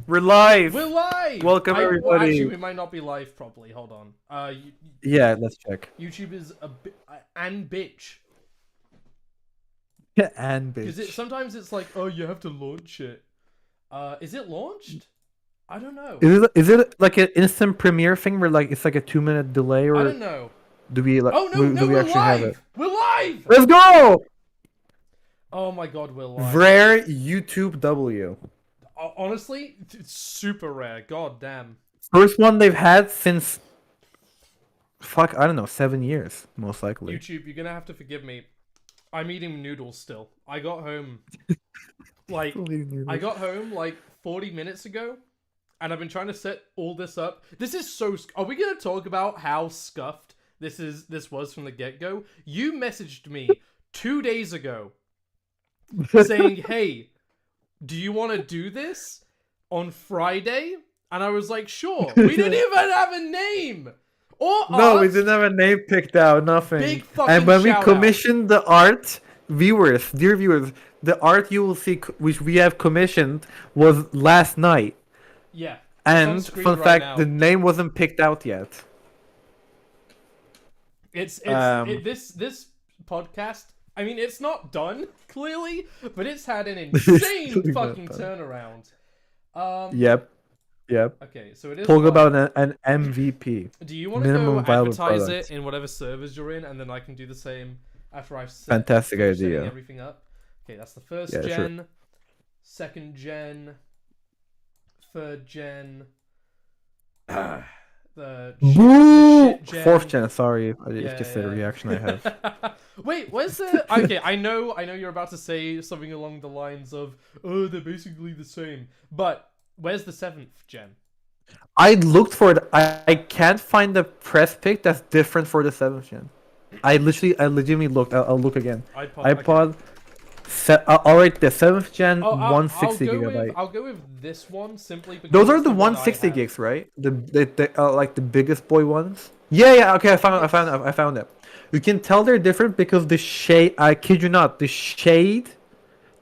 We're live. We're live! Welcome, Well, everybody. actually, we might not be live properly. Hold on. Yeah, let's check. YouTube is and bitch. And Because bitch. sometimes it's like, oh, you have to launch it. Is it launched? I don't know. Is it like an instant premiere thing where like it's like a 2-minute delay, I or don't know. do we like Oh, no, do we we're actually have it? live! We're live! Let's go! Oh my god, we're live. Rare YouTube W. Honestly, it's super rare. God damn. First one they've had since I don't know, 7 years most likely. YouTube, you're gonna have to forgive me. I'm eating noodles still. I got home like 40 minutes ago, and I've been trying to set all this up. This is so. Are we gonna talk about how scuffed this was from the get-go? You messaged me 2 days ago saying, "Hey, do you want to do this on Friday?" And I was like, "Sure." We didn't even have a name. Or No, art. we didn't have a name picked out, nothing. Big fucking And when we shout out. commissioned the art, dear viewers, the art you will see, which we have commissioned, was last night. Yeah. And screen fun right fact, now. the name wasn't picked out yet. This podcast. I mean, it's not done clearly, but it's had an insane Clearly not fucking done. turnaround. Yep. Okay, so it is. Talk live. about an MVP. Do you want to go minimum viable advertise product. it in whatever servers you're in, and then I can do the same after I've Fantastic finished setting idea. everything up. Okay, that's the first Yeah, sure. gen, second gen, third gen. the Boo! shit gen. 4th gen, sorry. I Yeah, just said a yeah. reaction I have. Wait, where's the... Okay, I know you're about to say something along the lines of, oh, they're basically the same. But where's the 7th gen? I looked for it. I can't find the press pick that's different for the 7th gen. I legitimately looked. I'll look again. iPod. Alright, the 7th gen, 160 gigabyte. I'll go with this one simply because Those are it's the one I 160 have. gigs, right? The like the biggest boy ones. Yeah. Okay, I found it. You can tell they're different because the shade. I kid you not, the shade,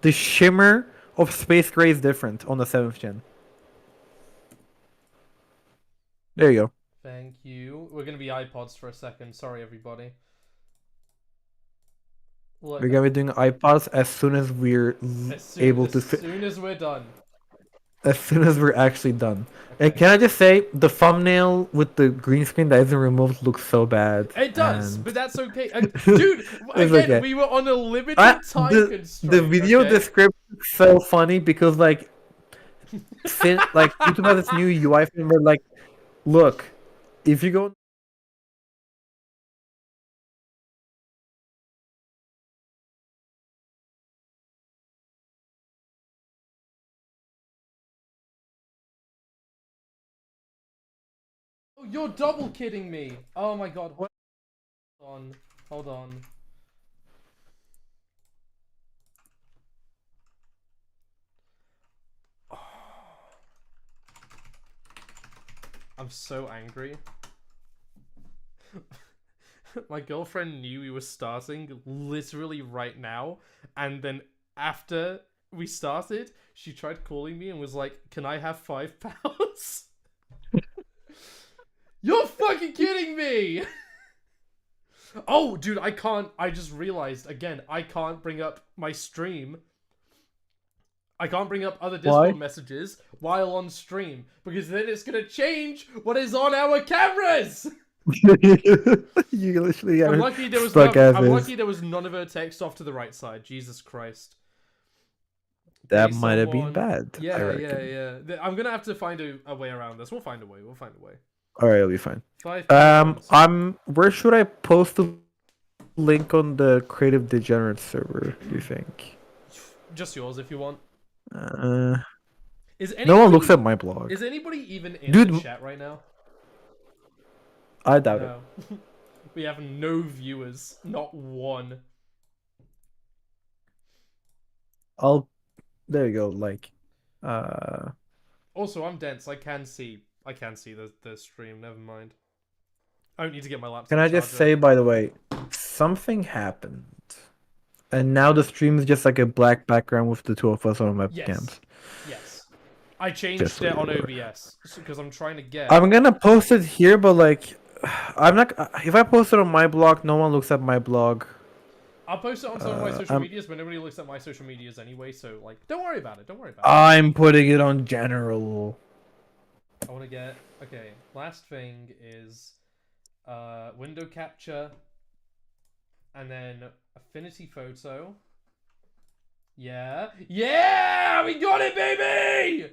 the shimmer of space gray is different on the 7th gen. There you go. Thank you. We're gonna be iPods for a second. Sorry, everybody. Look, We're gonna be doing iPods as soon as we're able to. As soon as we're done. As soon as we're actually done. Okay. And can I just say, the thumbnail with the green screen that isn't removed looks so bad. It does, and- but that's okay. Dude, again, okay. we were on a limited time constraint. The video okay? description is so funny because like YouTube has this new UI thing where like, look, if you go Oh, you're double kidding me. Oh my god. Hold on. I'm so angry. My girlfriend knew we were starting literally right now, and then after we started, she tried calling me and was like, "Can I have £5?" You're fucking kidding me! Oh, dude, I can't. I just realized again, I can't bring up my stream. I can't bring up other Discord messages while on stream because then it's gonna change what is on our cameras. you literally I'm are lucky there was stuck none, as I'm is. lucky there was none of her text off to the right side. Jesus Christ. That Hey, might have been someone- bad. I Yeah. reckon. I'm gonna have to find a way around this. We'll find a way. All right, it'll be fine. 5 pounds. Where should I post the link on the Creative Degenerate server? Do you think? Just yours if you want. Is anybody, No one looks at my blog. Is anybody even in Dude, the chat right now? I doubt it. No. We have no viewers. Not one. There you go. Like, Also, I'm dense. I can see the stream. Never mind. I don't need to get my laptop. can I just say, by the way, something happened, and now the stream is just like a black background with the two of us on webcams. Yes. I changed Just so it you're on aware. OBS because I'm trying to get. I'm gonna post it here, but like, I'm not. If I post it on my blog, no one looks at my blog. I'll post it on some of my social I'm medias, but nobody looks at my social medias anyway. So like, don't worry about it. Don't worry about it. I'm putting it on general. I want to get okay. Last thing is window capture, and then affinity photo. Yeah, yeah, we got it, baby.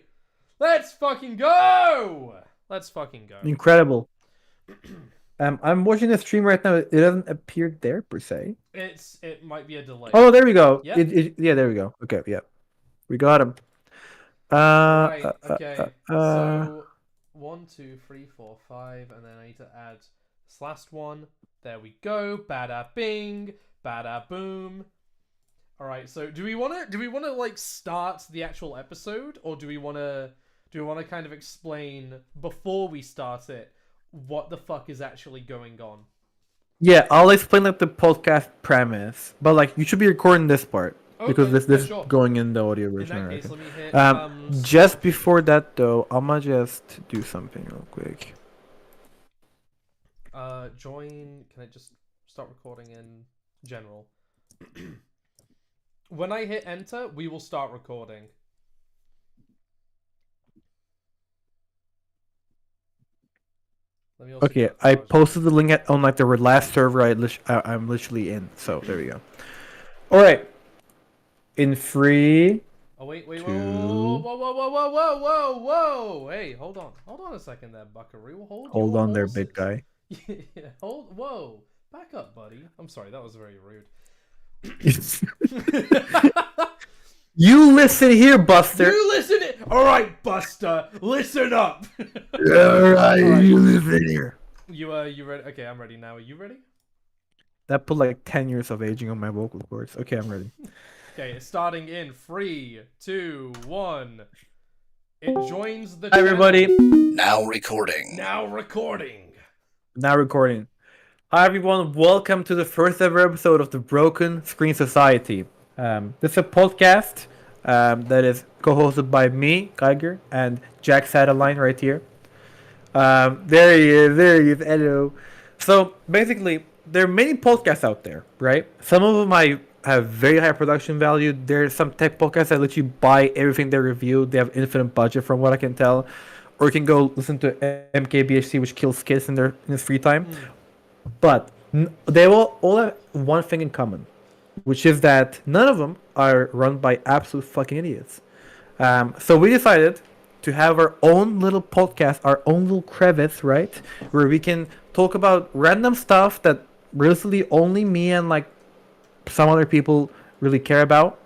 Let's fucking go. Let's fucking go. Incredible. I'm watching the stream right now. It doesn't appear there per se. It might be a delay. Oh, there we go. Yeah. Yeah, there we go. Okay, yeah, we got him. Right. Okay. So 1, 2, 3, 4, 5, and then I need to add this last one. There we go. Bada bing. Bada boom. All right. So do we want to like start the actual episode, or do we want to kind of explain before we start it what the fuck is actually going on? Yeah, I'll explain like the podcast premise, but like you should be recording this part because Okay, this sure. is going in the audio In version. that case, Right? let me hit. Just before that though, I'ma just do something real quick. Join. Can I just start recording in general? When I hit enter, we will start recording. Let me also Okay, get I Raj. posted the link on like the last server I'm literally in. So there we go. All right. In 3. Oh wait, whoa, Two. whoa, whoa, whoa, whoa, whoa, whoa, whoa, whoa! Hey, hold on a second there, Buckaroo. Hold your on there, horses. big guy. Yeah, whoa, back up, buddy. I'm sorry, that was very rude. You listen here, Buster. You listen. All right, Buster, listen up. All right, you listen here. You ready? Okay, I'm ready now. Are you ready? That put like 10 years of aging on my vocal cords. Okay, I'm ready. Okay, starting in 3, 2, 1. It joins the Hi, everybody. Now recording. Now recording. Now recording. Hi, everyone. Welcome to the first ever episode of the Broken Screen Society. This is a podcast that is co-hosted by me, Geiger, and Jack Satterline right here. There he is. There he is. Hello. So basically, there are many podcasts out there, right? Some of them have very high production value. There's some tech podcasts that let you buy everything they review. They have infinite budget, from what I can tell, or you can go listen to MKBHD, which kills kids in his free time. But they all have one thing in common, which is that none of them are run by absolute fucking idiots. So we decided to have our own little podcast, our own little crevice, right? Where we can talk about random stuff that really only me and like some other people really care about.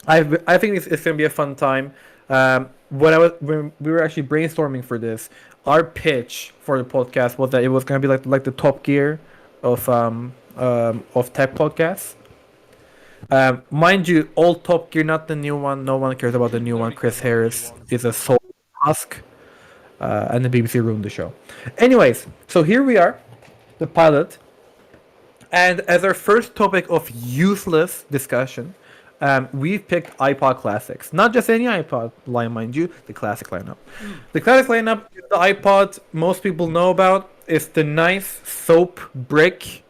I think it's gonna be a fun time. When we were actually brainstorming for this, our pitch for the podcast was that it was gonna be like the Top Gear of tech podcasts. Mind you, old Top Gear, not the new one. No one cares about the new one. Chris Harris is a soul husk, and the BBC ruined the show. Anyways, so here we are, the pilot, and as our first topic of useless discussion, we've picked iPod classics. Not just any iPod line, mind you, the classic lineup. The classic lineup, the iPod most people know about, is the nice soap brick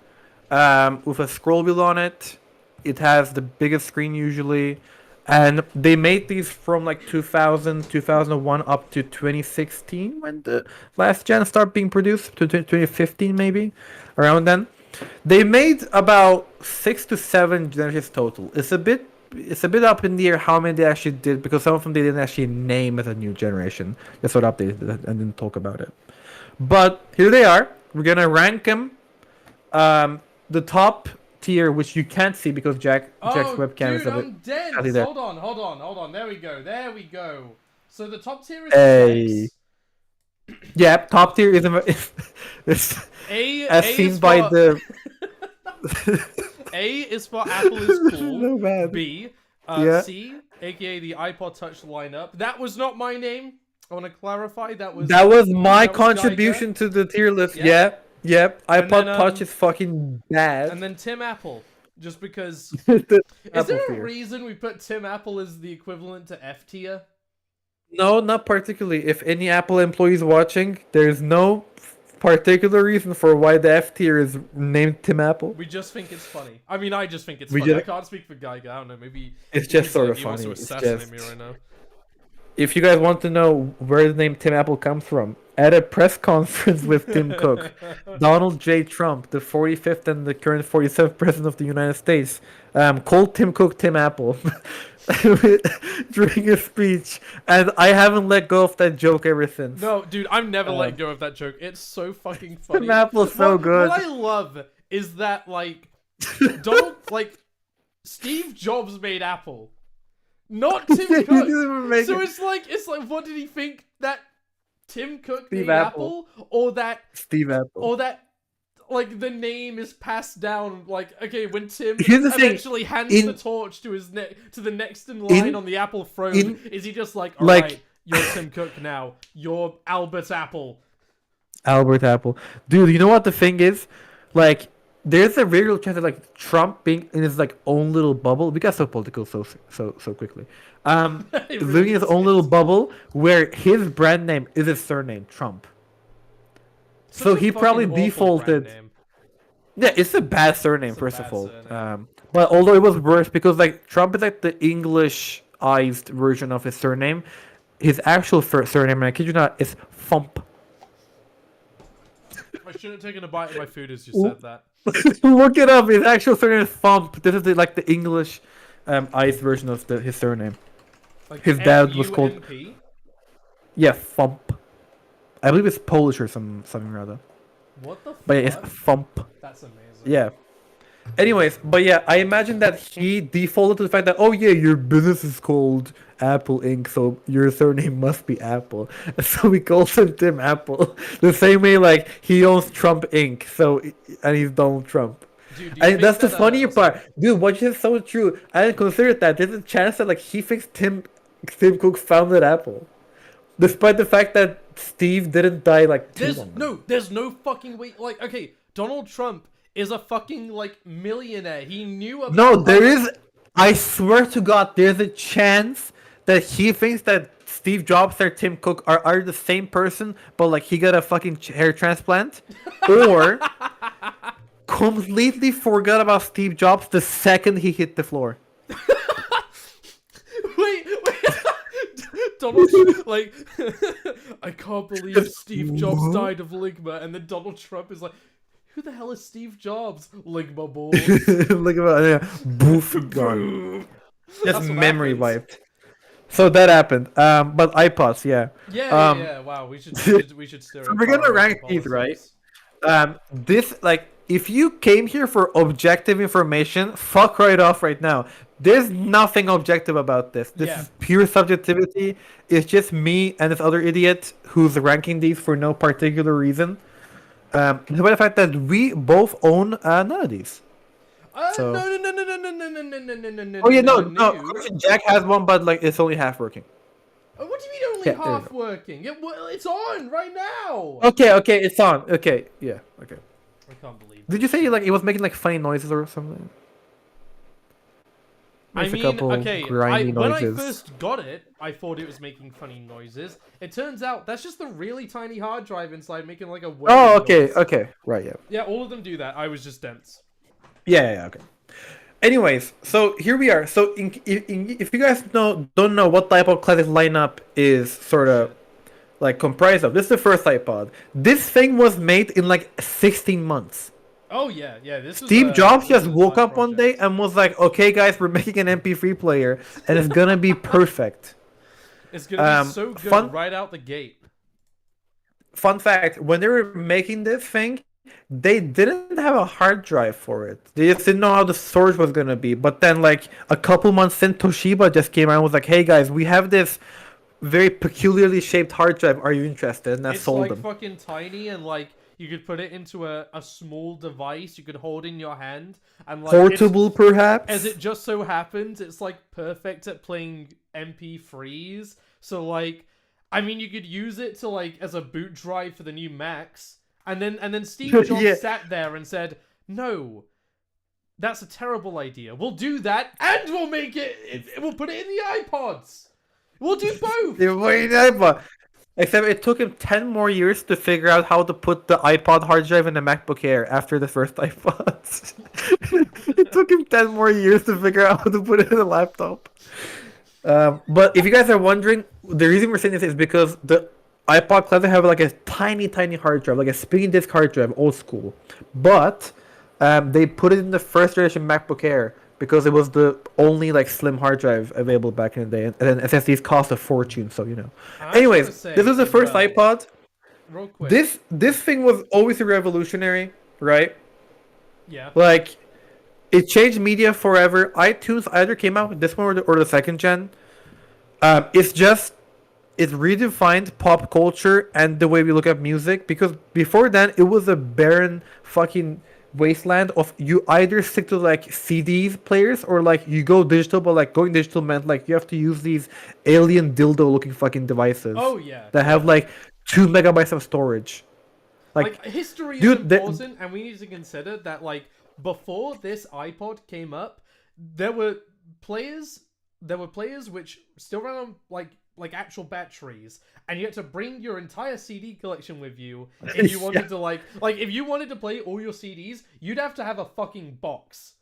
with a scroll wheel on it. It has the biggest screen usually, and they made these from like 2000, 2001 up to 2016 when the last gen started being produced, to 2015 maybe, around then. They made about 6 to 7 generations total. It's a bit up in the air how many they actually did, because some of them they didn't actually name as a new generation. They sort of updated it and didn't talk about it. But here they are. We're gonna rank them. The top tier, which you can't see because Jack's webcam is a bit. I'm dense. sadly there. Hold on. There we go. So the top tier is Hey. 6. Yeah, top tier is A as A seen is by for- the. A is for Apple is cool. So bad. B, Yeah. C, aka the iPod Touch lineup. That was not my name. I want to clarify that was my that was contribution to the tier list. Yeah. Yep. And iPod then, Touch is fucking bad. and then Tim Apple, just because. The Is Apple there a tier. reason we put Tim Apple as the equivalent to F tier? No, not particularly. If any Apple employees watching, there's no particular reason for why the F tier is named Tim Apple. We just think it's funny. I mean, I just think it's We funny. I just- can't speak for Geiger. I don't know. Maybe It's just sort of he wants to funny. It's assassinate me just- right now. If you guys want to know where the name Tim Apple comes from, at a press conference with Tim Cook, Donald J. Trump, the 45th and the current 47th president of the United States, called Tim Cook Tim Apple during a speech, and I haven't let go of that joke ever since. No, dude, I'm never letting go of that joke. It's so fucking funny. Tim Apple's so good. What I love is that like Donald, like Steve Jobs made Apple, not Tim He didn't Cook. even make So it. it's like, what did he think that Tim Cook Steve made Apple. or that Steve Apple. or that like the name is passed down, like, okay, when Tim Here's the thing, eventually hands in- the torch to to the next in line in- on the Apple throne, in- is he just like, like- alright, you're Tim Cook now, you're Albert Apple? Albert Apple. Dude, you know what the thing is? Like, there's a very real chance that like Trump being in his like own little bubble. We got so political so quickly. It Living really in his own is. little bubble where his brand name is his surname, Trump. Such So a he probably fucking awful brand defaulted. name. Yeah, it's a bad surname, It's a first bad of all. surname. But although it was worse because like Trump is like the Englishized version of his surname. His actual surname, and I kid you not, is Fump. I shouldn't have taken a bite of my food as you said that. Look it up. His actual surname is Fump. This is like the English ized version of his surname. Like, His dad was called- FUMP? Yeah, Fump. I believe it's Polish or something rather. What the fuck? But yeah, it's Fump. That's amazing. Yeah. Anyways, but yeah, I imagine that he defaulted to the fact that, oh yeah, your business is called Apple Inc., so your surname must be Apple. So we call him Tim Apple. The same way like he owns Trump Inc., so and he's Donald Trump. Dude, do you And think that's the that, funnier part. Dude, what you said is so true. I didn't consider that. There's a chance that like he thinks Tim Cook founded Apple. Despite the fact that Steve didn't die like too long ago. There's no fucking way. Like, okay, Donald Trump is a fucking like millionaire. He knew about. No, there is. I swear to God, there's a chance that he thinks that Steve Jobs or Tim Cook are the same person, but like he got a fucking hair transplant, or completely forgot about Steve Jobs the second he hit the floor. Wait. Donald, like, I can't believe Steve Jobs What? died of ligma, and then Donald Trump is like, who the hell is Steve Jobs? Ligma balls. Look at that, boof, gone. That's Just what memory happens. wiped. So that happened. But iPods, yeah. Yeah. Wow, we should steer. So we're gonna rank these, right? This like if you came here for objective information, fuck right off right now. There's nothing objective about this. This Yeah. is pure subjectivity. It's just me and this other idiot who's ranking these for no particular reason. Despite the fact that we both own none of these. So- No. Oh yeah, no. Jack has one, but like it's only half working. What do you mean only Yeah, there you half working? It's on right now. Okay, it's on. Okay, yeah, okay. I can't believe. Did you say like it was making like funny noises or something? I Makes a mean, couple okay, grindy when I noises. first got it, I thought it was making funny noises. It turns out that's just a really tiny hard drive inside making like a Oh, wave okay, noise. okay, right, yeah. Yeah, all of them do that. I was just dense. Yeah, okay. Anyways, so here we are. So if you guys don't know what type of classic lineup is sort of like comprised of, this is the first iPod. This thing was made in like 16 months. Oh yeah. This was, Steve Jobs this just was a woke side up one day project. and was like, "Okay, guys, we're making an MP3 player, and it's gonna be perfect." It's gonna be so good fun- right out the gate. Fun fact: when they were making this thing, they didn't have a hard drive for it. They just didn't know how the storage was gonna be. But then, like a couple months in, Toshiba just came out and was like, "Hey guys, we have this very peculiarly shaped hard drive. Are you interested?" And that It's sold like them. fucking tiny and like you could put it into a small device you could hold in your hand and like Portable, perhaps. as it just so happens, it's like perfect at playing MP3s. So like, I mean, you could use it to like as a boot drive for the new Macs, and then Steve Jobs Yeah. sat there and said, "No, that's a terrible idea. We'll do that, and we'll make it. We'll put it in the iPods." We'll do both. The fucking iPod. Except it took him 10 more years to figure out how to put the iPod hard drive in the MacBook Air after the first iPods. It took him 10 more years to figure out how to put it in a laptop. But if you guys are wondering, the reason we're saying this is because the iPod Classic have like a tiny, tiny hard drive, like a spinning disk hard drive, old school. But they put it in the first generation MacBook Air because it was the only like slim hard drive available back in the day, and then SSDs cost a fortune, so you know. I was gonna Anyways, say this was the as first well, iPod. Real quick. This thing was always revolutionary, right? Yeah. Like, it changed media forever. iTunes either came out with this one or the second gen. It redefined pop culture and the way we look at music, because before then it was a barren fucking wasteland of you either stick to like CDs players or like you go digital, but like going digital meant like you have to use these alien dildo looking fucking devices Oh yeah. that have like 2 megabytes of storage. Like history is dude, important, and we need to consider that like before this iPod came up, there were players which still ran on like actual batteries, and you had to bring your entire CD collection with you if you wanted to like if you wanted to play all your CDs, you'd have to have a fucking box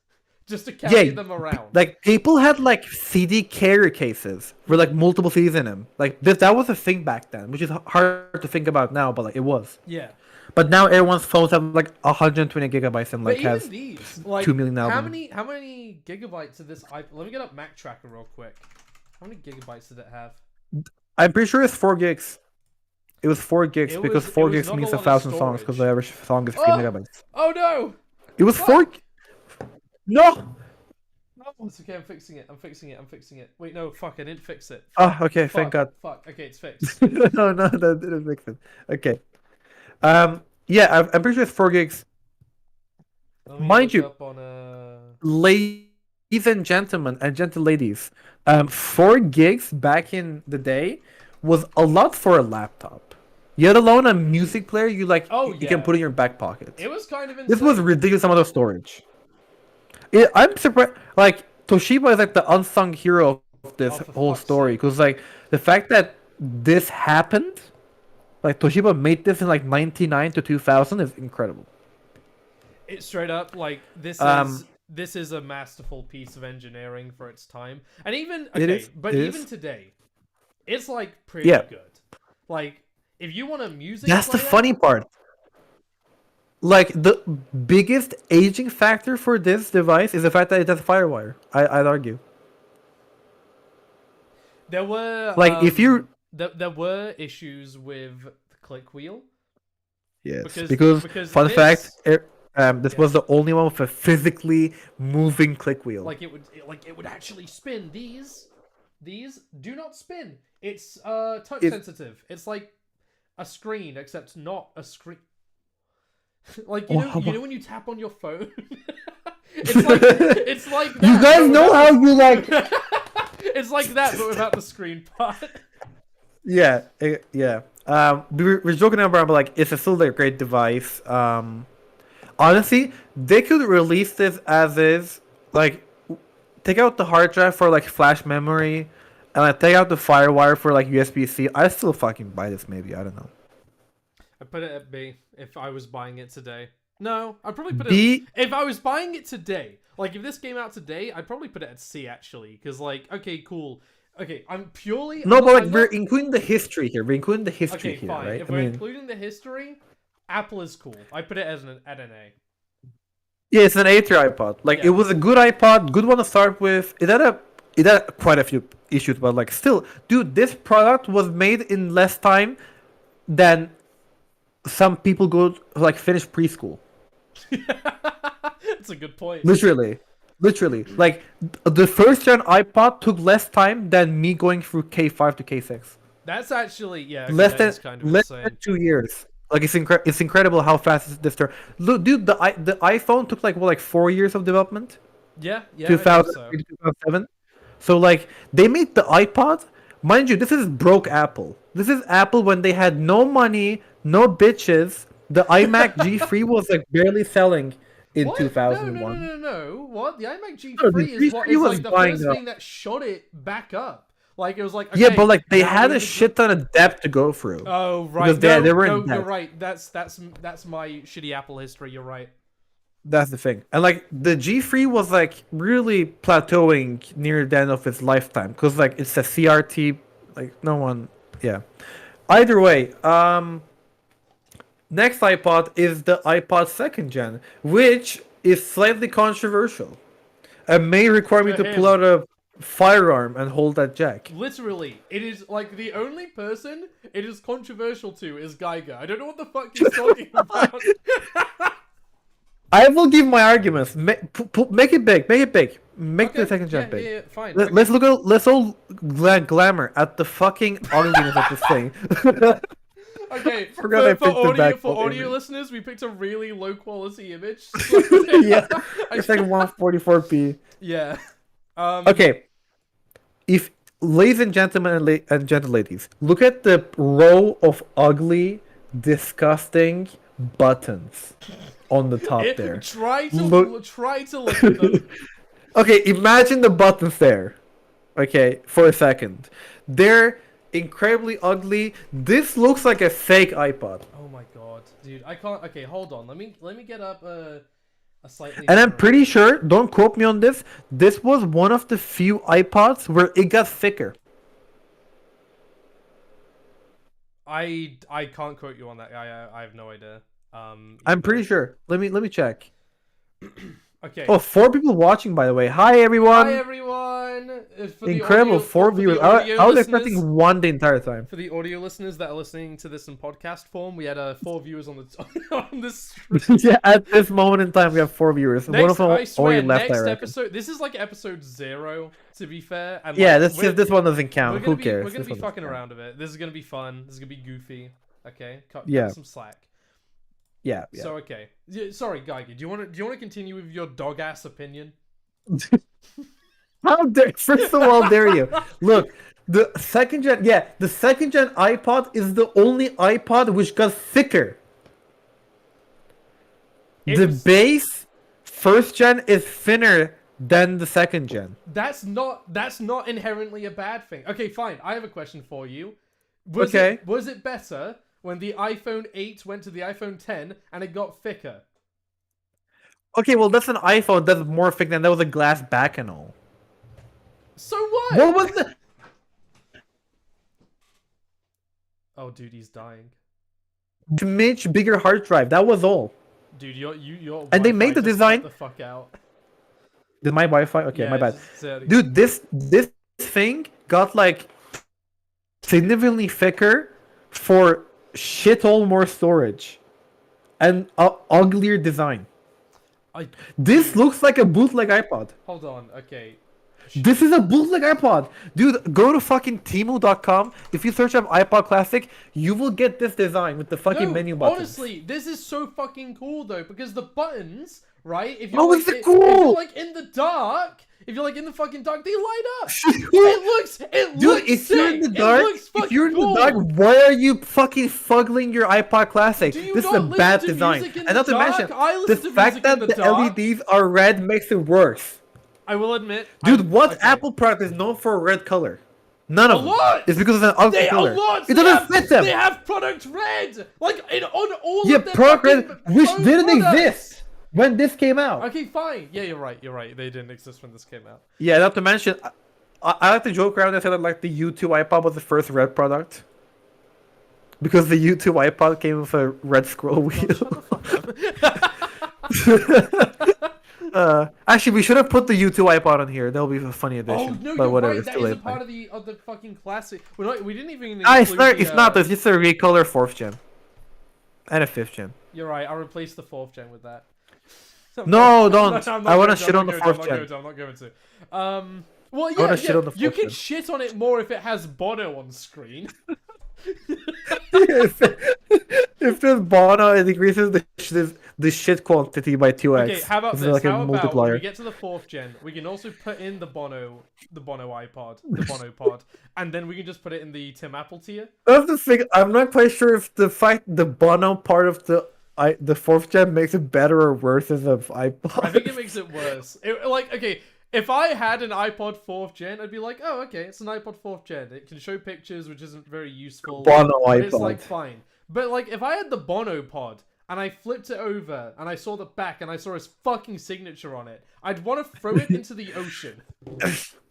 just to carry them around. Like people had like CD carrier cases with like multiple CDs in them. Like that was a thing back then, which is hard to think about now, but like it was. Yeah. But now everyone's phones have like 120 gigabytes and like But even has these, like 2 million how albums. many gigabytes of this iPod? Let me get up Mac Tracker real quick. How many gigabytes did it have? I'm pretty sure it's 4 gigs. It was 4 gigs because 4 was gigs not a means lot of 1,000 songs because the storage. average song is 3 Oh! megabytes. Oh no! It was What? 4. No. It's okay. I'm fixing it. Wait, no, fuck! I didn't fix it. Oh, okay. Fuck, Thank God. Fuck. Okay, it's fixed. No, that didn't fix it. Okay. Yeah, I'm pretty sure it's 4 gigs. Let me Mind look you- up on Ladies and gentlemen and gentle ladies, 4 gigs back in the day was a lot for a laptop. Yet alone a music player you like Oh, you can yeah. put in your back pocket. It was kind of insane. This was ridiculous amount of storage. I'm surprised. Like Toshiba is like the unsung hero of this Oh, for whole fuck's story, sake. because like the fact that this happened, like Toshiba made this in like 99 to 2000 is incredible. It straight up like this Um, is a masterful piece of engineering for its time, and even It okay, is, but it even is. today, it's like pretty Yeah. good. Like if you want a music, That's the player- funny part. Like the biggest aging factor for this device is the fact that it has FireWire. I'd argue. There were Like, if you- there were issues with the click wheel. Yes, Because fun this- fact, this Yeah. was the only one with a physically moving click wheel. Like it would actually spin. These do not spin. It's touch sensitive. It's like a screen, except not a screen. Like you know when you tap on your phone. it's like that, you guys but know without how you like. it's like that, but without the screen part. Yeah, yeah. We're joking around, but like, it's still a great device. Honestly, they could release this as is. Like, take out the hard drive for like flash memory, and like take out the FireWire for like USB-C. I still fucking buy this. Maybe, I don't know. I put it at B if I was buying it today. No, I'd probably put B- it if I was buying it today. Like if this came out today, I'd probably put it at C actually, because like okay, cool. Okay, I'm purely No, I'm but like not- we're including the history here. We're including the history okay, here, fine. right? If I we're mean, including the history, Apple is cool. I put it as at an A. yeah, it's an A-tier iPod. Like, Yeah. it was a good iPod, good one to start with. It had quite a few issues, but like still, dude, this product was made in less time than some people go like finish preschool. That's a good point. Literally, like the first gen iPod took less time than me going through K5 to K6. That's actually okay, Less that than is kind of less insane. than 2 years. Like it's incredible how fast this turned. Look, dude, the iPhone took like 4 years of development. Yeah, I think 2000 so. to 2007. So like they made the iPod. Mind you, this is broke Apple. This is Apple when they had no money, no bitches. The iMac G3 was like barely selling in What? 2001. No. What? The iMac No, the G3 is what G3 is was like the buying first up. thing that shot it back up. Like it was like Yeah, okay, but like they now had we're a the- shit ton of depth to go through. Oh right, Because no, they were no, in you're depth. right. That's my shitty Apple history. You're right. That's the thing. And like the G3 was like really plateauing near the end of its lifetime because like it's a CRT. Like no one, yeah. Either way, next iPod is the iPod second gen, which is slightly controversial and may require me To to pull him. out a firearm and hold that jack. Literally, it is like the only person it is controversial to is Geiger. I don't know what the fuck he's talking about. I will give my arguments. Make it big. Make it big. Make Okay, the second gen yeah, big. yeah, fine. Let's look at let's all glamour at the fucking ugliness of this thing. Okay, Forgot I for picked the audio back for photo audio image. listeners, we picked a really low quality image. Yeah, it's like 144p. Yeah. Okay, if ladies and gentlemen and gentle ladies, look at the row of ugly, disgusting buttons on the top there. Try to Look- look at them. Okay, imagine the buttons there. Okay, for a second. They're incredibly ugly. This looks like a fake iPod. Oh my god, dude! I can't. Okay, hold on. Let me get up a slightly. And I'm nearer- pretty sure, don't quote me on this, this was one of the few iPods where it got thicker. I can't quote you on that. I have no idea. I'm pretty sure. Let me check. Okay. Oh, 4 people watching, by the way. Hi, everyone. Hi everyone. For the Incredible, audio- 4 for the viewers. audio I was listeners- expecting 1 the entire time. For the audio listeners that are listening to this in podcast form, we had 4 viewers on the on this. Yeah, at this moment in time, we have 4 viewers. One of them I swear, already left, I next reckon. episode. This is like episode 0, to be fair. And Yeah, like, this one doesn't we're count. gonna Who be, cares? We're gonna This be one doesn't fucking count. around a bit. This is gonna be fun. This is gonna be goofy. Okay, cut Yeah. some slack. Yeah. So okay, sorry, Geiger. Do you want to continue with your dog ass opinion? How dare? First of all, dare you? Look, the second gen iPod is the only iPod which got thicker. It The was- base first gen is thinner than the second gen. That's not inherently a bad thing. Okay, fine. I have a question for you. Was Okay. was it better when the iPhone 8 went to the iPhone 10 and it got thicker? Okay, well that's an iPhone that's more thick than that was a glass back and all. So what? What was the? Oh, dude, he's dying. Smidge bigger hard drive. That was all. Dude, your And they Wi-Fi made the just design- cut the fuck out. Did my Wi-Fi? Okay, Yeah, my bad. just say it again. Dude, this thing got like significantly thicker for shithole more storage and uglier design. This looks like a bootleg iPod. Hold on. Okay. This is a bootleg iPod. Dude, go to fucking Temu.com. If you search up iPod Classic, you will get this design with the fucking No, menu buttons. honestly, this is so fucking cool though because the buttons, right? If How like, is it If you're cool? like in the dark, if you're like in the fucking dark, they light up. Dude, It looks if you're in the sick. dark, It looks if you're in fucking the dark, cool. why are you fucking fuggling your iPod Classic? Do you This is not a listen bad to design. music in And the not to mention, dark? I the listen to fact music that in the the dark. LEDs are red makes it worse. I will admit, Dude, what okay. Apple product is known for a red color? None of them. lot! It's because of an ugly They color. a lot. It They doesn't have, fit them. They have product red, like on all Yeah, of their product red, fucking which own didn't products. exist when this came out. Okay, fine. Yeah, you're right. You're right. They didn't exist when this came out. Yeah, not to mention, I like to joke around and say that like the U2 iPod was the first red product. Because the U2 iPod came with a red scroll wheel. Actually, we should have put the U2 iPod on here. That'll be a funny addition. Oh no, but you're whatever, right. it's That too is a late. part of the fucking classic. We didn't even. It's include not. the, It's not. It's just a recolor 4th gen and a 5th gen. You're right. I'll replace the 4th gen with that. No, I'm don't. not- I'm I want going to shit on the I'm 4th not gen. going to, I'm not going to. Well, yeah, wanna shit on the you 4th can gen. shit on it more if it has Bono on screen. If there's Bono, it increases the shit quantity by 2x. Okay, how about It's this? like a How about when multiplier. we get to the 4th gen, we can also put in the Bono iPod, the Bono pod, and then we can just put it in the Tim Apple tier. That's the thing. I'm not quite sure if the fact the Bono part of the 4th gen makes it better or worse as an iPod. I think it makes it worse. If I had an iPod 4th gen, I'd be like, oh, okay, it's an iPod 4th gen. It can show pictures, which isn't very useful. Bono but it's iPod. like fine. But like, if I had the Bono pod and I flipped it over and I saw the back and I saw his fucking signature on it, I'd want to throw it into the ocean.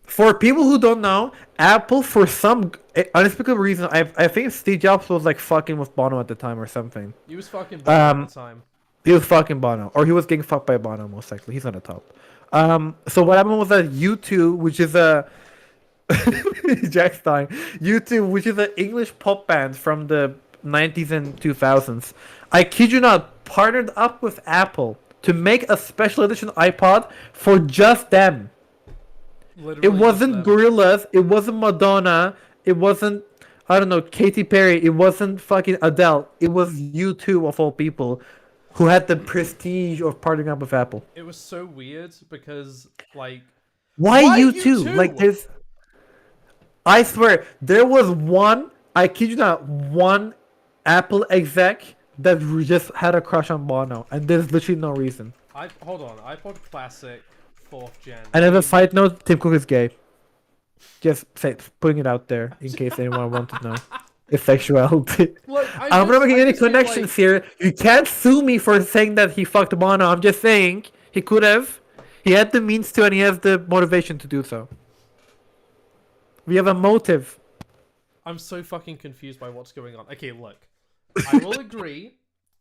For people who don't know, Apple, for some unexplicable reason, I think Steve Jobs was like fucking with Bono at the time or something. He was fucking Bono at the time. He was fucking Bono, or he was getting fucked by Bono most likely. He's on the top. So what happened was that U2, which is a Jack Stein, U2, which is an English pop band from the 90s and 2000s, I kid you not, partnered up with Apple to make a special edition iPod for just them. Literally It just wasn't them. Gorillaz, it wasn't Madonna, it wasn't, I don't know, Katy Perry, it wasn't fucking Adele, it was U2 of all people who had the prestige of partnering up with Apple. It was so weird because, like, Why Why U2? U2? Like, there's, I swear, there was one, I kid you not, one Apple exec that just had a crush on Bono, and there's literally no reason. hold on, iPod Classic 4th gen. And as a side note, Tim Cook is gay. Just putting it out there in case anyone wants to know his sexuality. Look, I'm not making I any just feel connections like- here. You can't sue me for saying that he fucked Bono. I'm just saying he could have. He had the means to, and he has the motivation to do so. We have a motive. I'm so fucking confused by what's going on. Okay, look. I will agree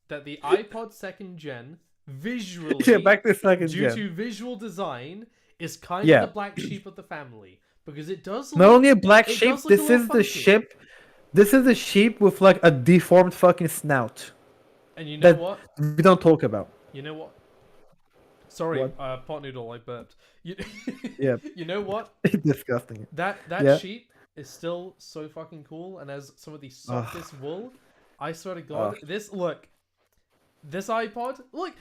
that the iPod 2nd gen, visually, Yeah, back to second due gen. to visual design, is kind Yeah. of the black sheep of the family. Because it does Not look... only a black it sheep, does look a this little is the funky. sheep. This is the sheep with like a deformed fucking snout And you know that what? we don't talk about. You know what? Sorry, What? pot noodle, I burped. You, Yeah. you know what? Disgusting. That Yeah. sheep is still so fucking cool and has some of the softest wool. I swear to God, this iPod, look,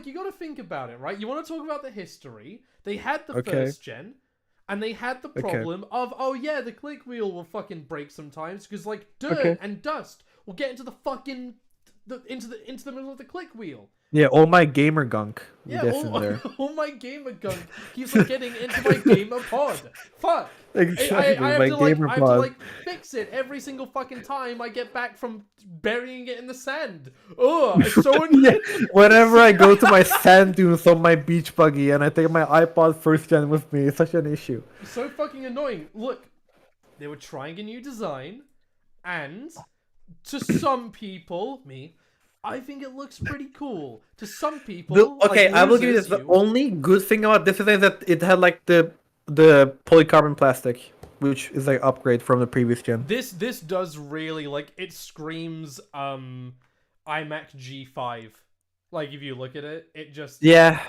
you got to think about it, right? You want to talk about the history? They had the Okay. first gen, and they had the Okay. problem of, oh yeah, the click wheel will fucking break sometimes because like dirt Okay. and dust will get into the fucking into the middle of the click wheel. Yeah, all my gamer gunk Yeah, gets in all, there. all my gamer gunk keeps like getting into my gamer pod. Fuck. Exactly, I have my to like, gamer I have to pod. like fix it every single fucking time I get back from burying it in the sand. Oh, it's so Yeah, annoying. whenever I go to my sand dunes on my beach buggy and I take my iPod first gen with me, it's such an issue. So fucking annoying. Look, they were trying a new design, and to some people, me, I think it looks pretty cool. To some people, Okay, like I will give you losers, this. The only good thing about this is that it had like the polycarbon plastic, which is like upgrade from the previous gen. This does really like it screams iMac G5. Like if you look at it, it just Yeah.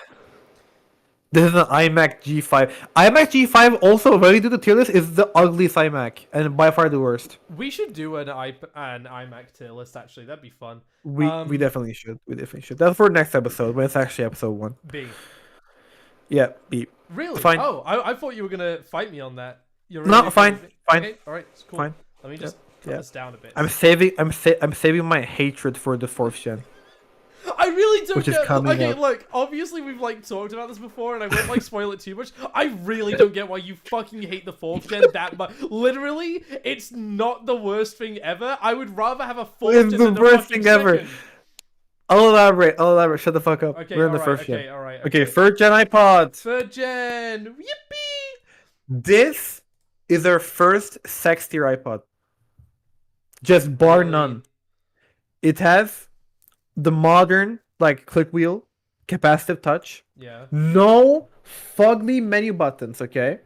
This is an iMac G5. iMac G5 also, when we do the tier list, is the ugliest iMac and by far the worst. We should do an iMac tier list actually. That'd be fun. We definitely should. We definitely should. That's for next episode when it's actually episode 1. B. Yeah, B. Really? Fine. Oh, I thought you were gonna fight me on that. You're No, really fine, fine. Okay, all right, it's cool. Fine. Let me just cut yeah. this down a bit. I'm saving my hatred for the 4th gen. I really don't Which is get. coming Okay, up. look. Obviously, we've like talked about this before, and I won't like spoil it too much. I really don't get why you fucking hate the 4th gen that much. Literally, it's not the worst thing ever. I would rather have a 4th It's gen the than a worst fucking thing ever. second. I'll elaborate. Shut the fuck up. Okay, We're in the alright, first okay, gen. alright. Okay, 3rd gen iPod. 3rd gen. Yippee! This is our first sex tier iPod. Just bar Really? none. It has the modern like click wheel, capacitive touch, Yeah. no fugly menu buttons, okay?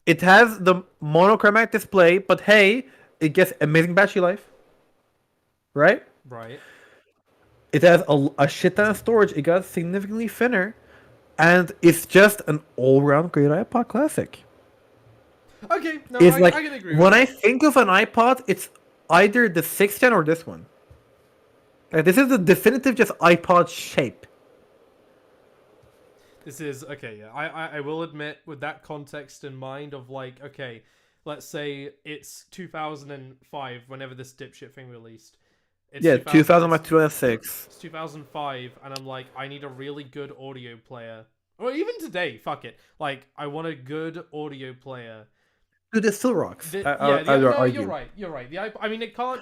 It has the monochromatic display, but hey, it gets amazing battery life. Right? Right. It has a shit ton of storage. It got significantly thinner. And it's just an all-round great iPod classic. Okay. No, It's I like, can agree with when that. I think of an iPod, it's either the 6th gen or this one. Like, this is the definitive just iPod shape. This is okay. Yeah, I will admit with that context in mind of like, okay, let's say it's 2005 whenever this dipshit thing released. It's Yeah, 2000 by it's 2006. 2005, and I'm like, I need a really good audio player or even today, fuck it. Like, I want a good audio player. Dude, it still rocks. The, I'd no, argue. you're right. You're right. The iPod, I mean, it can't.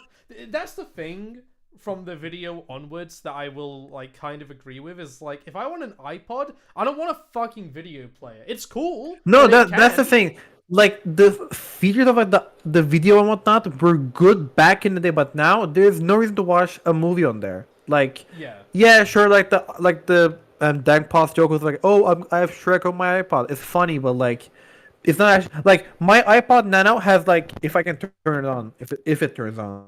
That's the thing from the video onwards that I will like kind of agree with is like, if I want an iPod, I don't want a fucking video player. It's cool. No, but it that's the can- thing. Like the features of like the video and whatnot were good back in the day, but now there's no reason to watch a movie on there. Like, Yeah. yeah, sure, like the Dank Pause joke was like, oh, I have Shrek on my iPod. It's funny, but like, it's not actually like my iPod Nano has like if I can turn it on, if it turns on,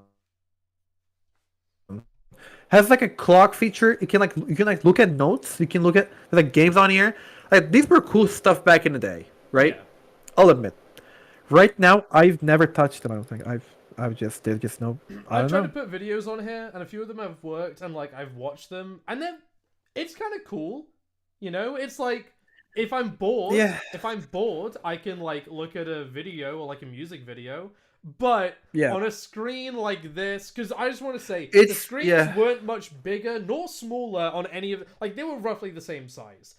has like a clock feature. You can like look at notes. You can look at like games on here. Like these were cool stuff back in the day, right? Yeah. I'll admit. Right now, I've never touched them. I don't think there's just no. I I've don't tried know. to put videos on here, and a few of them have worked, and like I've watched them, and then it's kind of cool, you know. It's like if I'm bored, Yeah. I can like look at a video or like a music video, but Yeah. on a screen like this, because I just want to say the It's- screens yeah. weren't much bigger nor smaller on any of like they were roughly the same size.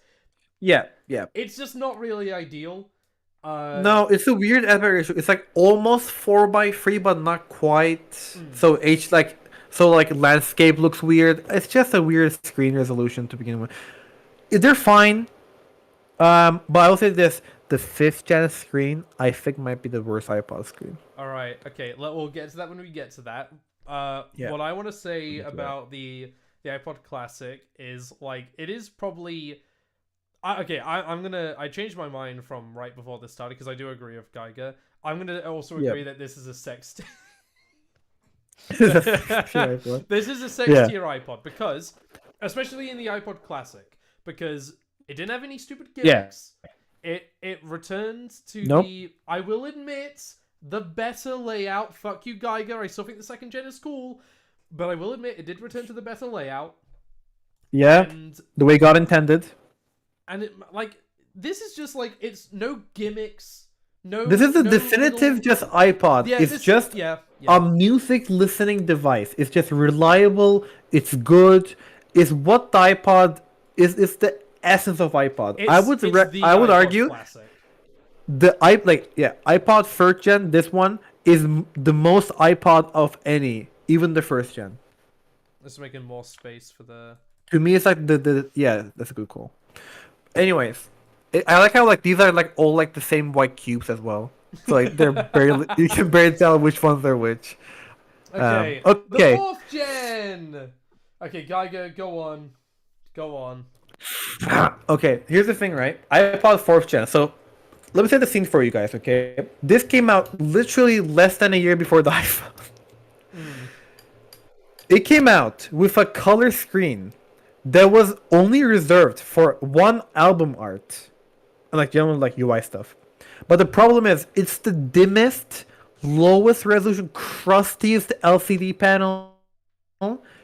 Yeah. It's just not really ideal. No, it's a weird aspect ratio. It's like almost 4:3, but not quite. So like landscape looks weird. It's just a weird screen resolution to begin with. They're fine. But I will say this: the 5th gen screen, I think, might be the worst iPod screen. All right. Okay. We'll get to that when we get to that. Yeah. What I want to say get to about the iPod Classic is like it is probably. I changed my mind from right before this started because I do agree with Geiger. I'm gonna also Yeah. agree that this is a sex. Sure, iPod. This is a sex Yeah. tier iPod because, especially in the iPod Classic, because it didn't have any stupid Yeah. gimmicks. It returns to Nope. I will admit, the better layout. Fuck you, Geiger. I still think the 2nd gen is cool, but I will admit it did return to the better layout. Yeah, And the way God intended. it like this is just like it's no gimmicks. No. This is a no definitive little- just iPod. Yeah, It's this- just yeah. a music listening device. It's just reliable. It's good. It's what the iPod is. It's the essence of iPod. It's- I would it's the I would iPod argue Classic. iPod 3rd gen. This one is the most iPod of any, even the 1st gen. It's making more space for the. To me, it's like the yeah. That's a good call. Anyways, I like how like these are like all like the same white cubes as well. So like they're barely you can barely tell which ones are which. Okay. okay. The 4th gen. Okay, Geiger, go on. Go on. Okay, here's the thing, right? iPod 4th gen. So let me set the scene for you guys, okay? This came out literally less than a year before the iPhone. It came out with a color screen that was only reserved for one album art and like general like UI stuff. But the problem is it's the dimmest, lowest resolution, crustiest LCD panel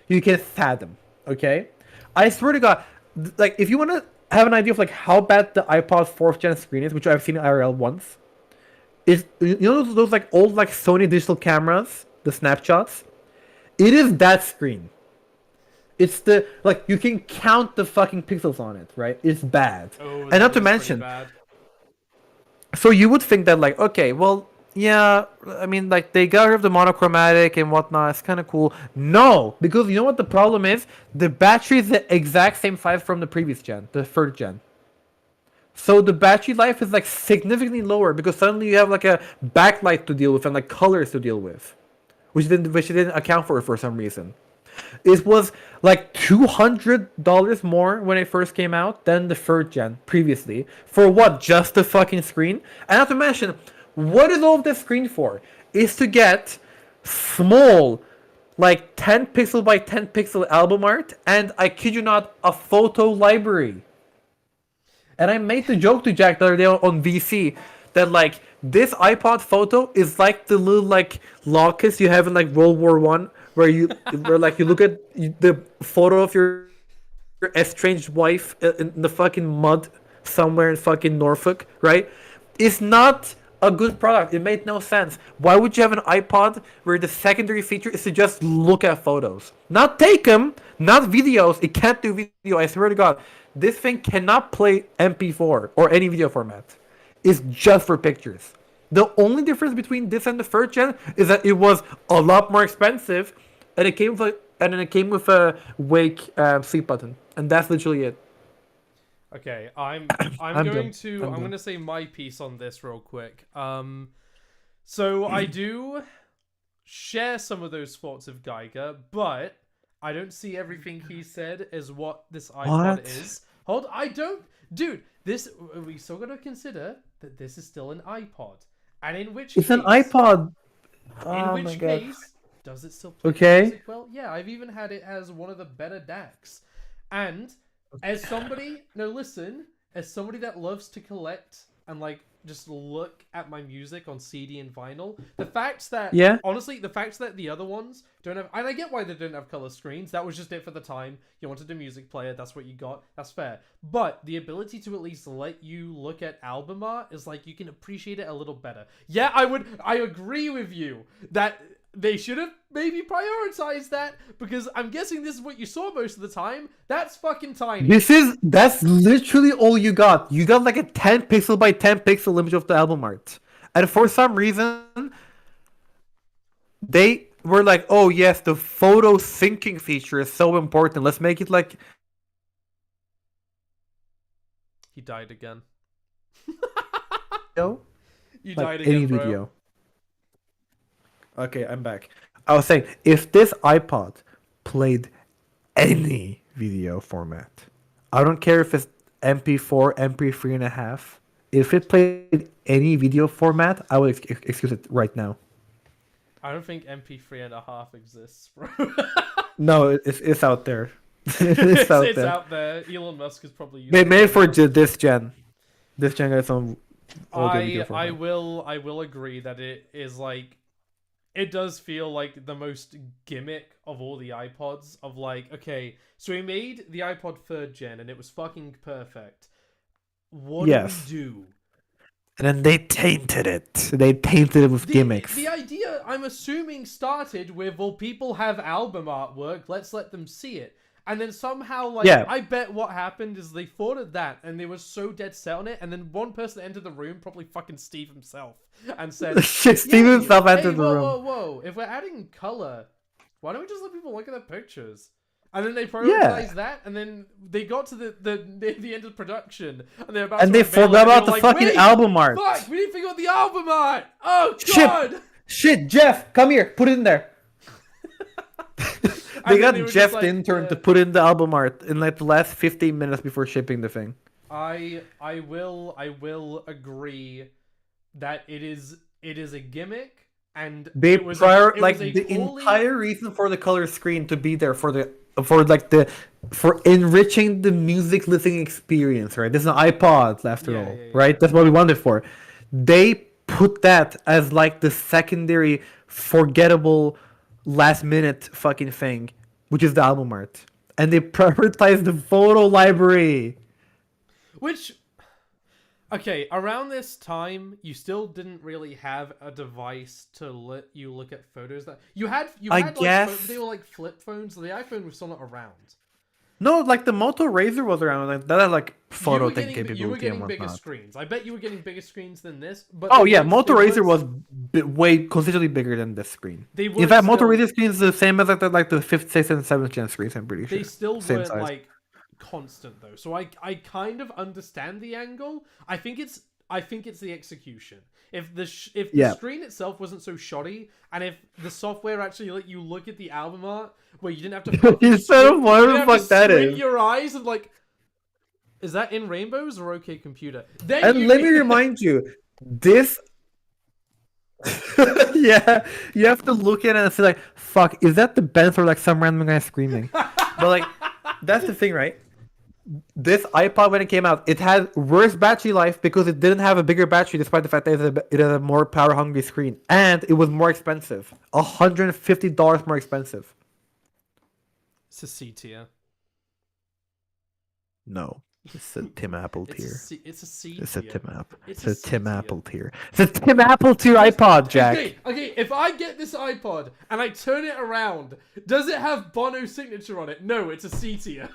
you can fathom. Okay? I swear to God, like if you want to have an idea of like how bad the iPod 4th gen screen is, which I've seen IRL once, is you know those like old like Sony digital cameras, the snapshots? It is that screen. It's the like you can count the fucking pixels on it, right? It's bad. Oh, And not to that is pretty mention, bad. so you would think that like, okay, well, yeah, I mean like they got rid of the monochromatic and whatnot. It's kind of cool. No, because you know what the problem is? The battery is the exact same size from the previous gen, the 3rd gen. So the battery life is like significantly lower because suddenly you have like a backlight to deal with and like colors to deal with, which didn't account for some reason. It was like $200 more when it first came out than the 3rd gen previously. For what? Just the fucking screen? And not to mention, what is all of this screen for? Is to get small, like 10 pixel by 10 pixel album art, and I kid you not, a photo library. And I made the joke to Jack the other day on VC that like this iPod photo is like the little like lockets you have in like World War One, where you like you look at the photo of your estranged wife in the fucking mud somewhere in fucking Norfolk, right? It's not a good product. It made no sense. Why would you have an iPod where the secondary feature is to just look at photos, not take them, not videos? It can't do video. I swear to God, this thing cannot play MP4 or any video format. It's just for pictures. The only difference between this and the third gen is that it was a lot more expensive, and it came with a wake sleep button, and that's literally it. Okay, I'm I'm going done. to I'm I'm done. gonna say my piece on this real quick. So I do share some of those thoughts of Geiger, but I don't see everything he said as what this iPod What? is. Hold, I don't, dude. This we still gotta consider that this is still an iPod, and in which It's case, an iPod. in Oh my which God. case, does it still play Okay. music well? Yeah, I've even had it as one of the better DACs. And as somebody, no, listen, as somebody that loves to collect and like just look at my music on CD and vinyl, the fact that, Yeah. honestly, the fact that the other ones don't have, and I get why they didn't have color screens. That was just it for the time. You wanted a music player, that's what you got. That's fair. But the ability to at least let you look at album art is like you can appreciate it a little better. Yeah, I agree with you that they should have maybe prioritized that, because I'm guessing this is what you saw most of the time. That's fucking tiny. That's literally all you got. You got like a 10 pixel by 10 pixel image of the album art. And for some reason, they were like, oh yes, the photo syncing feature is so important. Let's make it like, He died again. yo, You like died any again, bro. video. Okay, I'm back. I was saying, if this iPod played any video format, I don't care if it's MP4, MP3 and a half. If it played any video format, I would excuse it right now. I don't think MP3.5 exists, bro. No, it's out there. it's out there. out there. Elon Musk is probably using They made it it for now. this gen. This gen got some. Audio video I format. I will agree that it is like, it does feel like the most gimmick of all the iPods, of like, okay, so we made the iPod 3rd gen and it was fucking perfect. What Yes. do we do? And then they tainted it. They tainted it with gimmicks. The idea, I'm assuming, started with, well, people have album artwork, let's let them see it. And then somehow, like, Yeah. I bet what happened is they thought of that, and they were so dead set on it, and then one person entered the room, probably fucking Steve himself, and said, Shit, Steve "Yay, himself hey, entered the whoa, room. whoa, whoa, if we're adding color, why don't we just let people look at the pictures?" And then they prioritized that, and then they got to the end of production, and they're about And to they unveil it, forgot and about they the were fucking "Wait, album art. Fuck, we didn't think about the album art! Oh, Shit. God! Shit, Jeff, come here. Put it in there. They And then got they were just Jeff like, the intern yeah. to put in the album art in like the last 15 minutes before shipping the thing. I will agree that it is a gimmick, and They it was prior it like was a the poorly- entire reason for the color screen to be there for enriching the music listening experience, right? This is an iPod after Yeah, all, yeah, yeah. right? That's what we wanted for. They put that as like the secondary forgettable last minute fucking thing, which is the album art. And they prioritized the photo library. Which, okay, around this time, you still didn't really have a device to let you look at photos. That you had I like, guess. they were like flip phones. The iPhone was still not around. No, like the Moto Razr was around. Like that had like photo you were thing getting capability and bigger whatnot. screens. I bet you were getting bigger screens than this. But Oh they yeah, weren't- Moto they Razr weren't- was way considerably bigger than this screen. They In weren't fact, Moto still- Razr screen is the same as like the 5th, 6th, and 7th gen screens. I'm pretty sure. They still Same weren't size. like constant though, so I kind of understand the angle. I think it's the execution. If the Yeah. screen itself wasn't so shoddy, and if the software actually let you look at the album art where you didn't have to Instead of whatever the you didn't have fuck to that squint is. your eyes and like, is that in Rainbows or OK Computer? Then And you- let me remind you, this. Yeah, you have to look at it and say like, "Fuck, is that the Benz or like some random guy screaming?" But like, that's the thing, right? This iPod when it came out, it had worse battery life because it didn't have a bigger battery, despite the fact that it had a more power hungry screen, and it was more expensive, $150 more expensive. It's a C tier. No, It's a Tim Apple tier. It's a C It's a tier. Tim Apple. It's It's a a Tim C tier. Apple tier. It's a Tim Apple tier iPod, Jack. Okay, if I get this iPod and I turn it around, does it have Bono's signature on it? No, it's a C tier.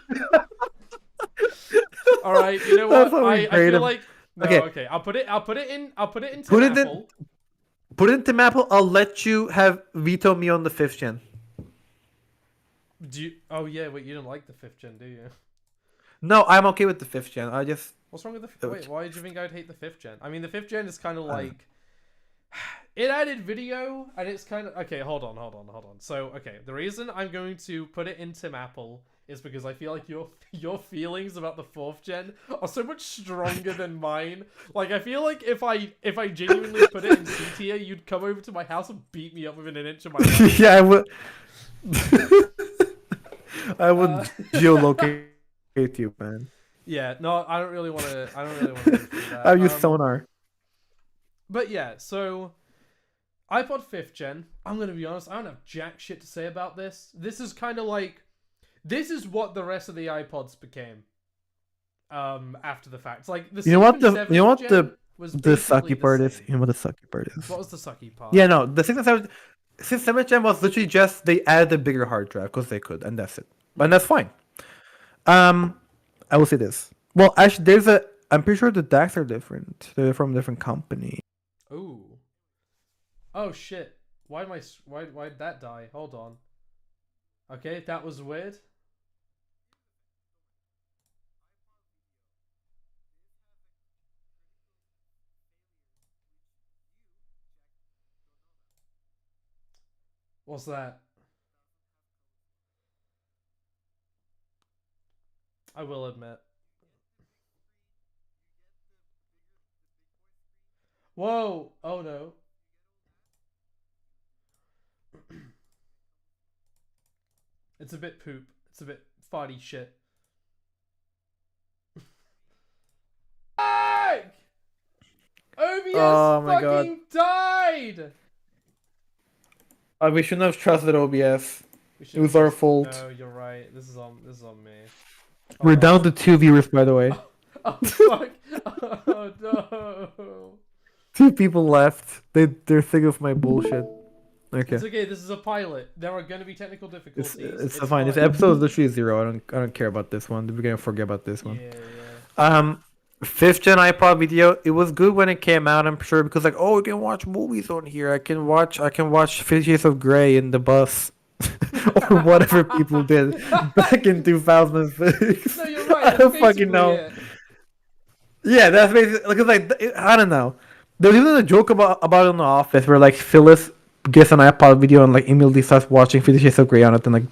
All right, you know That's what? what we I grade feel 'em. like no, Okay. okay. I'll put it in Tim Put it in- Apple. Put it in Tim Apple. I'll let you have veto me on the 5th gen. Do you? Oh yeah, wait. You don't like the 5th gen, do you? No, I'm okay with the 5th gen. I just What's wrong with the? Wait, why did you think I'd hate the 5th gen? I mean, the 5th gen is kind of like. It added video, and it's kind of okay. Hold on. So, okay, the reason I'm going to put it in Tim Apple is because I feel like your feelings about the 4th gen are so much stronger than mine. Like, I feel like if I genuinely put it in C tier, you'd come over to my house and beat me up within an inch of my life. yeah, I would. I would geolocate you, man. Yeah, no, I don't really want to. I don't really want to do that. I'll use sonar. But yeah, so iPod 5th gen. I'm gonna be honest. I don't have jack shit to say about this. This is kind of like, this is what the rest of the iPods became. After the fact, like the You know what 6th and the- you know what 7th the- gen was The basically sucky part the is. same. You know what the sucky part is? What was the sucky part? Yeah, no, the 6th and 7th. 6th and 7th gen was literally just they added a bigger hard drive because they could, and that's it. And that's fine. I will say this. Well, actually, I'm pretty sure the DACs are different. They're from a different company. Ooh. Oh shit. Why'd that die? Hold on. Okay, that was weird. What's that? I will admit. Whoa! Oh no. It's a bit poop. It's a bit farty shit. Fuck! OBS Oh my God. fucking died! We shouldn't have trusted OBS. We It should- was our fault. No, you're right. This is on me. We're Oh, down to 2 viewers, by the way. Oh fuck! Oh no! 2 people left. They're sick of my bullshit. Okay. It's okay. This is a pilot. There are going to be technical It's difficulties. fine. This episode is literally 0. I don't care about this one. We're gonna forget about this one. Yeah. 5th gen iPod video. It was good when it came out. I'm sure because like, oh, you can watch movies on here. I can watch 50 Shades of Grey in the bus, or whatever people did back in 2006. No, you're right. I don't that's fucking basically know. it. Yeah, that's basically like I don't know. There was even a joke about it in the office where like Phyllis gets an iPod video and like immediately starts watching 50 Shades of Grey on it and like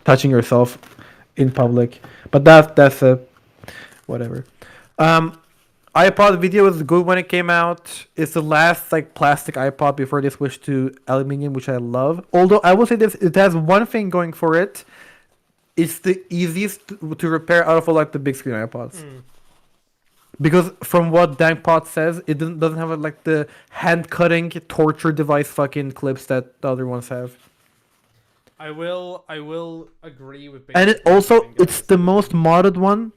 touching herself in public. But that's a whatever. iPod video was good when it came out. It's the last like plastic iPod before they switched to aluminium, which I love. Although I will say this, it has one thing going for it. It's the easiest to repair out of all like the big screen iPods. Because from what Dankpot says, it doesn't have like the hand cutting torture device fucking clips that the other ones have. I will agree with. And it basically also everything, it's guys. the most modded one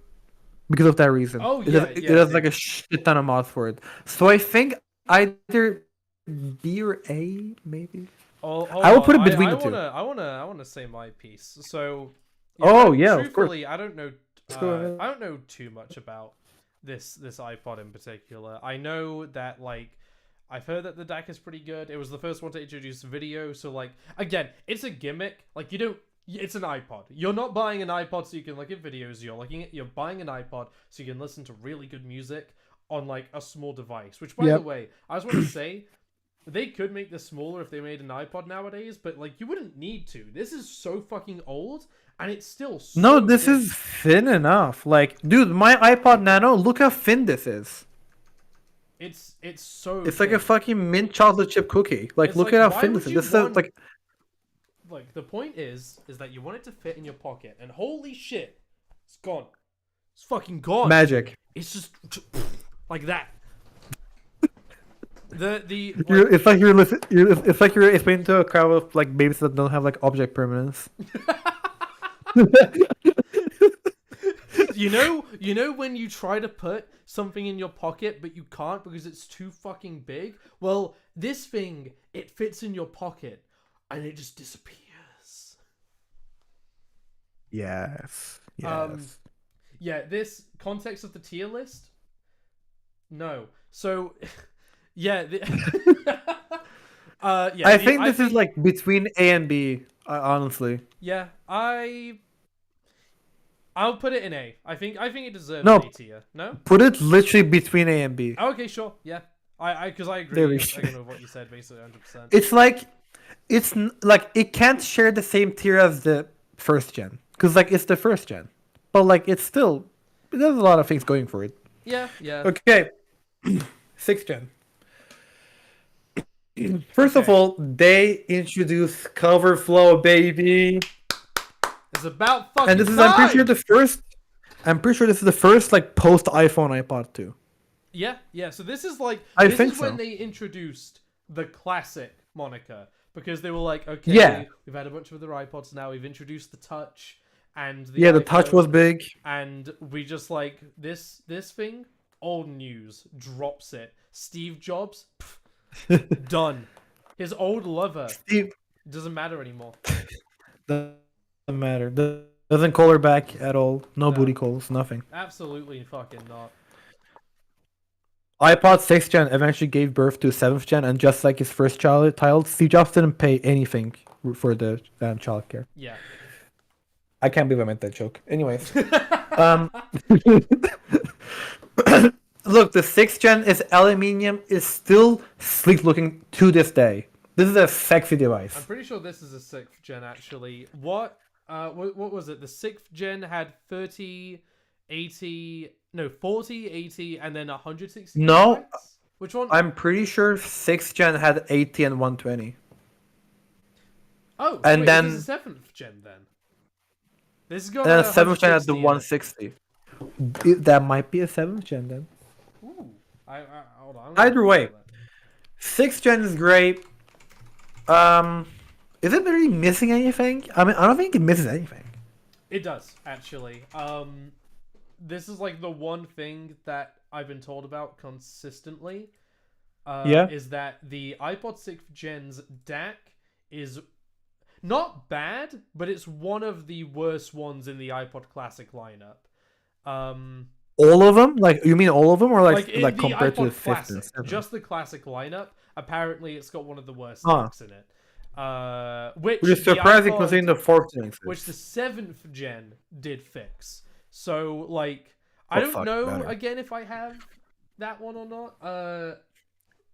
because of that reason. Oh, it yeah, has, it yeah, has yeah. like a shit ton of mods for it. So I think either B or A maybe. Hold I will put it on. between I the two. I wanna say my piece. So. Oh, yeah, of course. Truthfully, I don't know. go ahead. I don't know too much about this iPod in particular. I know that like. I've heard that the DAC is pretty good. It was the first one to introduce video, so like again, it's a gimmick. Like you don't, it's an iPod. You're not buying an iPod so you can look at videos. You're buying an iPod so you can listen to really good music on like a small device. Which, by the Yep. way, I just want to say, they could make this smaller if they made an iPod nowadays, but like you wouldn't need to. This is so fucking old, and it's still so No, this thin. is thin enough. Like, dude, my iPod Nano, look how thin this is. It's so. It's like a thin. fucking mint chocolate chip cookie. Like, It's look like, at how why thin would this is. you This is want- like, Like the point is that you want it to fit in your pocket, and holy shit, it's gone. It's fucking gone. magic. It's just like that. The It's like it's like you're explaining to a crowd of like babies that don't have like object permanence. you know when you try to put something in your pocket but you can't because it's too fucking big? Well, this thing, it fits in your pocket and it just disappears. Yes. Yeah, this context of the tier list? No. So yeah, yeah, I think this is like between A and B, honestly. Yeah, I'll put it in A. I think it deserves No. an A tier. No? Put it literally between A and B. Okay, sure. Yeah. Because I There agree we again with what you said, basically 100%. It's like, like it can't share the same tier as the first gen, because like it's the first gen, but like it has a lot of things going for it. Yeah. Okay, sixth gen. First of all, they introduced cover flow, baby, It's about fucking and this is time! I'm pretty sure this is the first like post iPhone iPod 2. Yeah. So this is like I this think is when so. they introduced the classic moniker because they were like, okay, Yeah. we've had a bunch of other iPods now. We've introduced the touch and the The touch iPhone, was big. and we just like this thing. Old news, drops it. Steve Jobs, done. His old lover Steve doesn't matter anymore. doesn't matter. Doesn't call her back at all. No No. booty calls. Nothing. Absolutely fucking not. iPod 6th gen eventually gave birth to 7th gen, and just like his first child, Steve Jobs didn't pay anything for the child care. Yeah. I can't believe I meant that joke. Anyways, look, the 6th gen is aluminium, is still sleek looking to this day. This is a sexy I'm device. pretty sure this is a 6th gen actually. What was it? The 6th gen had 40, 80, and then 160. No, gigabytes? Which one? I'm pretty sure 6th gen had 80 and 120. Oh, and wait, then- this is 7th gen then. This is going And then to 7th gen had the 160. 160. That might be a 7th gen then. Ooh, hold on. Either way. 6th gen is great. Is it really missing anything? I mean, I don't think it misses anything. It does actually. This is like the one thing that I've been told about consistently. Yeah. Is that the iPod 6th Gen's DAC is not bad, but it's one of the worst ones in the iPod Classic lineup. All of them? Like, you mean all of them, or like the compared to iPod the 5th and Classic, 7th? just the Classic lineup. Apparently, it's got one of the worst Huh. DACs in it. Which Which is the surprising iPod- considering the 4th gen exists. which the 7th gen did fix. So like I don't fuck, know better. again if I have that one or not.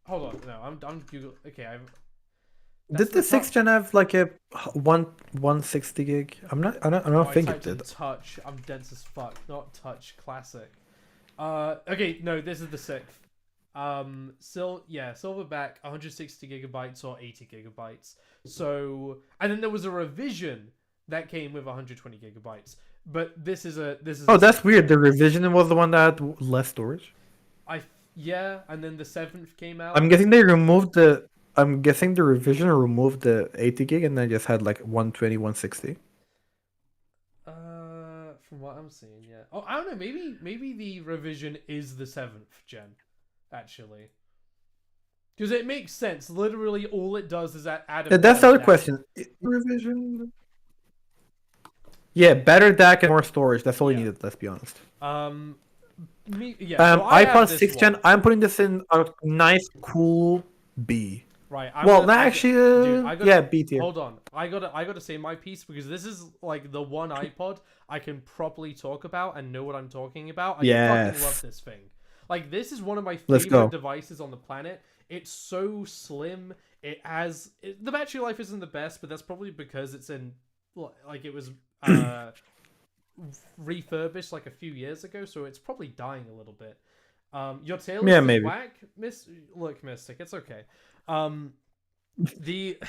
Hold on, no, I'm Google. Okay, Did the 6th gen have like a 160 gig? I don't think it did. Touch. I'm dense as fuck. Not Touch Classic. Okay, no, this is the 6th. Silverback, 160 gigabytes or 80 gigabytes. So, and then there was a revision that came with 120 gigabytes. But this is Oh, that's weird. The revision was the one that had less storage. And then the 7th came out. I'm guessing they removed the. I'm guessing the revision removed the 80 gig and then just had like 120, 160. From what I'm seeing, yeah. Oh, I don't know. Maybe the revision is the 7th gen, actually. Because it makes sense. Literally, all it does is add. That's the other question. Revision. Yeah, better DAC and more storage. That's all you needed. Let's be honest. So I have iPod this 6th gen. one. I'm putting this in a nice, cool B. Right. B tier. Hold on. I gotta say my piece because this is like the one iPod I can properly talk about and know what I'm talking about. I fucking love this thing. Like this is one of my Let's favorite go. devices on the planet. It's so slim. The battery life isn't the best, but that's probably because it's it was refurbished like a few years ago, so it's probably dying a little bit. Your tail is maybe. whack, Mystic. It's okay. The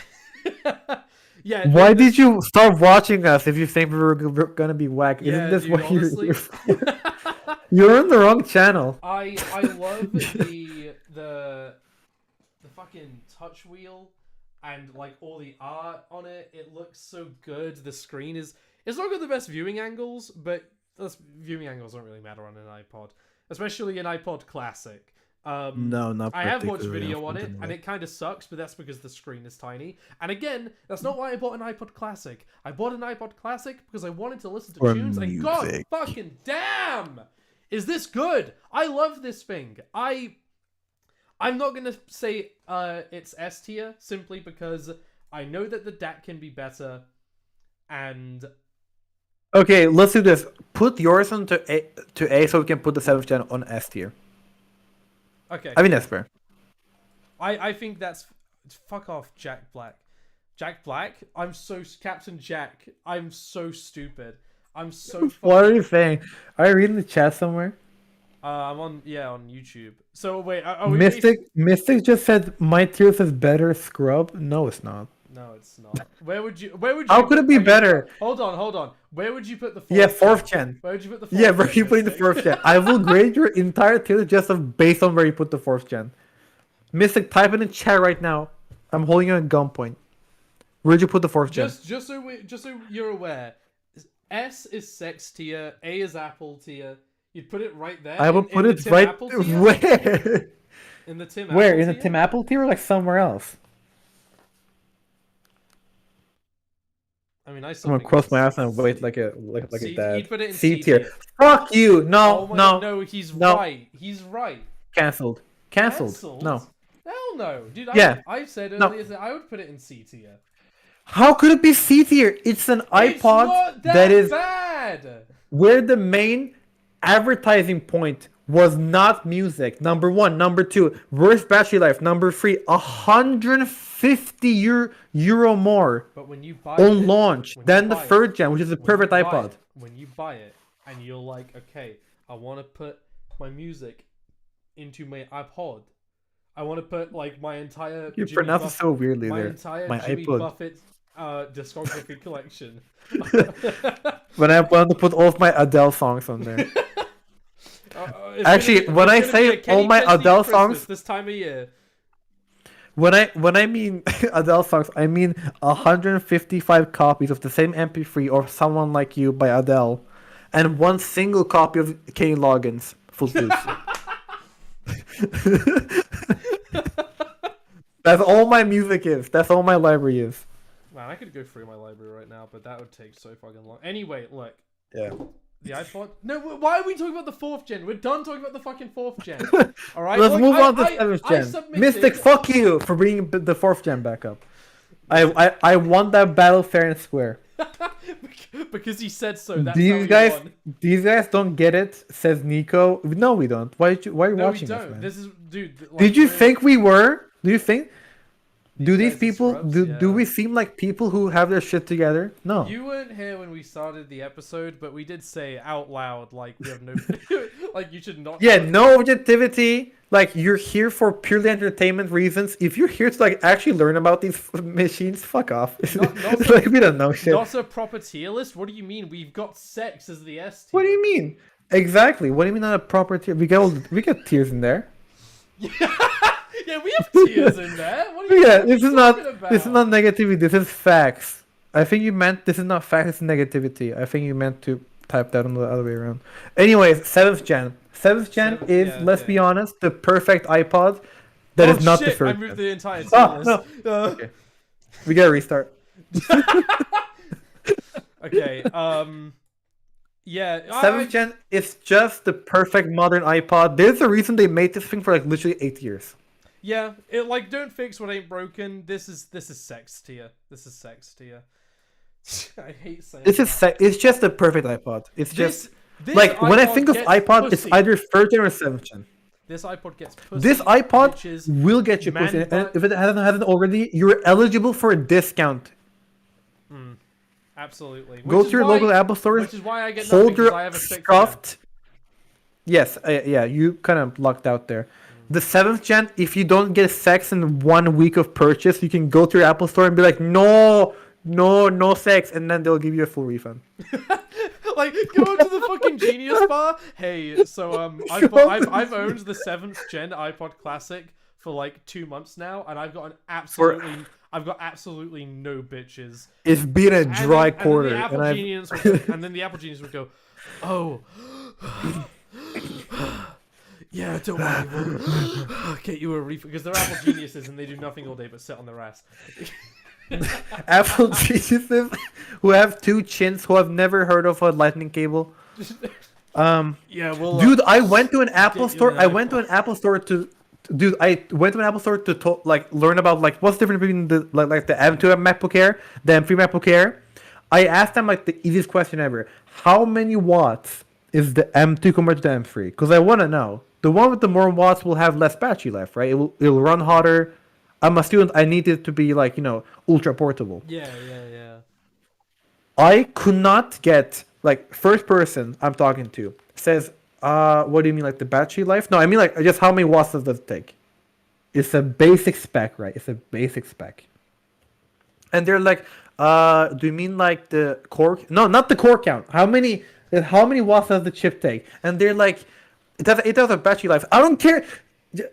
Why did you start watching us if you think we were gonna be whack? Yeah, Isn't this dude, what honestly, you're on the wrong channel? I love the fucking touch wheel and like all the art on it. It looks so good. The screen it's not got the best viewing angles, but viewing angles don't really matter on an iPod, especially an iPod Classic. No, not I have watched particularly, video on it, and unfortunately. it kind of sucks, but that's because the screen is tiny. And again, that's not why I bought an iPod Classic. I bought an iPod Classic because I wanted to listen to For tunes, and god music. fucking damn, is this good? I love this thing. I'm not gonna say it's S tier simply because I know that the DAC can be better, and Okay, let's do this. Put yours on to A so we can put the 7th gen on S tier. okay. I mean, that's fair. I think that's fuck off, Jack Black. Jack Black. Captain Jack. I'm so stupid. I'm so. What are you saying? Are you reading the chat somewhere? I'm on YouTube. So wait, Mystic just said my tiers is better. Scrub. No, it's not. No, it's not. Where would you? How could it be okay, better? Hold on. Where would you put the fourth? Yeah, 4th gen. Where would you put the fourth? Yeah, where gen, you putting the Mystic? 4th gen? I will grade your entire tier just based on where you put the 4th gen. Mystic, type in the chat right now. I'm holding you at gunpoint. Where'd you put the 4th gen? Just so you're aware, S is sex tier, A is Apple tier. You'd put it right there. I will in put the it Tim right Apple tier? where? In the Tim. Where? Apple In the tier? Tim Apple tier or like somewhere else? I mean, I I'm still gonna think cross it's my ass and C. wait like a C- dad. he'd put it in C C tier. tier. Fuck you! No, Oh my no, God, no, he's no. right. He's right. Cancelled. Cancelled. No. Hell no, dude. Yeah. I said No. earlier that I would put it in C tier. How could it be C tier? It's an It's iPod not that is bad. where the main advertising point was not music. Number 1, number 2, worst battery life. Number 3, 150 euro more But when you buy on it, launch when you than the buy it, 3rd gen, which is a when you perfect buy iPod. it- when you buy it and you're like, okay, I want to put my music into my iPod. I want to put like my entire You Jimmy pronounce it Buffett- so weirdly my there. entire My Jimmy iPod. Buffett discography collection. When I want to put all of my Adele songs on there. It's Actually, gonna when I it's gonna say be a Kenny all my Chesney Adele Christmas songs- this time of year. When I mean Adele songs, I mean 155 copies of the same MP3 or Someone Like You by Adele, and 1 single copy of Kenny Loggins Footloose. That's all my music is. That's all my library is. Man, I could go through my library right now, but that would take so fucking long. Anyway, look, Yeah. the iPod. No, why are we talking about the 4th gen? We're done talking about the fucking 4th gen. All right, Let's look, move on to I 7th I gen. submitted- Mystic, fuck you for bringing the 4th gen back up. I won that battle fair and square. because he said so. That's how These he guys, won. these guys don't get it, says Nico. No, we don't. Why are you No, we watching don't. this, man? This is, dude. Like, Did you we're- think we were? Do you think? Do guys these are people scrubs, do yeah. we seem like people who have their shit together? No. You weren't here when we started the episode, but we did say out loud, like we have no, like you should not. Yeah, no objectivity. Like you're here for purely entertainment reasons. If you're here to like actually learn about these machines, fuck off. Not Like we don't know shit. Not a proper tier list. What do you mean? We've got sex as the S tier. What do you mean? Exactly. What do you mean not a proper tier? We get tiers in there. Yeah, we have tiers in there. What are you, Yeah, what are you talking about? this is not negativity. This is facts. I think you meant this is not facts. It's negativity. I think you meant to type that on the other way around. Anyways, 7th gen. 7th gen Seventh- is, yeah, let's okay. be honest, the perfect iPod. That is not the shit, I first. moved gen. the entire tier Oh, list. no. Okay. We gotta restart. Okay. Yeah. 7th gen is just the perfect modern iPod. There's a reason they made this thing for like literally 8 years. Yeah. It like don't fix what ain't broken. This is sex tier. This is sex tier. I hate saying This is that. it's just the perfect iPod. It's just This like when I iPod think of gets iPod, it's pussy. either 3rd gen or 7th gen. This iPod gets pussy. This iPod bitches, will get you man pussy, and butt. if it hasn't already, you're eligible for a discount. Absolutely. Go to your local Apple stores, Which is why I get nothing, hold 'cause your I have a stick scuffed. Yes, yeah, you kind of lucked out there. The 7th gen, if you don't get sex in 1 week of purchase, you can go to your Apple store and be like, no sex, and then they'll give you a full refund. Like, go to the fucking Genius Bar. Hey, so I've owned the 7th gen iPod Classic for like 2 months now, and I've got an I've got absolutely no bitches. It's been a dry quarter, and and I've then the Apple Genius would go, oh, yeah, don't worry, we'll get you a refund, because they're Apple Geniuses and they do nothing all day but sit on their ass. Apple geniuses who have two chins who have never heard of a lightning cable. Yeah, well, Dude, I went to an Apple get you store. an I went to an Apple store to, dude. I went to an Apple store to like learn about like what's the difference between the like the M2 MacBook Air, the M3 MacBook Air. I asked them like the easiest question ever: how many watts is the M2 compared to the M3? Because I want to know. The one with the more watts will have less battery life, right? It'll run hotter. I'm a student. I need it to be like ultra portable. yeah. I could not get like first person I'm talking to says, what do you mean like the battery life? No, I mean like just how many watts does it take? It's a basic spec, right? It's a basic spec. And they're like, do you mean like the core? No, not the core count. How many watts does the chip take? And they're like, it does a battery life. I don't care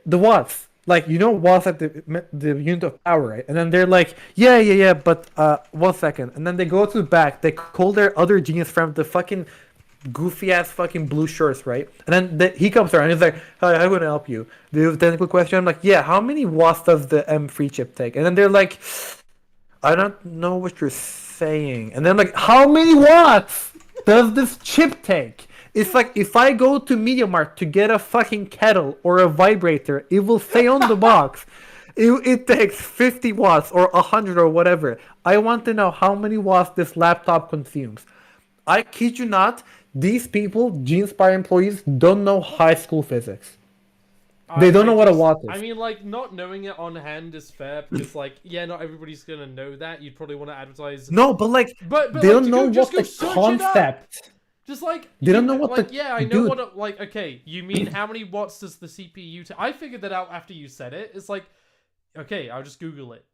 the watts. Like watts like the unit of power, right? And then they're like, yeah, but 1 second. And then they go to the back. They call their other genius friend, the fucking goofy ass fucking blue shirts, right? And then he comes around and he's like, hi, I'm gonna help you. Do you have a technical question? I'm like, yeah, how many watts does the M3 chip take? And then they're like, I don't know what you're saying. And then I'm like, how many watts does this chip take? It's like if I go to MediaMarkt to get a fucking kettle or a vibrator, it will say on the box, it takes 50 watts or 100 or whatever. I want to know how many watts this laptop consumes. I kid you not, these people, GeneSpire employees, don't know high school physics. They don't know what a watt is. I mean, like, not knowing it on hand is fair because, like, yeah, not everybody's gonna know that. You'd probably want to advertise. No, but like, but they don't know just what go the search it up. concept. Just like They don't know what like, the yeah, I know dude. what like okay, you mean how many watts does the CPU take? I figured that out after you said it. It's like okay, I'll just Google it.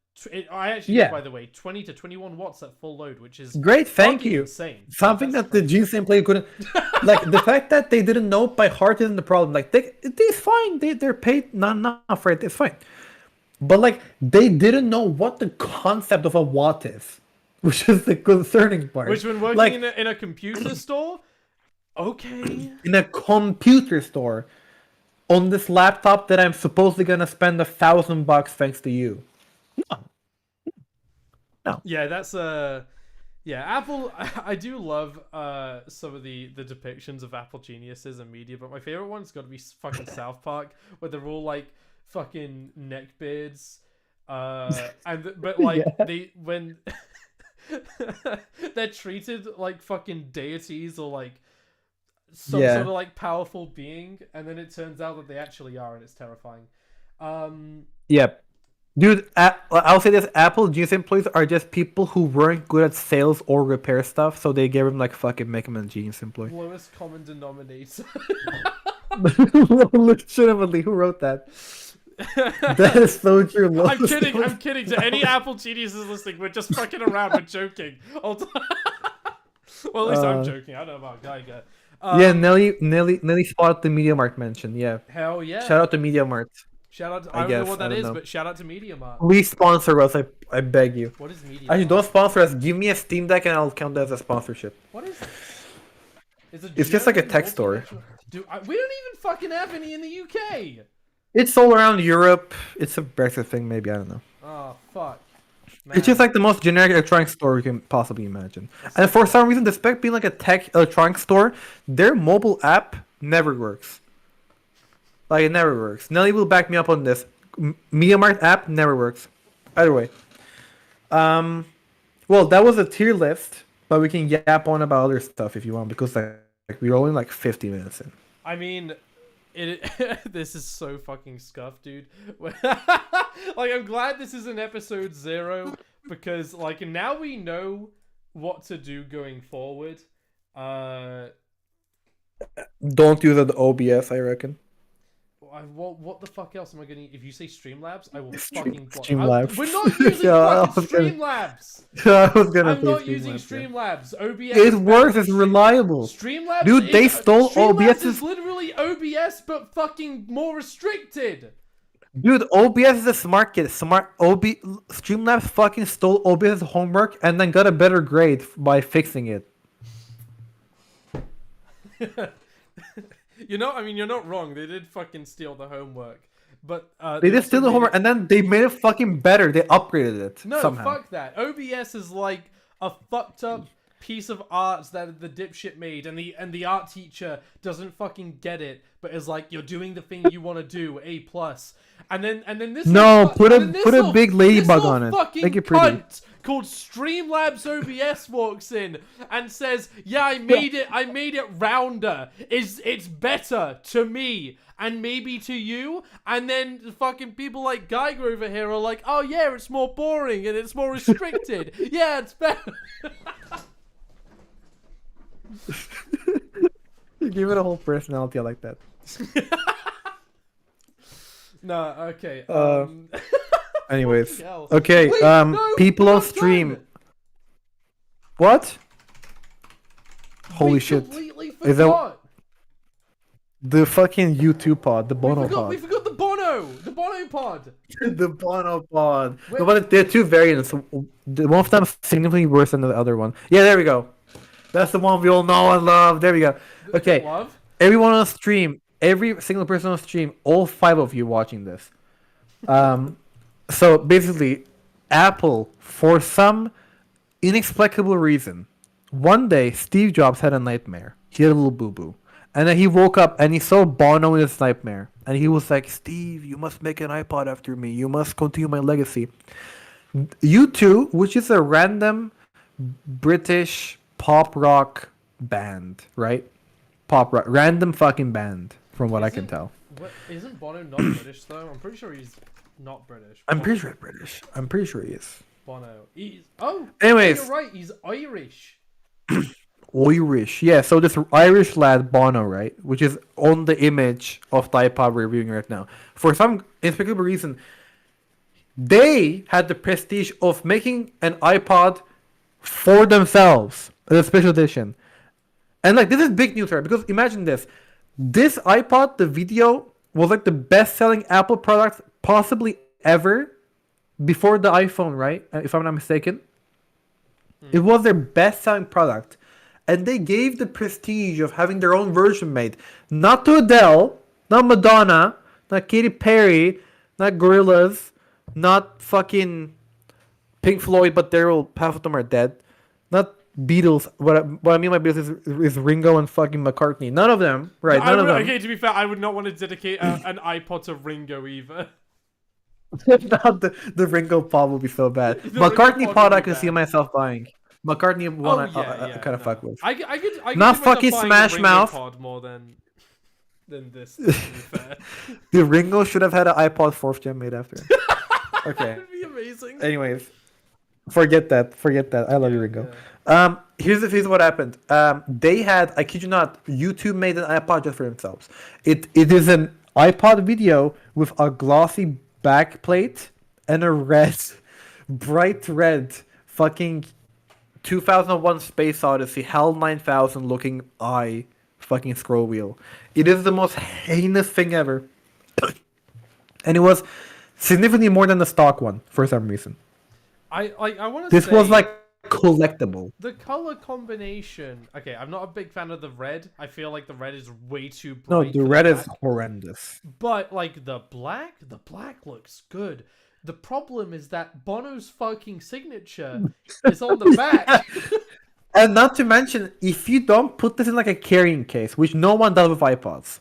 I actually did, by the way, 20 to 21 watts at full load, which is Great, thank fucking you. Insane. Something that the Gene employee couldn't like the fact that they didn't know by heart isn't the problem. Like they're fine. They're paid not enough, right? It's fine. But like they didn't know what the concept of a watt is, which is the concerning part. Which when working like, in a computer store, okay. In a computer store, on this laptop that I'm supposedly gonna spend $1,000 thanks to you. No. Yeah, that's yeah, Apple. I do love some of the depictions of Apple geniuses and media, but my favorite one's got to be fucking South Park, where they're all like fucking neckbeards, but like when they're treated like fucking deities or like some sort of like powerful being, and then it turns out that they actually are, and it's terrifying. Yep. Dude, I'll say this: Apple genius employees are just people who weren't good at sales or repair stuff, so they gave him like fucking make him a genius employee. Lowest common denominator. Legitimately, who wrote that? That is so true. I'm kidding. To any Apple geniuses listening, we're just fucking around. We're joking. Well, at least I'm joking. I don't know about Geiger. Yeah, Nelly spotted the MediaMarkt mention. Yeah. Hell yeah. Shout out to MediaMarkt. Shout out to, I don't know what that is, but shout out to MediaMarkt. Please sponsor us, I beg you. What is MediaMarkt? Actually, don't sponsor us. Give me a Steam Deck and I'll count that as a sponsorship. What is it? It's just like a tech store. We don't even fucking have any in the UK. It's all around Europe. It's a Brexit thing, maybe. I don't know. Oh, fuck. Man. It's just like the most generic electronic store you can possibly imagine. And for some reason, despite being like a tech electronic store, their mobile app never works. Like, it never works. Nelly will back me up on this. MediaMarkt app never works. Either way. Well, that was a tier list, but we can yap on about other stuff if you want, because like we're only like 50 minutes in. I mean, this is so fucking scuffed, dude. Like, I'm glad this is an episode 0, because like now we know what to do going forward. Don't use the OBS, I reckon. What the fuck else am I gonna? If you say Streamlabs, I will fucking block. Streamlabs. We're not using fucking Streamlabs. I was gonna. I'm not using Streamlabs. OBS. It works. It's reliable. Streamlabs. Dude, they stole Streamlabs OBS. is literally OBS, but fucking more restricted. Dude, OBS is a smart kid. Streamlabs fucking stole OBS's homework and then got a better grade by fixing it. I mean, you're not wrong. They did fucking steal the homework, but They just also steal the made homework it- and then they made it fucking better. They upgraded it No, somehow. fuck that. OBS is like a fucked up piece of art that the dipshit made, and the art teacher doesn't fucking get it, but is like, "You're doing the thing you want to do, A plus." And then this No, little fu- put a- and then this put a little- big ladybug this little on it. fucking Make it pretty. cunt called Streamlabs OBS walks in and says, "Yeah, I made it rounder. It's better to me and maybe to you." And then fucking people like Geiger over here are like, "Oh yeah, it's more boring and it's more restricted. Yeah, it's better." You give it a whole personality like that. No, okay. Anyways, Fucking hell. okay. Wait, no, People we're on not stream. done. What? Holy We shit! completely Is that- forgot. The fucking YouTube pod, the Bono We pod. forgot the Bono pod. The Bono pod. Wait. No, but there are two variants. One of them is significantly worse than the other one. Yeah, there we go. That's the one we all know and love. There we go. Okay, Love. everyone on stream, every single person on stream, all 5 of you watching this. So basically, Apple, for some inexplicable reason, one day Steve Jobs had a nightmare. He had a little boo-boo. And then he woke up and he saw Bono in his nightmare. And he was like, "Steve, you must make an iPod after me. You must continue my legacy." U2, which is a random British pop rock band, right? Pop rock, random fucking band, from what I can Isn't- tell. Isn't Bono not British though? I'm pretty sure he's not British. I'm pretty sure British. I'm pretty sure he is. Bono. You're Anyways, right. He's Irish. Irish. Yeah, so this Irish lad, Bono, right? Which is on the image of the iPod we're reviewing right now. For some inexplicable reason, they had the prestige of making an iPod for themselves as a special edition. And like, this is big news, right? Because imagine this. This iPod, the video, was like the best-selling Apple product possibly ever before the iPhone, right? If I'm not mistaken. It was their best-selling product. And they gave the prestige of having their own version made. Not to Adele, not Madonna, not Katy Perry, not Gorillaz, not fucking Pink Floyd, but they're all, half of them are dead. Not Beatles. What I mean by Beatles is Ringo and fucking McCartney. None of them, right? None of them. Okay, to be fair, I would not want to dedicate an iPod to Ringo either. Not the Ringo pod would be so bad. The McCartney Ringo pod pod would I be could see bad. myself buying. McCartney one I kind of no. fuck with. I could Not see myself fucking buying Smash the Ringo Mouth. pod more than this. To be fair, The Ringo should have had an iPod 4th gen made after. Okay. that'd be amazing. Anyways, forget that. I love you, Ringo. Here's what happened. They had, I kid you not, YouTube made an iPod just for themselves. It is an iPod video with a glossy backplate and a bright red, fucking 2001 Space Odyssey HAL 9000 looking fucking scroll wheel. It is the most heinous thing ever, and it was significantly more than the stock one for some reason. I want to. This was like collectible. the color combination. Okay, I'm not a big fan of the red. I feel like the red is way too No, bright. the for red is black. horrendous. But like the black looks good. The problem is that Bono's fucking signature is on the back. And not to mention, if you don't put this in like a carrying case, which no one does with iPods,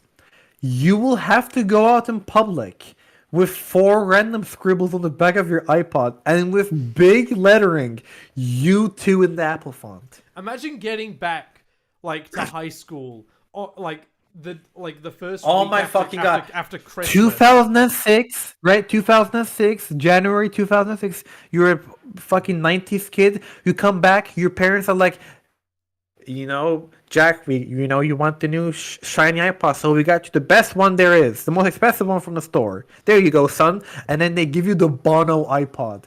you will have to go out in public with 4 random scribbles on the back of your iPod and with big lettering, U2 in the Apple font. Imagine getting back like to high school or like the first Oh week my after, fucking God. after Christmas. 2006, right? 2006, January 2006. You're a fucking 90s kid. You come back. Your parents are like, Jack, you want the new shiny iPod, so we got you the best one there is, the most expensive one from the store. There you go, son. And then they give you the Bono iPod.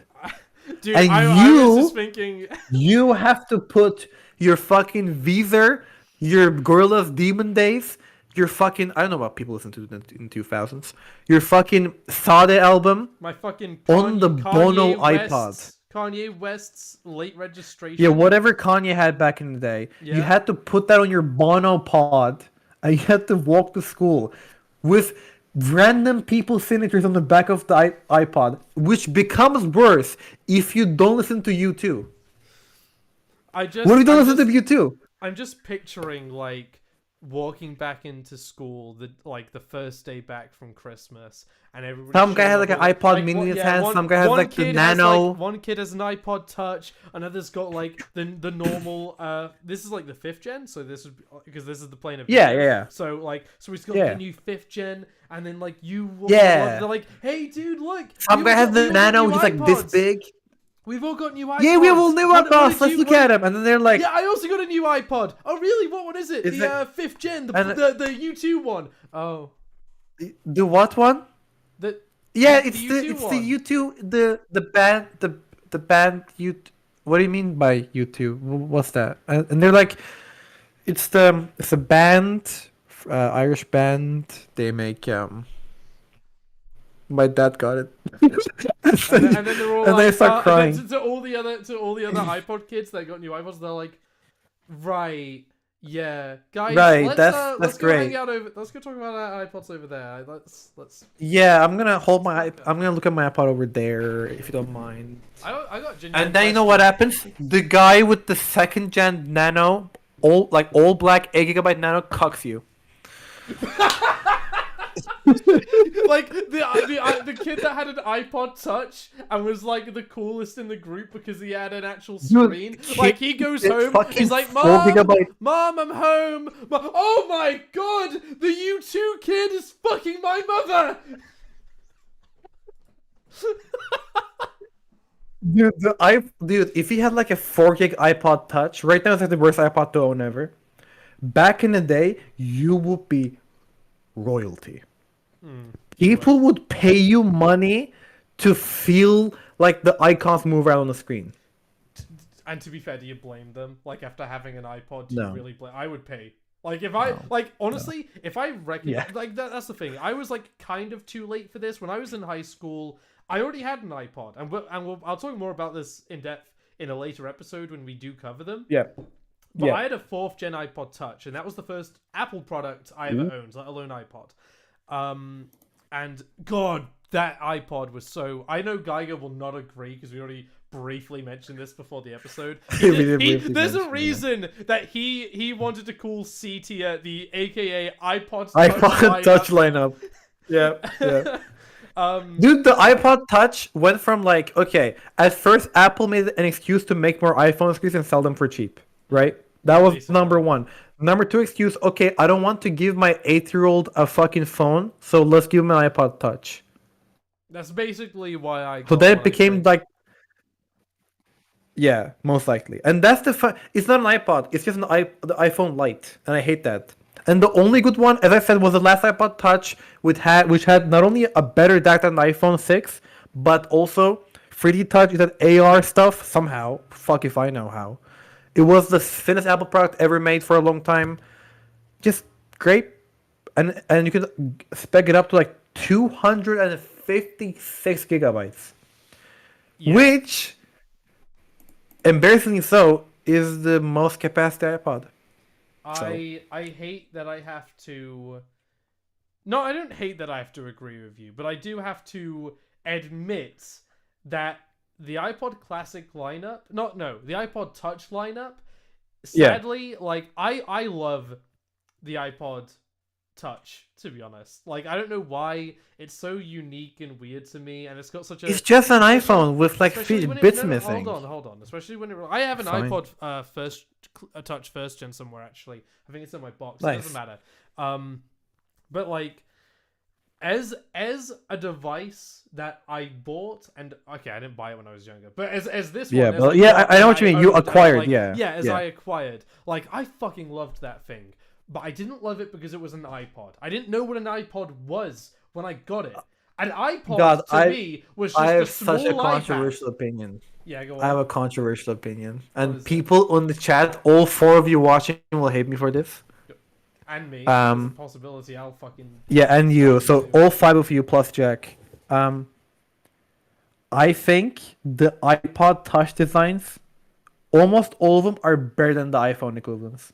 Dude, and I was you- just thinking You have to put your fucking Weezer, your Gorillaz Demon Days, your fucking I don't know what people listen to in 2000s. Your fucking Sade album My fucking on the Bono Kanye West's late registration. Yeah, whatever Kanye had back in the day, you Yeah. had to put that on your Bono pod, and you had to walk to school with random people's signatures on the back of the iPod, which becomes worse if you don't listen to U2. I just. What if you don't I'm listen just- to U2? I'm just picturing like walking back into school the first day back from Christmas and everybody. Some guy has like an iPod mini in his hand, some guy has like the Nano. One kid has an iPod Touch, another's got like the normal. This is like the 5th gen, so this is because this is the plane of Yeah. So he's got Yeah. the new 5th gen, and then like Yeah. they're like, hey dude, look. Some guy has the Nano, he's like this big. We've all got new iPods. Yeah, we have all new What iPods. did Let's you- look what- at them, and then they're like, Yeah, I also got a new iPod. Oh, really? What one is it? Is The it- 5th gen, and- the U2 one. Oh, the what one? the Yeah, the it's the U2 it's one. the U2 the band the band U. What do you mean by U2? What's that? And they're like, it's a band, Irish band. They make My dad got it. and then they're all and like, they start crying. To all the other iPod kids that got new iPods, they're like, right, yeah, guys, Right, let's, that's let's go great. hang out over. Let's go talk about our iPods over there. Let's. Yeah, I'm gonna I'm gonna look at my iPod over there if you don't mind. I got genuine And then you know what questions. happens? The guy with the 2nd gen Nano, all black 8 GB Nano, cucks you. Like the kid that had an iPod Touch and was like the coolest in the group because he had an actual screen. Like he goes it's home, fucking he's like, 4 "Mom, gigabyte." Mom, I'm home." Oh my god, the U2 kid is fucking my mother. Dude, if he had like a 4 gig iPod Touch, right now it's like the worst iPod to own ever. Back in the day, you would be royalty. People would pay you money to feel like the icons move around on the screen. And to be fair, do you blame them? Like after having an iPod, do No. you really blame? I would pay. Like if I honestly, if I reckon Yeah. like that's the thing. I was like kind of too late for this when I was in high school. I already had an iPod, and I'll talk more about this in depth in a later episode when we do cover them. Yeah. But Yeah. I had a 4th gen iPod Touch, and that was the first Apple product I ever owned, let alone iPod. And God, that iPod was so. I know Geiger will not agree because we already briefly mentioned this before the episode. We did briefly There's a mention it. reason that he wanted to call C tier the AKA iPod iPod Touch lineup. lineup. Yeah. Yeah. Dude, the iPod Touch went from like, okay, at first Apple made an excuse to make more iPhone screens and sell them for cheap, right? That was Basically. number one. Number two excuse, okay, I don't want to give my 8-year-old a fucking phone, so let's give him an iPod Touch. That's basically why I. So got then what it I became did. like, yeah, most likely. And that's it's not an iPod, it's just the iPhone Lite, and I hate that. And the only good one, as I said, was the last iPod Touch, which had not only a better DAC than the iPhone 6, but also 3D Touch. It had AR stuff somehow. Fuck if I know how. It was the thinnest Apple product ever made for a long time. Just great, and you can spec it up to like 256 gigabytes, Yeah. which, embarrassingly so, is the most capacity iPod. I hate that I have to. No, I don't hate that I have to agree with you, but I do have to admit that the iPod Classic lineup, the iPod Touch lineup, Yeah. sadly, like I love the iPod Touch, to be honest. Like I don't know why it's so unique and weird to me, and it's got such a It's just an iPhone with like especially 3 when it- bits no, no, missing. Hold on. Especially when I have an Fine. iPod Touch first gen somewhere actually. I think it's in my box. It Nice. doesn't matter. But like, as a device that I bought, and okay, I didn't buy it when I was younger, but as this Yeah, one, as, but like, yeah, what I know what you mean. You owned, and, acquired, like, yeah, as yeah. I acquired, like I fucking loved that thing, but I didn't love it because it was an iPod. I didn't know what an iPod was when I got it. An iPod God, to me was just I a have small such a iPad. controversial opinion. Yeah, go on. I have a controversial opinion, What and is it? people on the chat, all 4 of you watching, will hate me for this. And me. There's a Um, possibility I'll fucking. yeah, and you. So too. all 5 of you plus Jack. I think the iPod Touch designs, almost all of them are better than the iPhone equivalents.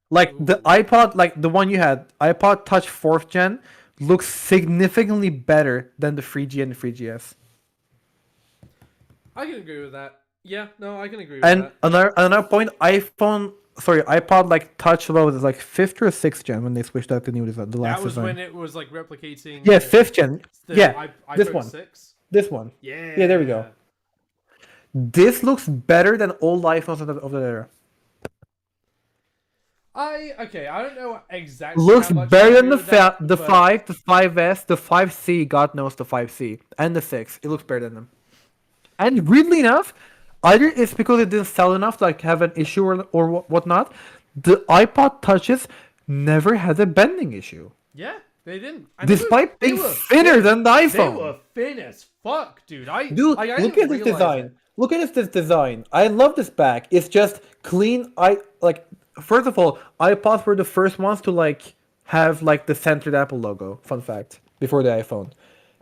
Like the Ooh. iPod, like the one you had, iPod Touch 4th gen, looks significantly better than the 3G and the 3GS. I can agree with that. Yeah, no, I can agree with And that. another point, iPod like Touch, what was it, like 5th or 6th gen when they switched out the new design, the last That was design. when it was like replicating. Yeah, 5th gen. the Yeah, this iPhone one. 6. This one. Yeah. Yeah, there we go. This looks better than old iPhones of that era. Okay, I don't know exactly. Looks how much I better than agree the with that, the but 5, the 5S, the 5C, God knows the 5C, and the 6. It looks better than them. And weirdly enough, either it's because it didn't sell enough to like have an issue or whatnot, the iPod Touches never had a bending issue. Yeah, they didn't. And they Despite they being were thinner thin. than the They iPhone. were thin as fuck, dude. I Dude, like, I look didn't at this realize design. it. Look at this design. I love this back. It's just clean. First of all, iPods were the first ones to like have like the centered Apple logo. Fun fact. Before the iPhone,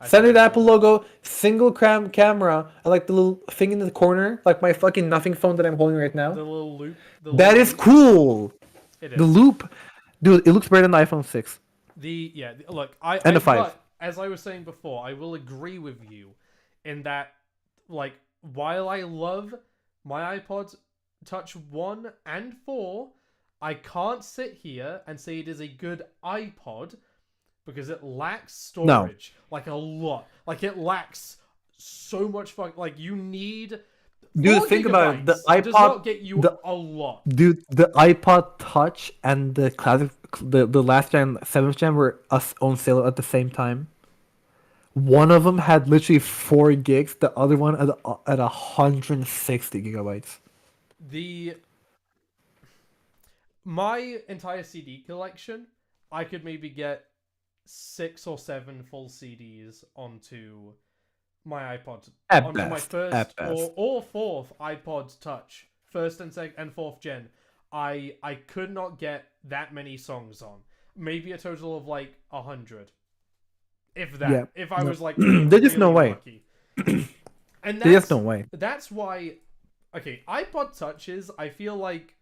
centered Apple logo, single camera, and like the little thing in the corner, like my fucking nothing phone that I'm holding right The now. little loop. That is cool. It is. The loop, dude. It looks better than the iPhone 6. Look, And the 5. but, as I was saying before, I will agree with you in that, like, while I love my iPod Touch 1 and 4, I can't sit here and say it is a good iPod because it lacks storage. Like, a lot. Like, it lacks so much like, you need... Dude, 4 think about it. The gigabytes does iPod- not get you the- a lot. Dude, the iPod Touch and the classic, the last gen, 7th gen were on sale at the same time. One of them had literally 4 gigs, the other one at 160 gigabytes. My entire CD collection, I could maybe get 6 or 7 full CDs onto my iPod, At onto my best, first at best. or fourth iPod Touch, first and second and fourth gen. I could not get that many songs on. Maybe a total of like 100, if that. Yeah, if I no. was like, There's just no way. lucky. And There's that's no way. that's why. Okay, iPod Touches. I feel like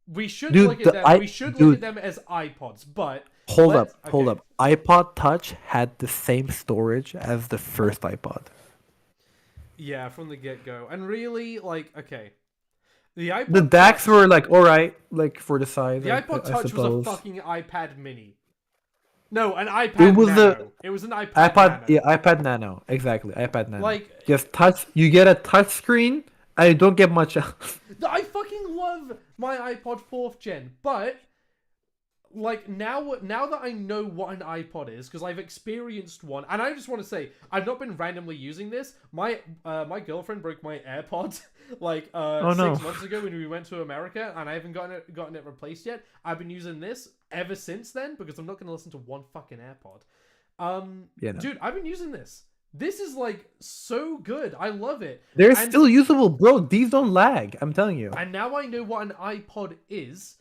we should Dude, look at the them. i- We should look dude. at them as iPods, but Hold let's- up, hold okay. up. iPod Touch had the same storage as the first iPod. Yeah, from the get go, and really, like, okay, the iPod. The DACs Touch, were like alright, like for the size. the iPod I Touch was a suppose. fucking iPad Mini. No, an iPad. It was Nano. It was an iPad. iPod, Nano. yeah, iPad Nano, exactly, iPad Nano. Like, Just touch. You get a touch screen, and you don't get much else. I fucking love my iPod 4th gen, but like now that I know what an iPod is, because I've experienced one, and I just want to say I've not been randomly using this. My girlfriend broke my AirPod like Oh, no. 6 months ago when we went to America, and I haven't gotten it replaced yet. I've been using this ever since then because I'm not going to listen to one fucking AirPod. Yeah, no. Dude, I've been using this. This is like so good. I love it. They're And- still usable, bro. These don't lag. I'm telling you. And now I know what an iPod is.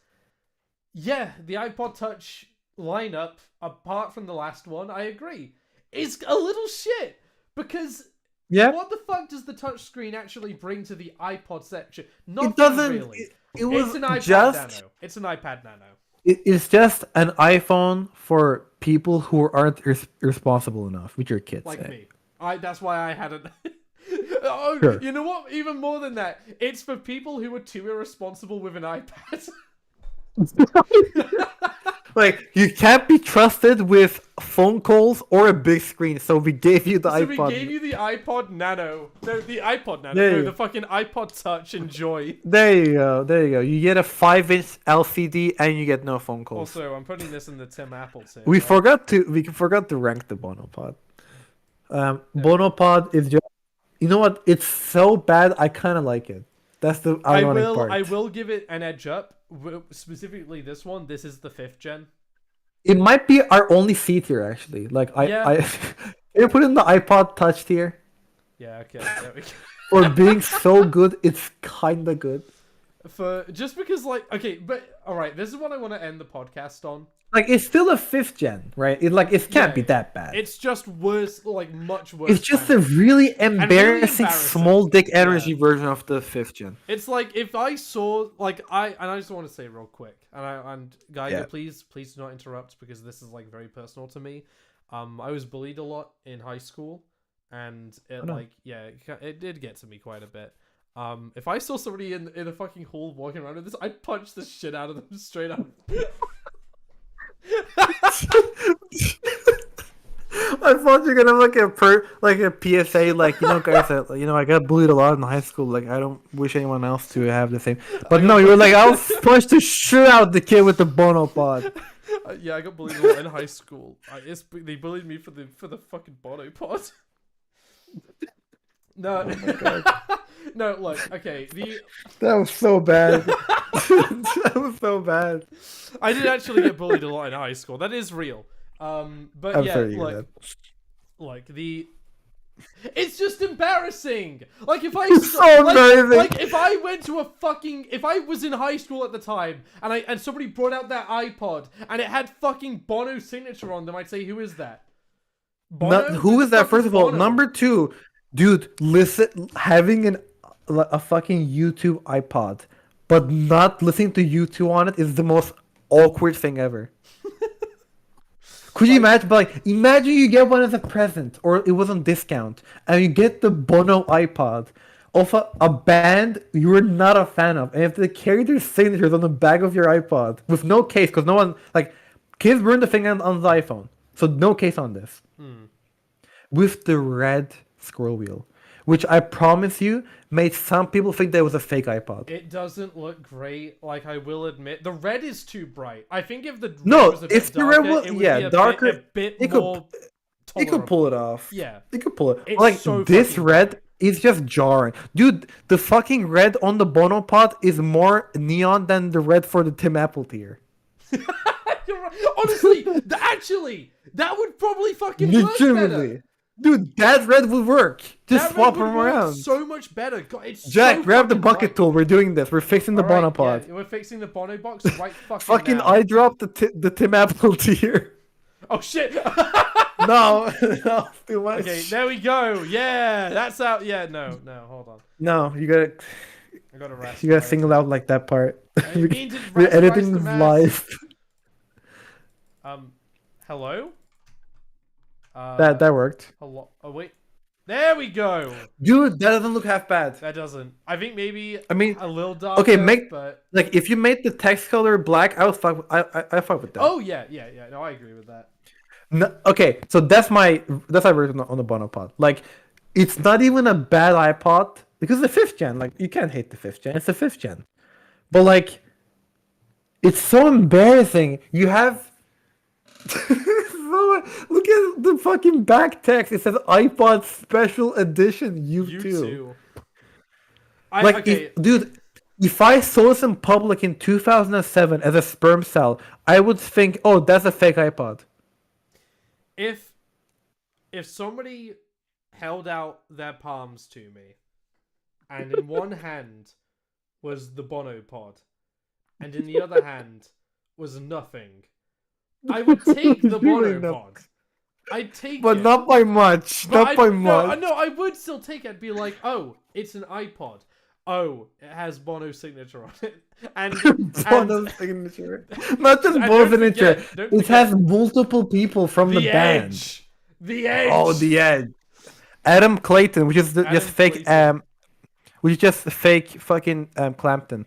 Yeah, the iPod Touch lineup, apart from the last one, I agree, is a little shit. Because Yeah, what the fuck does the touchscreen actually bring to the iPod section? Nothing it doesn't. really. It was It's an iPad just. Nano. It's an iPad Nano. It's just an iPhone for people who aren't responsible enough, which your kids Like say. me. That's why I had it. Oh, Sure. you know what? Even more than that, it's for people who are too irresponsible with an iPad. Like you can't be trusted with phone calls or a big screen, so we gave you the So iPod. we gave you the iPod Nano. No, the iPod Nano. There No, you the go. fucking iPod Touch. Enjoy. There you go. There you go. You get a 5-inch LCD and you get no phone calls. Also, I'm putting this in the Tim Apples here. We right? forgot to rank the Bonopod. Bonopod is just, you know what? It's so bad. I kind of like it. That's the ironic part. I will give it an edge up. Specifically, this one. This is the 5th gen. It might be our only C tier actually. Like Yeah. you put in the iPod Touch tier Yeah. Okay. There we go. for being so good. It's kind of good. for just because like okay, but all right, this is what I want to end the podcast on. Like it's still a 5th gen, right? It can't be that bad. It's just worse, like much worse. It's just a really embarrassing, embarrassing. small dick energy version of the 5th gen. It's like if I saw like I just want to say real quick, and Geiger, Yeah. please do not interrupt because this is like very personal to me. I was bullied a lot in high school, and it no. like yeah, it did get to me quite a bit. If I saw somebody in a fucking hall walking around with this, I'd punch the shit out of them straight up. I thought you were gonna like a PSA, like guys, I got bullied a lot in high school. Like I don't wish anyone else to have the same. But no, you were like, I'll punch the shit out the kid with the Bonopod. Yeah, I got bullied a lot in high school. They bullied me for the fucking Bonopod. No, no, look, okay, That was so bad. That was so bad. I did actually get bullied a lot in high school. That is real. But I'm yeah, sorry to hear like that. it's just embarrassing. Like if I It's so embarrassing. like if I went to if I was in high school at the time and somebody brought out their iPod and it had fucking Bono's signature on them, I'd say, who is that? Bono? Who Who is the that? fuck First of all, Bono? number 2, dude, listen, having a fucking YouTube iPod, but not listening to YouTube on it is the most awkward thing ever. Could you imagine? But imagine you get one as a present, or it was on discount, and you get the Bono iPod of a band you were not a fan of, and you have to carry their signatures on the back of your iPod with no case, because no one kids burned the thing on the iPhone, so no case on this. With the red scroll wheel, which I promise you made some people think that was a fake iPod. It doesn't look great, like I will admit. The red is too bright. I think if the red No, was a bit if the red darker, was- it would yeah, be a darker, bit it could- more You could pull it off. Yeah. You could pull it. It's Like so this fucking red is just jarring, dude. The fucking red on the Bonopod is more neon than the red for the Tim Apple tier. You're right. Honestly, actually, that would probably fucking work better. Legitimately, dude, that red would work. Just That swap red would them work around. so much better. God, it's Jack, so grab the fucking bucket bright. tool. We're doing this. We're fixing the Alright, Bonopod. yeah, we're fixing the Bono box right Fucking, now. I dropped the Tim Apple tier. Oh shit. No, no, it's too much. Okay, there we go. Yeah, that's out. Yeah, no, hold on. No, you gotta I gotta rest. single out like that part. I mean to We're rasterize editing the this mess. live. Hello? That worked. Hello? Oh wait. There we go. Dude, that doesn't look half bad. That doesn't. I think maybe I mean, a little darker. okay, but like if you made the text color black, I would fuck. I fuck with that. oh yeah. No, I agree with that. No, okay, so that's my version on the Bonopod. Like, it's not even a bad iPod because the 5th gen. Like, you can't hate the 5th gen. It's the 5th gen, but like, it's so embarrassing. You have. Look at the fucking back text. It says iPod Special Edition You U2. too. Like, Okay. dude, if I saw this in public in 2007 as a sperm cell, I would think, oh, that's a fake iPod. If somebody held out their palms to me, and in one hand was the Bono pod, and in the other hand was nothing, I would take the Really Bono not. pod. I'd take But it. not by much. But Not by much. No, I would still take it. I'd be like, oh, it's an iPod. Oh, it has Bono's signature on it. And Bono's signature. Not just And Bono's don't signature. forget- don't It forget has multiple people from the band. Edge. The Edge. Oh, the Edge. Adam Clayton, which is Adam just fake. Clayton. Which is just fake fucking Clampton.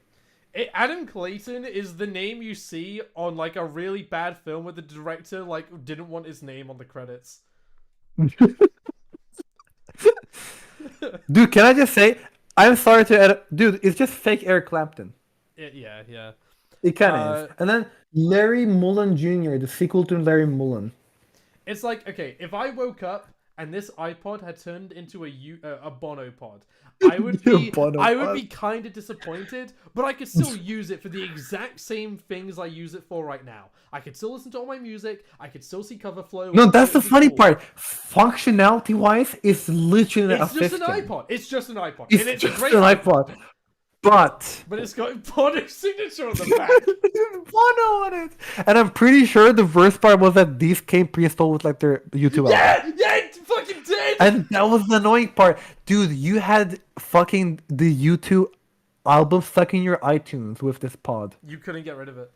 Adam Clayton is the name you see on like a really bad film where the director like didn't want his name on the credits. Dude, can I just say, I'm sorry to edit. Dude, it's just fake Eric Clapton. Yeah. It kind of is. And then Larry Mullen Jr., the sequel to Larry Mullen. It's like, okay, if I woke up and this iPod had turned into a Bono pod, I would be Bono pod. kind of disappointed, but I could still use it for the exact same things I use it for right now. I could still listen to all my music. I could still see cover flow. No, that's the It'd be funny cool. part. Functionality-wise, it's literally a It's just an 5th gen. iPod. It's just an iPod. It's and it's just a great an iPod. But But it's got Bono's signature on the back. Bono on it. And I'm pretty sure the worst part was that these came pre-installed with like their YouTube album. Yeah, it fucking did. And that was the annoying part. Dude, you had fucking the YouTube album stuck in your iTunes with this pod. You couldn't get rid of it.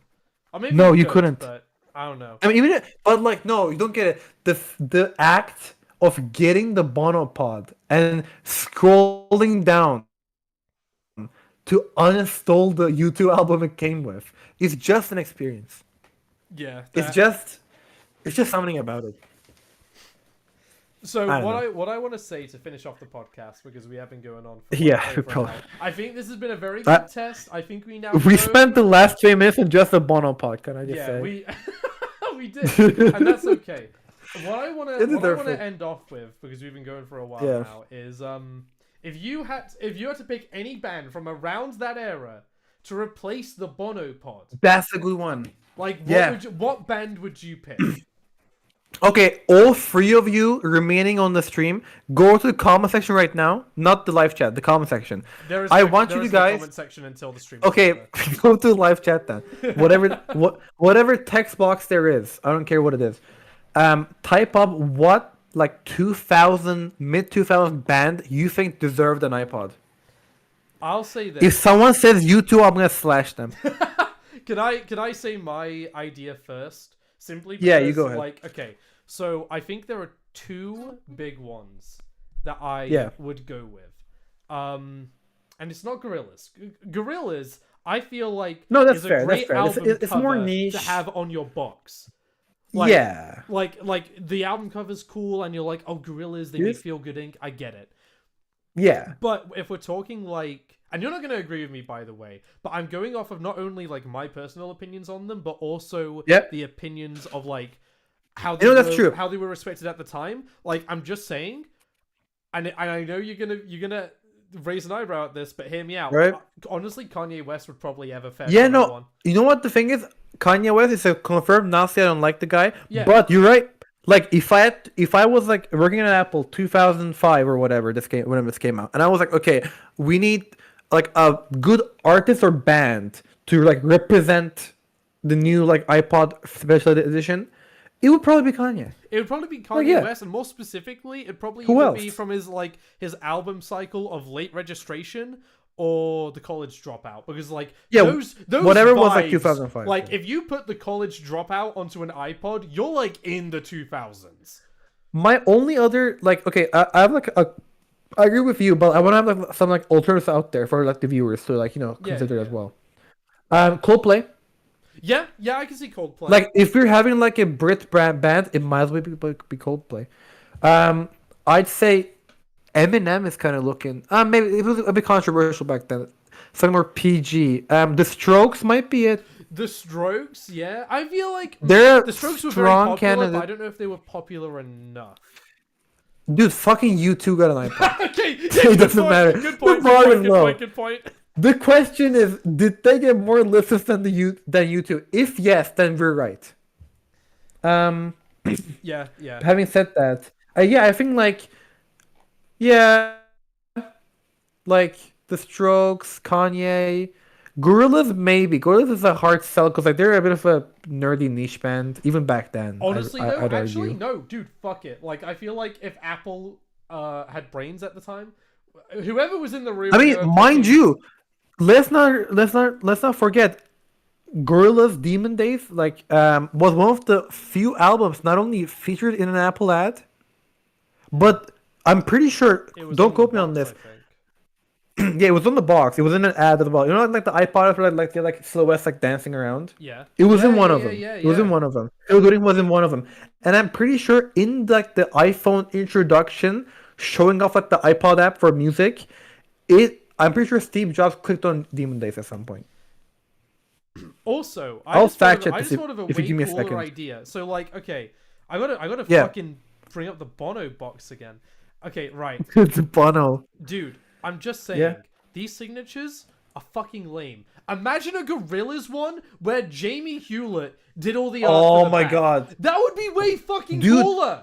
Or maybe No, you could, couldn't. But I don't know. I mean, but like, no, you don't get it. The act of getting the Bono pod and scrolling down to uninstall the YouTube album it came with is just an experience. Yeah. It's just something about it. So I don't what I want to say to finish off the podcast, because we have been going on for Yeah, over an probably. hour. I think this has been a very good test. I think we now We know- spent the last 3 minutes on just the Bono pod. Can I just yeah, say? we did, and that's okay. What I want It is to perfect. end off with, because we've been going for a while Yeah. now, is if you had to pick any band from around that era to replace the Bono pod, That's a good one. like Yeah. what band would you pick? Okay, all 3 of you remaining on the stream, go to the comment section right now. Not the live chat, the comment section. There is I no- want there you is to no guys- comment section until the stream. is Okay, over. go to the live chat then. Whatever text box there is, I don't care what it is. Type up what like 2000 mid 2000 band you think deserved an iPod. I'll say this. If someone says U2, I'm gonna slash them. Can I say my idea first? Simply because, Yeah, you go ahead. like, okay, so I think there are 2 big ones that I Yeah. would go with. And it's not Gorillaz. Gorillaz, I feel like No, that's is a fair, that's great fair. album It's more cover niche. to have on your box. Like, Yeah. Like the album cover's cool and you're like, oh, Gorillaz, they make Yes. feel good ink. I get it. Yeah. But if we're talking like, and you're not going to agree with me, by the way, but I'm going off of not only like my personal opinions on them, but also Yep. the opinions of like how You know, that's true. how they were respected at the time. Like, I'm just saying, and I know you're gonna raise an eyebrow at this, but hear me out. Right. Honestly, Kanye West would probably have a fair Yeah, share no. of one. You know what the thing is? Kanye West is a confirmed Nazi. I don't like the guy. Yeah. But you're right. Like if I was like working at Apple 2005 or whatever whenever this came out, and I was like, okay, we need like a good artist or band to like represent the new like iPod special edition, it would probably be Kanye. It would probably be Kanye yeah. West, and more specifically, it probably Who either be else? from his album cycle of Late Registration or The College Dropout, because like Yeah, those whatever was, like, vibes, 2005, Like yeah. if you put The College Dropout onto an iPod, you're like in the 2000s. My only other like okay, I have like I agree with you, but I want to have like some like alternatives out there for like the viewers to like consider yeah. as well. Coldplay. Yeah, I can see Coldplay. Like if you're having like a Brit band, it might as well be Coldplay. I'd say Eminem is kind of looking. Maybe it was a bit controversial back then. Something more PG. The Strokes might be it. The Strokes, yeah, I feel like They're the Strokes were very strong popular, but I candidate. don't know if they were popular enough. Dude, fucking U2 got an iPod. Okay, It doesn't matter. Good The point. bar is Good low. point. Good point. The question is, did they get more listens than U2? If yes, then we're right. Yeah. Having said that, yeah, I think like the Strokes, Kanye, Gorillaz maybe. Gorillaz is a hard sell because like they're a bit of a nerdy niche band even back then. Honestly, I'd actually, argue. no, dude, fuck it. Like, I feel like if Apple had brains at the time, whoever was in the room. I mean, they were mind picking- you, let's not forget, Gorillaz Demon Days was one of the few albums not only featured in an Apple ad, but I'm pretty sure. it was Don't the quote me on box, this. I think. Yeah, it was on the box. It was in an ad as well. You know, like the iPod where like they're like silhouettes like dancing around. Yeah. It was Yeah, in one yeah, of yeah, them. yeah, It was in yeah. one of them. It was in one of them. And I'm pretty sure in like the iPhone introduction, showing off like the iPod app for music, I'm pretty sure Steve Jobs clicked on Demon Days at some point. Also, I'll just thought fact of- check I this just thought of a if you way give me a cooler second. idea. So, like, okay, I gotta Yeah. fucking bring up the Bono box again. Okay, right, It's Bono. dude. I'm just saying, Yeah. these signatures are fucking lame. Imagine a Gorillaz one where Jamie Hewlett did all the art. for Oh the my back. god. That would be way fucking Dude. cooler.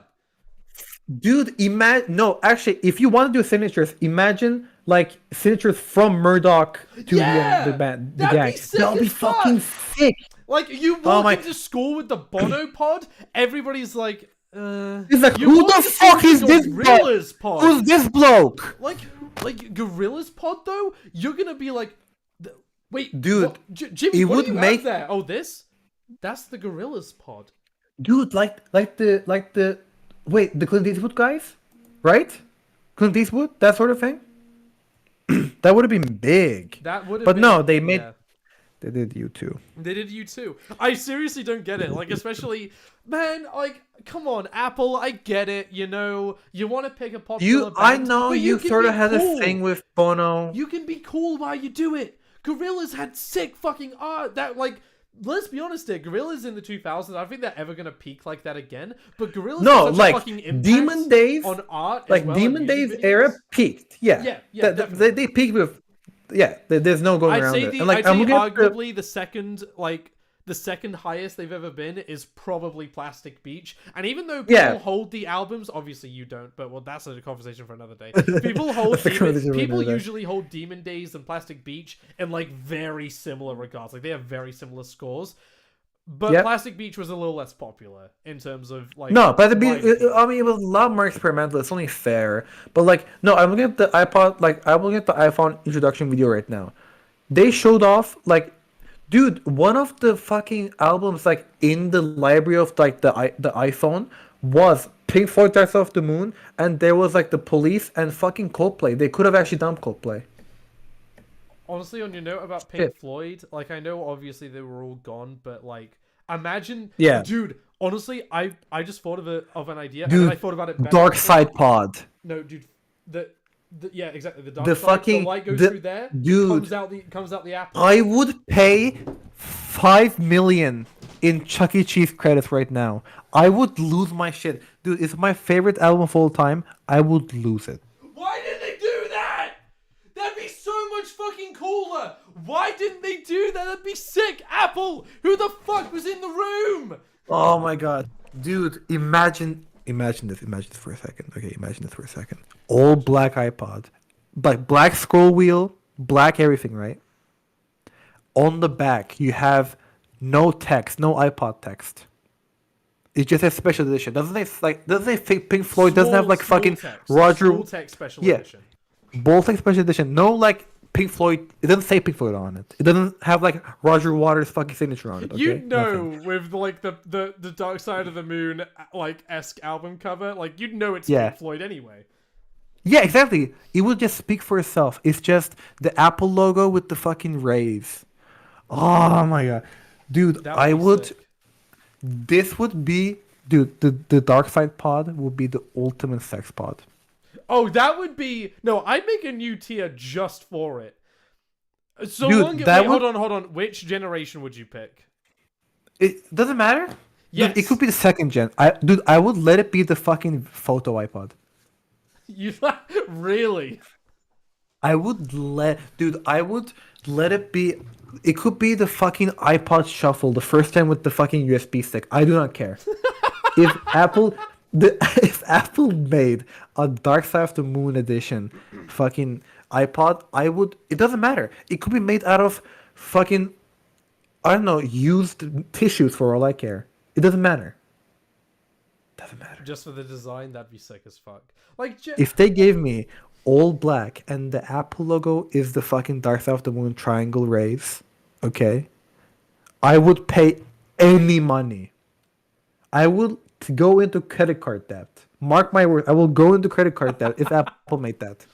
Dude, imagine. No, actually, if you want to do signatures, imagine like signatures from Murdoch to Yeah! the band, the That'd gang. be sick That'll be as fuck! fucking sick. Like, you Oh walk my- into school with the Bono pod, everybody's like, He's like, you who walk the into school fuck with is this Gorillaz pod? Who's this bloke? Like Gorillaz pod though, you're gonna be like, wait, Dude, what? Jimmy, it what would do you make- have there? Oh, that's the Gorillaz pod. Dude, like the wait, the Clint Eastwood guys, right? Clint Eastwood, that sort of thing. That would have been big. That would have. But been, no, they made. yeah. They did U2. They did U2. I seriously don't get it. Like, especially, man, like, come on, Apple, I get it. You know, you want to pick a popular band. I know but you can sort of be had cool. a thing with Bono. You can be cool while you do it. Gorillaz had sick fucking art. That, like, let's be honest here. Gorillaz in the 2000s, I don't think they're ever going to peak like that again. But Gorillaz No, had such like, a fucking impact Demon Days, on art as like well, Demon and Days music era videos. peaked. Yeah, Yeah, they peaked with. Yeah, there's no going I'd around say it. the And like, I'd say I'm looking at the- arguably the second highest they've ever been is probably Plastic Beach. And even though people Yeah. hold the albums, obviously you don't, but well, that's a conversation for another day. People hold That's a conversation for people another day. usually hold Demon Days and Plastic Beach in like very similar regards. Like they have very similar scores. But Yep. Plastic Beach was a little less popular in terms of like No, but my opinion. I mean, it was a lot more experimental. It's only fair. But like, no, I'm looking at the iPod. Like, I'm looking at the iPhone introduction video right now. They showed off like, dude, one of the fucking albums like in the library of like the iPhone was Pink Floyd Dark Side of the Moon, and there was like the Police and fucking Coldplay. They could have actually done Coldplay. Honestly, on your note about Pink Floyd, like I know obviously they were all gone, but like imagine, Yeah. dude. Honestly, I just thought of an idea, and Dude, then I thought about it. Better. Dark Side Pod. No, dude. Yeah, exactly. The dark The side, fucking- the light goes the- through there. dude. comes out the apple. I would pay 5 million in Chuck E. Cheese credits right now. I would lose my shit. Dude, it's my favorite album of all time. I would lose it. Why didn't they do that? That'd be so much fucking cooler. Why didn't they do that? That'd be sick. Apple, who the fuck was in the room? Oh my god. Dude, imagine this for a second. Okay, imagine this for a second. All black iPod. Like black scroll wheel, black everything, right? On the back, you have no text, no iPod text. It's just a special edition. Doesn't it Pink Floyd doesn't have like Small fucking text. Roger Small text special Yeah. edition. Baltic special edition. No like Pink Floyd. It doesn't say Pink Floyd on it. It doesn't have like Roger Waters' fucking signature on it. Okay? You know, Nothing. with like the Dark Side of the Moon like esque album cover, like you'd know it's Yeah. Pink Floyd anyway. Yeah, exactly. It will just speak for itself. It's just the Apple logo with the fucking rays. Oh my god, dude! That I be would. sick. This would be, dude. The Dark Side Pod would be the ultimate sex pod. Oh, that would be no. I'd make a new tier just for it. So Dude, long. that Wait, would- hold on. Which generation would you pick? It doesn't matter. Yes. Dude, it could be the second gen. I would let it be the fucking photo iPod. You really? I would let it be. It could be the fucking iPod Shuffle, the first time with the fucking USB stick. I do not care. if if Apple made a Dark Side of the Moon edition, fucking iPod, I would. It doesn't matter. It could be made out of fucking, I don't know, used tissues for all I care. It doesn't matter. Doesn't matter. Just for the design, that'd be sick as fuck. Like, If they gave me all black and the Apple logo is the fucking Dark Side of the Moon triangle rays, okay, I would pay any money. I will go into credit card debt. Mark my word, I will go into credit card debt if Apple made that.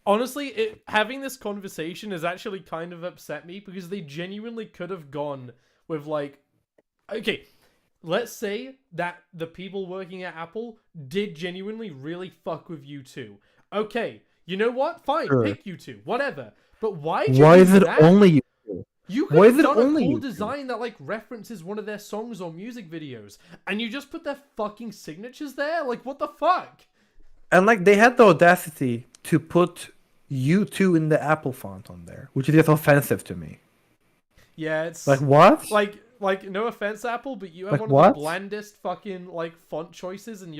honestly, having this conversation has actually kind of upset me because they genuinely could have gone with like, okay, let's say that the people working at Apple did genuinely really fuck with U2. Okay, you know what? Fine, Sure. pick U2, whatever. But why? Did you Why do is it that? only you? You could Why have is it done only a cool you two? design that like references one of their songs or music videos, and you just put their fucking signatures there. Like, what the fuck? And like they had the audacity to put U2 in the Apple font on there, which is just offensive to me. Yeah, it's Like what? like like, no offense, Apple, but you have Like one what? of the blandest fucking like font choices in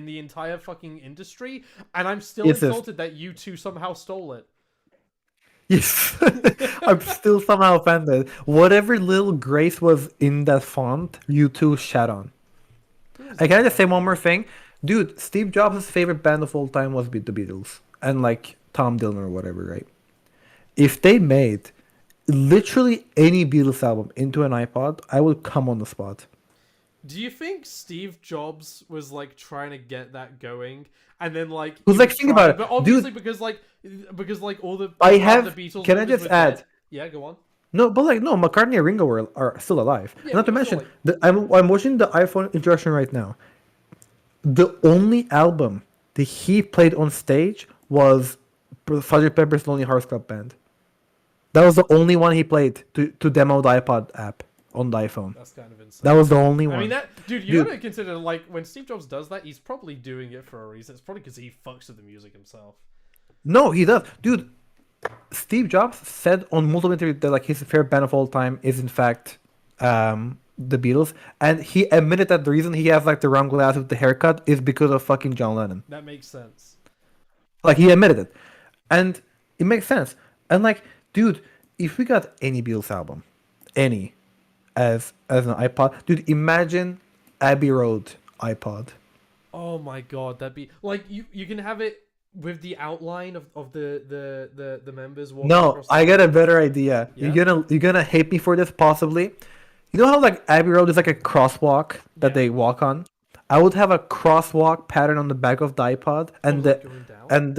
the entire fucking industry, and I'm still Yes, yes. insulted that you two somehow stole it. Yes, I'm still somehow offended. Whatever little grace was in that font, you two shat on. I can I just say one more thing, dude. Steve Jobs' favorite band of all time was the Beatles, and like Tom Dylan or whatever, right? If they made literally any Beatles album into an iPod, I would come on the spot. Do you think Steve Jobs was like trying to get that going, and then like Who's he like, was think trying- about it, but obviously dude. because like all the I half have. the Beatles Can I members just were dead. add? Yeah, go on. No, but like no, McCartney and Ringo are still alive. Yeah, And not to but still, mention, I'm watching the iPhone introduction right now. The only album that he played on stage was Sgt. Pepper's Lonely Hearts Club Band. That was the only one he played to demo the iPod app on the iPhone. That's kind of insane. That was the only one. I mean, that dude, you Dude. gotta consider like when Steve Jobs does that, he's probably doing it for a reason. It's probably because he fucks with the music himself. No, he does, dude. Steve Jobs said on multiple interviews that like his favorite band of all time is in fact the Beatles, and he admitted that the reason he has like the round glass with the haircut is because of fucking John Lennon. That makes sense. Like he admitted it, and it makes sense. And like, dude, if we got any Beatles album, any, as an iPod, dude, imagine Abbey Road iPod. Oh my god, that'd be like you can have it with the outline of the members walking No, across the I got a better idea. Yeah? You're gonna hate me for this possibly. You know how like Abbey Road is like a crosswalk that Yeah. they walk on? I would have a crosswalk pattern on the back of the iPod, and like the going down? and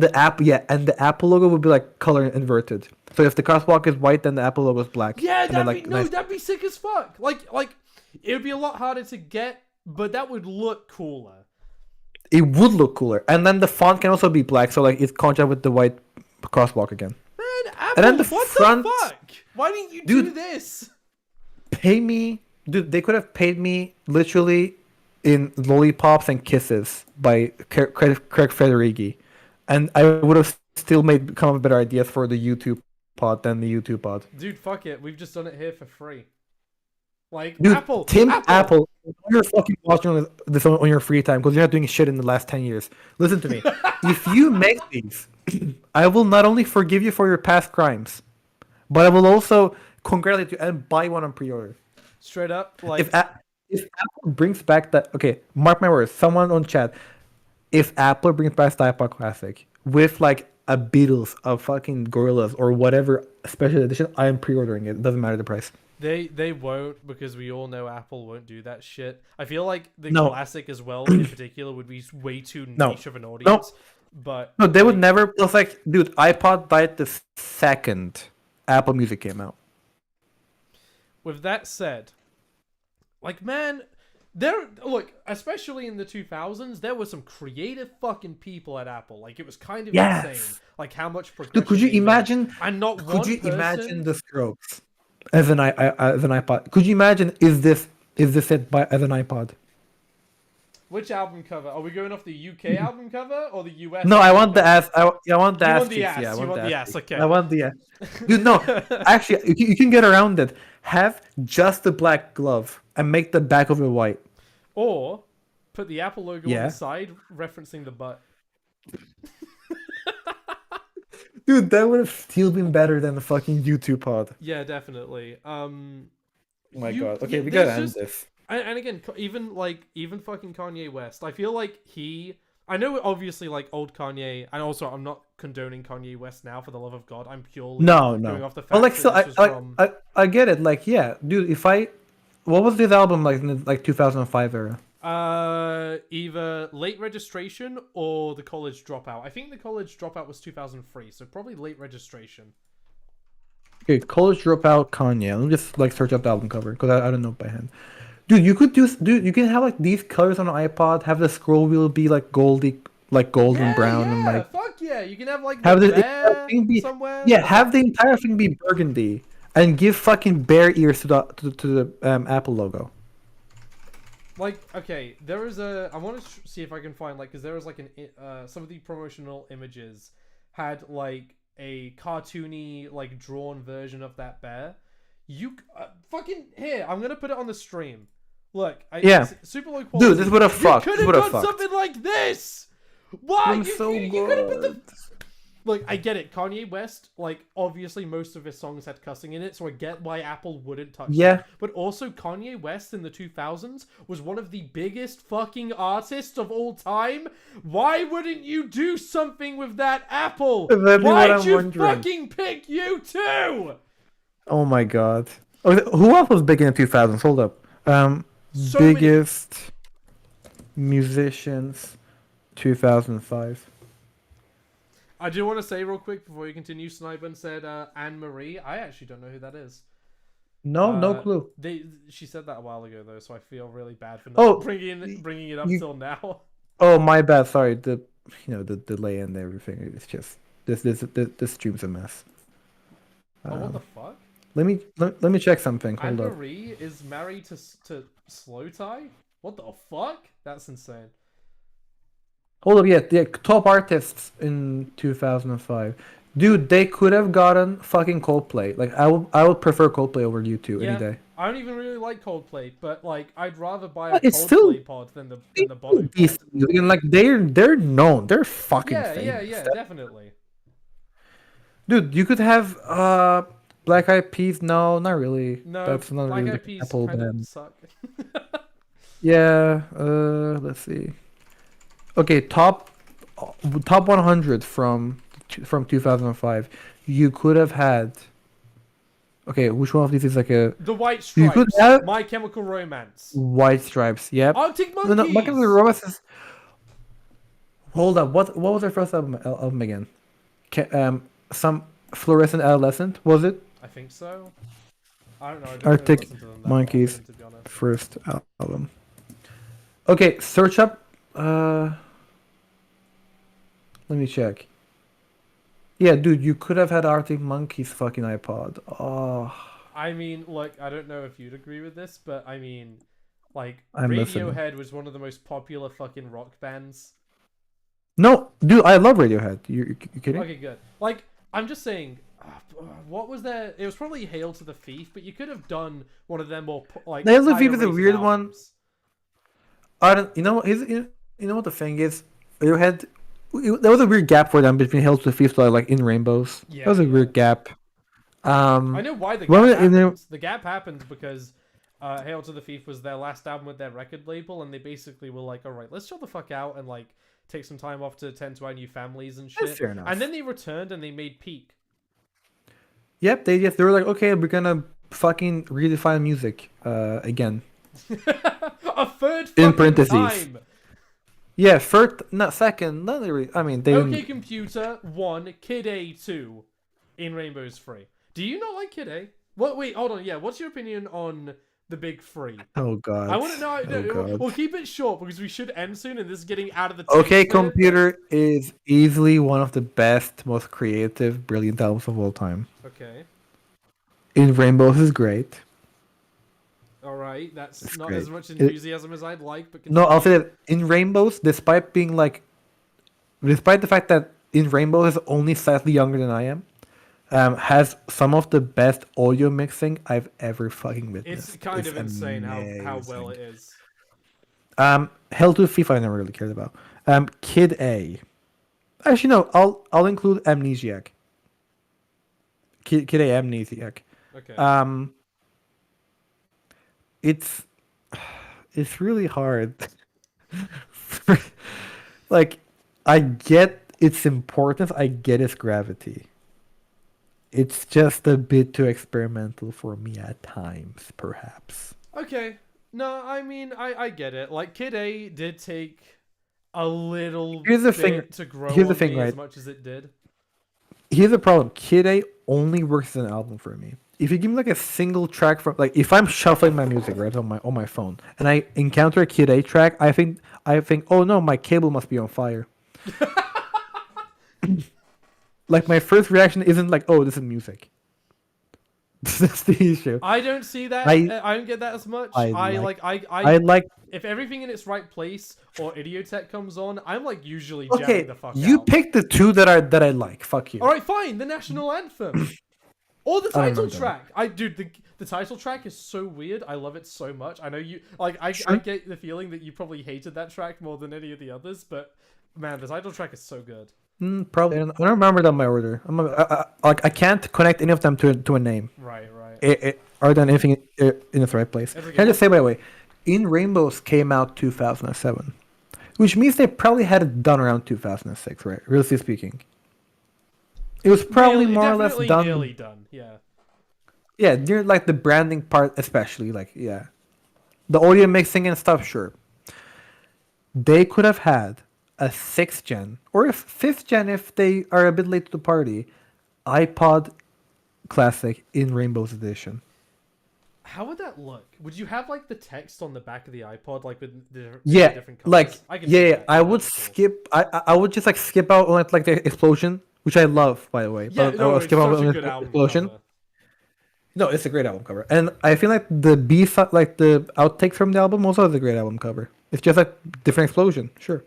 the app and the Apple logo would be like color inverted. So if the crosswalk is white, then the Apple logo is black. Yeah, And then, that'd be nice- that'd be sick as fuck. Like it would be a lot harder to get, but that would look cooler. It would look cooler, and then the font can also be black, so like it's contrast with the white crosswalk again. Man, Apple, then the what front- the fuck? Why didn't you do Dude. this? Pay me, dude. They could have paid me literally in lollipops and kisses by Craig Federighi, and I would have still come up with better ideas for the YouTube pod than the YouTube pod. Dude, fuck it. We've just done it here for free. Like Dude, Apple, Tim Apple. Apple, you're fucking watching this on your free time because you're not doing shit in the last 10 years. Listen to me. If you make these, I will not only forgive you for your past crimes, but I will also congratulate you and buy one on pre-order. Straight up, like If Apple brings back that, okay, mark my words, someone on chat, if Apple brings back the iPod Classic with like a Beatles, a fucking Gorillaz, or whatever special edition, I am pre-ordering it. It doesn't matter the price. they won't, because we all know Apple won't do that shit. I feel like the No. classic as well in particular would be way too No. niche of an audience. But No, they would never. It's like, dude, iPod died the second Apple Music came out. with that said, like man, there look, especially in the 2000s, there were some creative fucking people at Apple. Like it was kind of Yes. insane, like how much progression. Dude, could you they made. imagine? And not Could one you person... imagine the Strokes as an as an iPod? Could you imagine? Is this it by as an iPod? Which album cover? Are we going off the UK album cover or the US? No, I album want the cover? ass. I want the You ass. want the cheeks, ass, Yeah, I you want want the the ass. ass, cheeks. okay. I want the ass. Dude, no. Actually, you can get around it. Have just the black glove and make the back of it white. Or put the Apple logo on Yeah. the side, referencing the butt. Dude, that would have still been better than the fucking YouTube pod. Yeah, definitely. Oh my You- god. Okay, yeah, we gotta there's end just- this. And again, even fucking Kanye West, I feel like I know obviously like old Kanye, and also I'm not condoning Kanye West now, for the love of God. I'm purely No. going off the fact But like, that still, this was from... I get it. Like, yeah, dude. What was this album like in the, like 2005 era? Either Late Registration or The College Dropout. I think The College Dropout was 2003, so probably Late Registration. Okay, College Dropout, Kanye. Let me just like search up the album cover because I don't know it by hand. Dude, you can have like these colors on an iPod. Have the scroll wheel be like golden brown, and like fuck yeah! You can have like have the the entire bear thing be somewhere. yeah, have the entire thing be burgundy, and give fucking bear ears to the Apple logo. Like, okay, there is a... I want to see if I can find, like, because there was, like, some of the promotional images had, like, a cartoony, like, drawn version of that bear. You fucking here. I'm gonna put it on the stream. Look, Yeah. it's super low quality. Dude, this would have fucked. You This could would have have done fucked. something like this. Why? I'm You, so you could have put the. good. Look, I get it. Kanye West, like, obviously most of his songs had cussing in it, so I get why Apple wouldn't touch Yeah. it. But also, Kanye West in the 2000s was one of the biggest fucking artists of all time. Why wouldn't you do something with that, Apple? Exactly what Why'd I'm you wondering. fucking pick you too? Oh my god. Oh, who else was big in the 2000s? Hold up. So many- Biggest musicians 2005. I do want to say real quick before you continue, Sniper said Anne Marie. I actually don't know who that is. No clue. She said that a while ago though, so I feel really bad for not Oh, bringing it up you- till now. Oh my bad. Sorry. The delay and everything. It's just this stream's a mess. Oh, what the fuck? Let me check something. Anne Hold up. Marie is married to Slow Tie? What the fuck? That's insane. Hold up. Yeah, the top artists in 2005. Dude, they could have gotten fucking Coldplay. Like I would prefer Coldplay over U2 Yeah, any day. I don't even really like Coldplay, but like I'd rather buy a But it's Coldplay still- pod than the Bono pod. Decent music, and like they're known. They're fucking Yeah, famous. yeah, definitely. Dude, you could have Black Eyed Peas. No, not really. No, That's not Black really Eyed the Peas Apple kind of band. suck. Yeah. Let's see. Okay, top 100 from 2005. You could have had. Okay, which one of these is like a The White You could Stripes, have- My Chemical Romance, White Stripes? Yep. Arctic No, Monkeys. no, My Chemical Romance is. Hold up. What was their first album again? Some Fluorescent Adolescent, was it? I think so. I don't know. I don't Arctic really listen to them that Monkeys. often, to be honest. First album. Okay, search up. Let me check. Yeah, dude, you could have had Arctic Monkeys fucking iPod. Oh, I mean, look, I don't know if you'd agree with this, but I mean, like, I'm listening. Radiohead was one of the most popular fucking rock bands. no, dude, I love Radiohead. You kidding? Okay, good. Like, I'm just saying, what was there? It was probably Hail to the Thief, but you could have done one of them more like. Hail to the higher Thief is a rated weird one. albums. I don't. You know what the thing is? Radiohead. There was a weird gap for them between Hail to the Thief, so like In Rainbows. Yeah, That was a yeah. weird gap. I know why the Well, gap in there- happened. The gap happened because Hail to the Thief was their last album with their record label, and they basically were like, "All right, let's chill the fuck out and like take some time off to tend to our new families and That's shit." fair enough. And then they returned and they made Peak. Yep, they were like, okay, we're gonna fucking redefine music again. A third In fucking parentheses. time. Yeah, first, not second, not really. I mean, they. OK Computer 1, Kid A 2, In Rainbows 3. Do you not like Kid A? What? Wait, hold on. Yeah, what's your opinion on the big three? Oh god. I want to know. Oh, No, God. we'll keep it short because we should end soon, and this is getting out of the. Okay, taste minute. Computer is easily one of the best, most creative, brilliant albums of all time. Okay. In Rainbows is great. All right. That's It's not great. as much enthusiasm as I'd like, but No, I'll continue. say that In Rainbows, despite the fact that In Rainbows is only slightly younger than I am, has some of the best audio mixing I've ever fucking witnessed. It's kind of insane how well amazing. it is. Hell to the Thief I never really cared about. Kid A. Actually no, I'll include Amnesiac. Kid A Amnesiac. Okay. It's really hard. Like, I get its importance, I get its gravity. It's just a bit too experimental for me at times, perhaps. Okay. No, I mean, I get it. Like, Kid A did take a little Here's the bit thing- to grow here's the on thing, me as right? much as it did. Here's the problem. Kid A only works as an album for me. If you give me like a single track from, like, if I'm shuffling my music right on my phone and I encounter a Kid A track, I think oh no, my cable must be on fire. Like, my first reaction isn't like, oh, this is music. That's the issue. I don't see that. I- I don't get that as much. I I like if everything in its right place or Idiotech comes on, I'm like usually okay. jamming the fuck You out. pick the two that I like. Fuck you. All right, fine. The national anthem. Or the I don't title remember that. track. The title track is so weird. I love it so much. I know you like. I Sure. get the feeling that you probably hated that track more than any of the others, but man, the title track is so good. Probably. I don't remember them in my order. I can't connect any of them to a name. Right, right. Other than anything in its right place. Every Can I game. just say, by the way, In Rainbows came out 2007, which means they probably had it done around 2006, right? Realistically speaking, it was probably more or less Definitely done. nearly done. Yeah. Yeah, near like the branding part, especially like the audio mixing and stuff. Sure, they could have had a 6th gen or a 5th gen if they are a bit late to the party, iPod Classic in Rainbows Edition. How would that look? Would you have like the text on the back of the iPod, like with the Yeah, different colors? like I can see that. I would That's cool. skip. I would just like skip out on like the explosion, which I love, by the way. Yeah, but I no, would it's skip out such on a the good album explosion. cover. No, it's a great album cover, and I feel like the B side, like the outtakes from the album, also has a great album cover. It's just like different explosion, sure.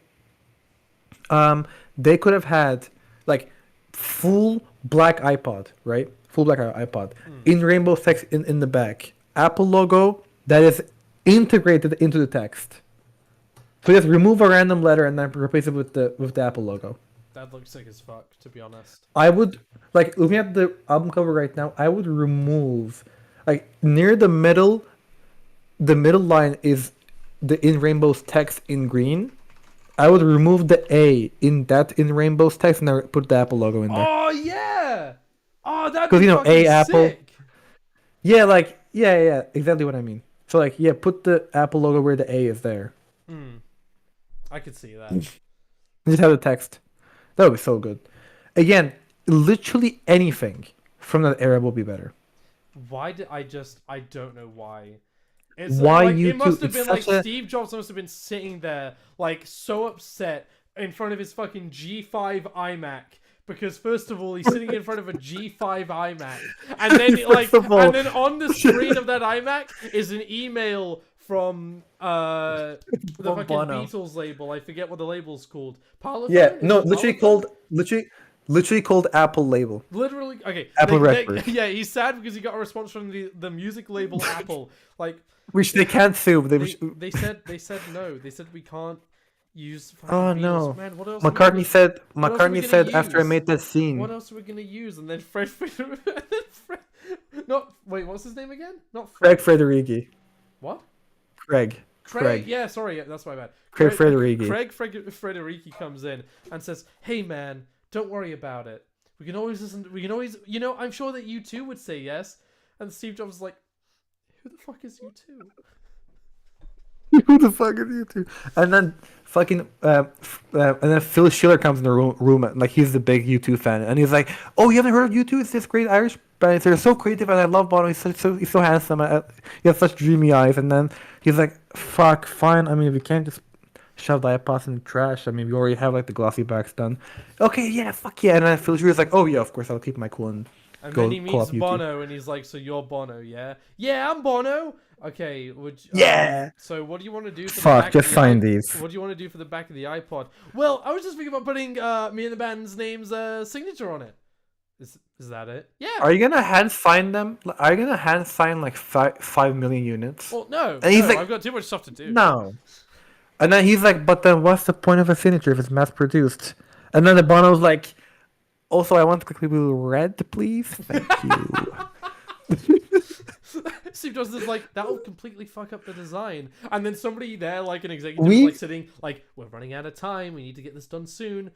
They could have had like full black iPod, right? Full black iPod in rainbow text in the back. Apple logo that is integrated into the text. So just remove a random letter and then replace it with the Apple logo. That looks sick as fuck, to be honest. I would like looking at the album cover right now. I would remove like near the middle. The middle line is the In Rainbows text in green. I would remove the A in In Rainbows text and then put the Apple logo in there. Oh yeah! Oh, that'd 'Cause, be you know, fucking A, Apple. sick. Yeah, like yeah, exactly what I mean. So like put the Apple logo where the A is there. I could see that. Just have the text. That would be so good. Again, literally anything from that era will be better. Why did I don't know why. It's Why like, you it must two- have it's been like such a- Steve Jobs must have been sitting there like so upset in front of his fucking G5 iMac because first of all he's sitting in front of a G5 iMac and then First of all- and then on the screen of that iMac is an email from the From fucking Bono. Beatles label. I forget what the label's called. Parlophone? Yeah, Is no, it literally Parlophone? literally called Apple label. Literally, okay. Apple Records. Yeah, he's sad because he got a response from the music label Apple. Like, Which they can't sue. they said no. They said we can't use. fucking Oh Beatles. no! Man, what else? are we McCartney gonna- said. what else are we McCartney gonna said after I use? made that scene. What else are we gonna use? And then Fred. Wait, what's his name again? Not Fred. Craig Federighi. What? Craig. Craig. Yeah, sorry, yeah, that's my bad. Craig Federighi. Craig Federighi comes in and says, "Hey man, don't worry about it. We can always listen. We can always, I'm sure that you too would say yes." And Steve Jobs is like, "Who the fuck is you two?" Who the fuck is you two? And then fucking and then Phil Schiller comes in the room and, like he's the big U2 fan and he's like, "Oh, you haven't heard of U2? It's this great Irish band. They're so creative and I love Bono. He's so handsome. He has such dreamy eyes." And then he's like, "Fuck, fine. I mean, we can't just shove the iPods in the trash. I mean, we already have like the glossy backs done. Okay, yeah, fuck yeah." And then Phil Schiller's like, "Oh yeah, of course I'll keep my cool and And go then he call meets up U2." Bono, and he's like, "So you're Bono, yeah? Yeah, I'm Bono. Okay, Yeah. So what do you want to do? For Fuck, the back just of the sign these. What do you want to do for the back of the iPod? Well, I was just thinking about putting me and the band's name's signature on it. Is that it? Yeah. Are you gonna hand sign them? Are you gonna hand sign like 5 million units? Well, no. And he's no, like- I've got too much stuff to do. No. And then he's like, "But then what's the point of a signature if it's mass produced?" And then the Bono's like, "Also, I want to click red, please. Thank you." Steve Jobs is like, that'll completely fuck up the design. And then somebody there, like an executive, We- is like sitting, like, "We're running out of time. We need to get this done soon."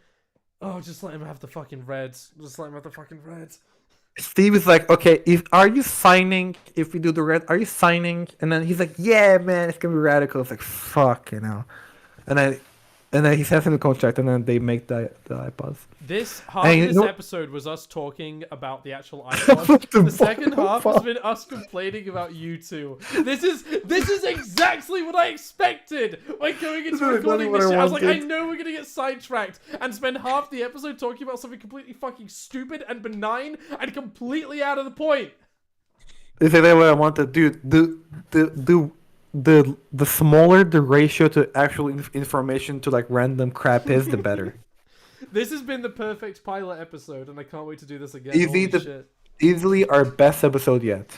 Oh, just let him have the fucking reds. Just let him have the fucking reds. Steve is like, "Okay, are you signing if we do the red? Are you signing?" And then he's like, "Yeah, man, it's gonna be radical." It's like, "Fuck, you know." And then he sends him the contract, and then they make the iPods. This half Hey, of you this know- episode was us talking about the actual iPod. The second half has been us complaining about you two. This is exactly what I expected when going into This is recording exactly what this I shit. I was like, I wanted. know we're gonna get sidetracked and spend half the episode talking about something completely fucking stupid and benign and completely out of the point. It's exactly what I wanted, dude. The smaller the ratio to actual information to like random crap is, the better. This has been the perfect pilot episode, and I can't wait to do this again. Easy Holy to- shit. Easily our best episode yet.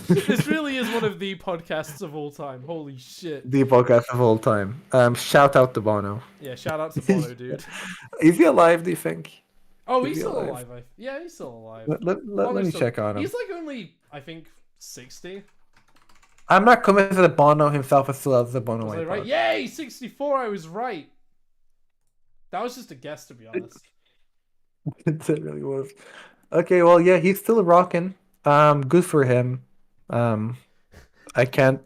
This really is one of the podcasts of all time. Holy shit. The podcast of all time. Shout out to Bono. Yeah, shout out to Bono, dude. Is he alive, do you think? Oh, Is he's he still alive? alive. Yeah, he's still alive. Let me Bono's check on him. He's like only, I think, 60. I'm not convinced that Bono himself is still out the Bono Was I iPod. right? Yay, 64. I was right. That was just a guess, to be honest. It really was. Okay, well, yeah, he's still rocking. Good for him. I can't.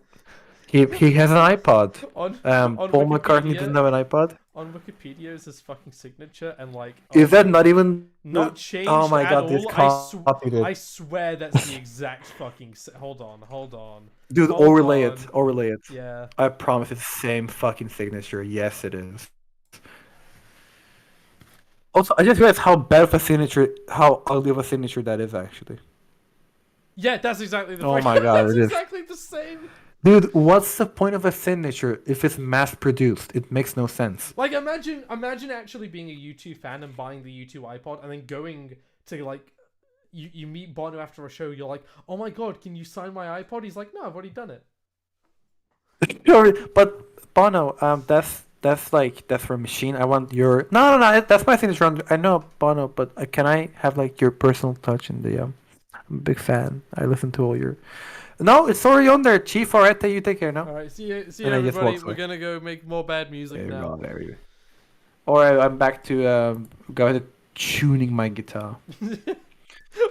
He has an iPod. On Paul McCartney Wikipedia- didn't have an iPod. On Wikipedia is his fucking signature, and like, Is that not even? not changed Oh my at god, this all? copied it. I swear that's the exact fucking. Hold on. Dude, hold overlay on. it. Overlay it. Yeah. I promise it's the same fucking signature. Yes, it is. Also, I just realized how bad of a signature, how ugly of a signature that is, actually. Yeah, that's exactly the. Oh my god, that's it is. exactly the same. Dude, what's the point of a signature if it's mass-produced? It makes no sense. Like, imagine actually being a U2 fan and buying the U2 iPod and then going to like, you meet Bono after a show. You're like, oh my god, can you sign my iPod? He's like, no, I've already done it. But Bono, that's for a machine. I want your no. That's my signature. I know Bono, but can I have like your personal touch in the I'm a big fan. I listen to all your. No, it's already on there. Chief Arete, you take care now. All right, see you And I just everybody. walked We're away. gonna go make more bad music There you now. go. There you go. Alright, I'm back to go to tuning my guitar.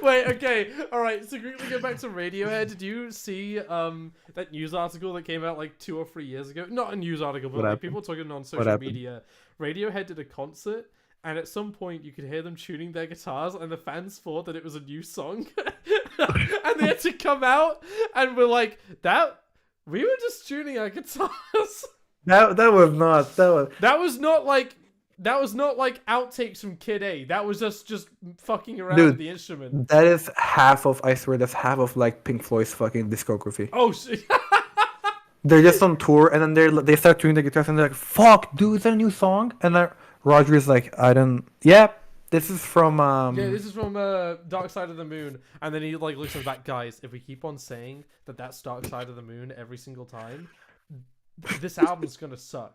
Wait, okay, all right. So quickly go back to Radiohead. Did you see that news article that came out like 2 or 3 years ago? Not a news article, but What like happened? people talking on social happened? media. Radiohead did a concert, and at some point you could hear them tuning their guitars, and the fans thought that it was a new song, and they had to come out and were like, "That we were just tuning our guitars." That was not That was not like outtakes from Kid A. That was just fucking around Dude. with the instrument. that is half of, I swear, that's half of like Pink Floyd's fucking discography. Oh shit. They're just on tour and then they start tuning the guitars and they're like, "Fuck, dude, is that a new song?" And then Roger is like, "I don't. Yeah, this is from Yeah, this is from Dark Side of the Moon, and then he like looks at that, guys. If we keep on saying that that's Dark Side of the Moon every single time, this album's gonna suck.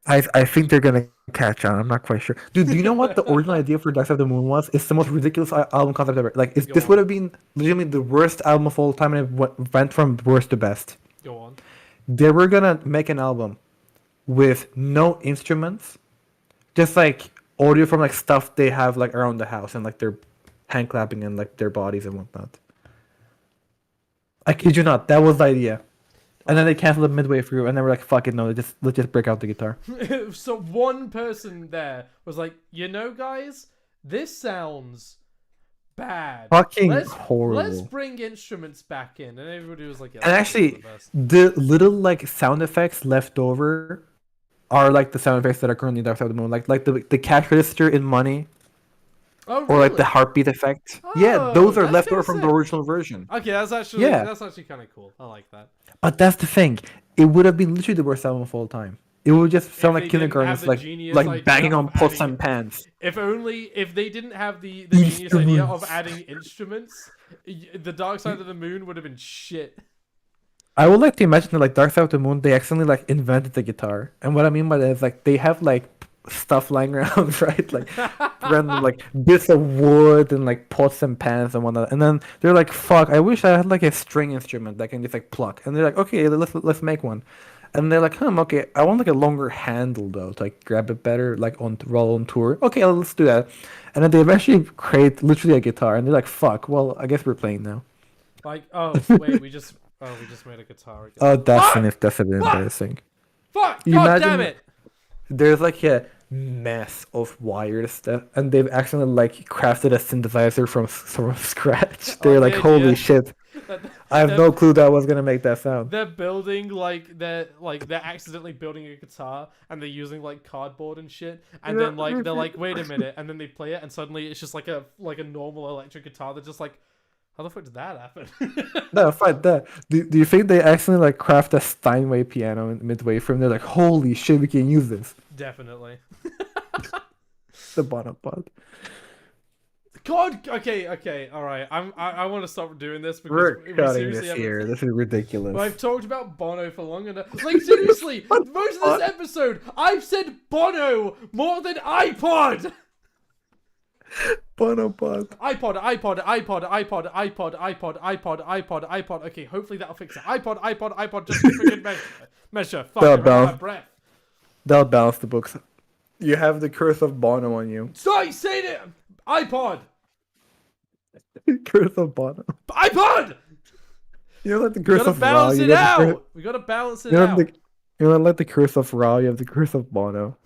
I think they're gonna catch on. I'm not quite sure. Dude, do you know what the original idea for Dark Side of the Moon was? It's the most ridiculous album concept ever. Like, Go this on. would have been legitimately the worst album of all time, and it went from worst to best. Go on. They were gonna make an album with no instruments, just like audio from like stuff they have like around the house and like their hand clapping and like their bodies and whatnot. I kid you not, that was the idea. And then they canceled it midway through, and they were like, "Fuck it, no, let's just break out the guitar." So one person there was like, you know, guys, this sounds bad. Fucking Let's horrible. bring instruments back in, and everybody was like, yeah, And that's actually, the best. the little like sound effects left over are like the sound effects that are currently in Dark Side of the Moon, like the cash register in Money, Oh, or like the really? heartbeat effect. Yeah, Oh, those are that's left kinda over from the sick. original version. Okay, that's actually Yeah. kind of cool. I like that. But that's the thing. It would have been literally the worst album of all time. It would just sound they like didn't kindergartens, have the genius like idea banging of on pots adding- and pans. If they didn't have the genius idea of Instruments. adding instruments, the Dark Side of the Moon would have been shit. I would like to imagine that like Dark Side of the Moon, they accidentally like invented the guitar. And what I mean by that is like they have like stuff lying around, right? Like random like bits of wood and like pots and pans and whatnot. And then they're like, "Fuck, I wish I had like a string instrument that I can just like pluck." And they're like, "Okay, let's make one." And they're like, "Okay, I want like a longer handle though to like grab it better, like while on tour." Okay, let's do that. And then they eventually create literally a guitar, and they're like, "Fuck, well, I guess we're playing now." Like, oh wait, we just made a guitar again. Oh, Fuck! that's a bit embarrassing. Fuck! you God imagine- damn it! There's like a mess of wires and they've actually like crafted a synthesizer from scratch. They're like, Okay, "Holy yeah. shit! That- I have they're- no clue that I was gonna make that sound." They're building they're accidentally building a guitar and they're using like cardboard and shit, and then like they're like, wait a minute, and then they play it and suddenly it's just like a normal electric guitar. They're just like, how the fuck did that happen? No, fight that. Do you think they accidentally like craft a Steinway piano midway from? They're like, "Holy shit, we can use this." Definitely. The bottom pod. God. Okay. All right. I want to stop doing this because We're we cutting seriously this haven't. here. This is ridiculous. I've talked about Bono for long enough. Like, seriously, most of this episode, I've said Bono more than iPod. Bonopod. iPod. Okay, hopefully that'll fix it. iPod, just a freaking measure. Fuck, That'll I ran out balance. of breath. That'll balance the books. You have the curse of Bono on you. Stop saying it! iPod! Curse of Bono. iPod! You know, like the We curse gotta of Ra. balance You it got the out! We gotta balance it You know, out. you know, like the curse of Ra, you have the curse of Bono.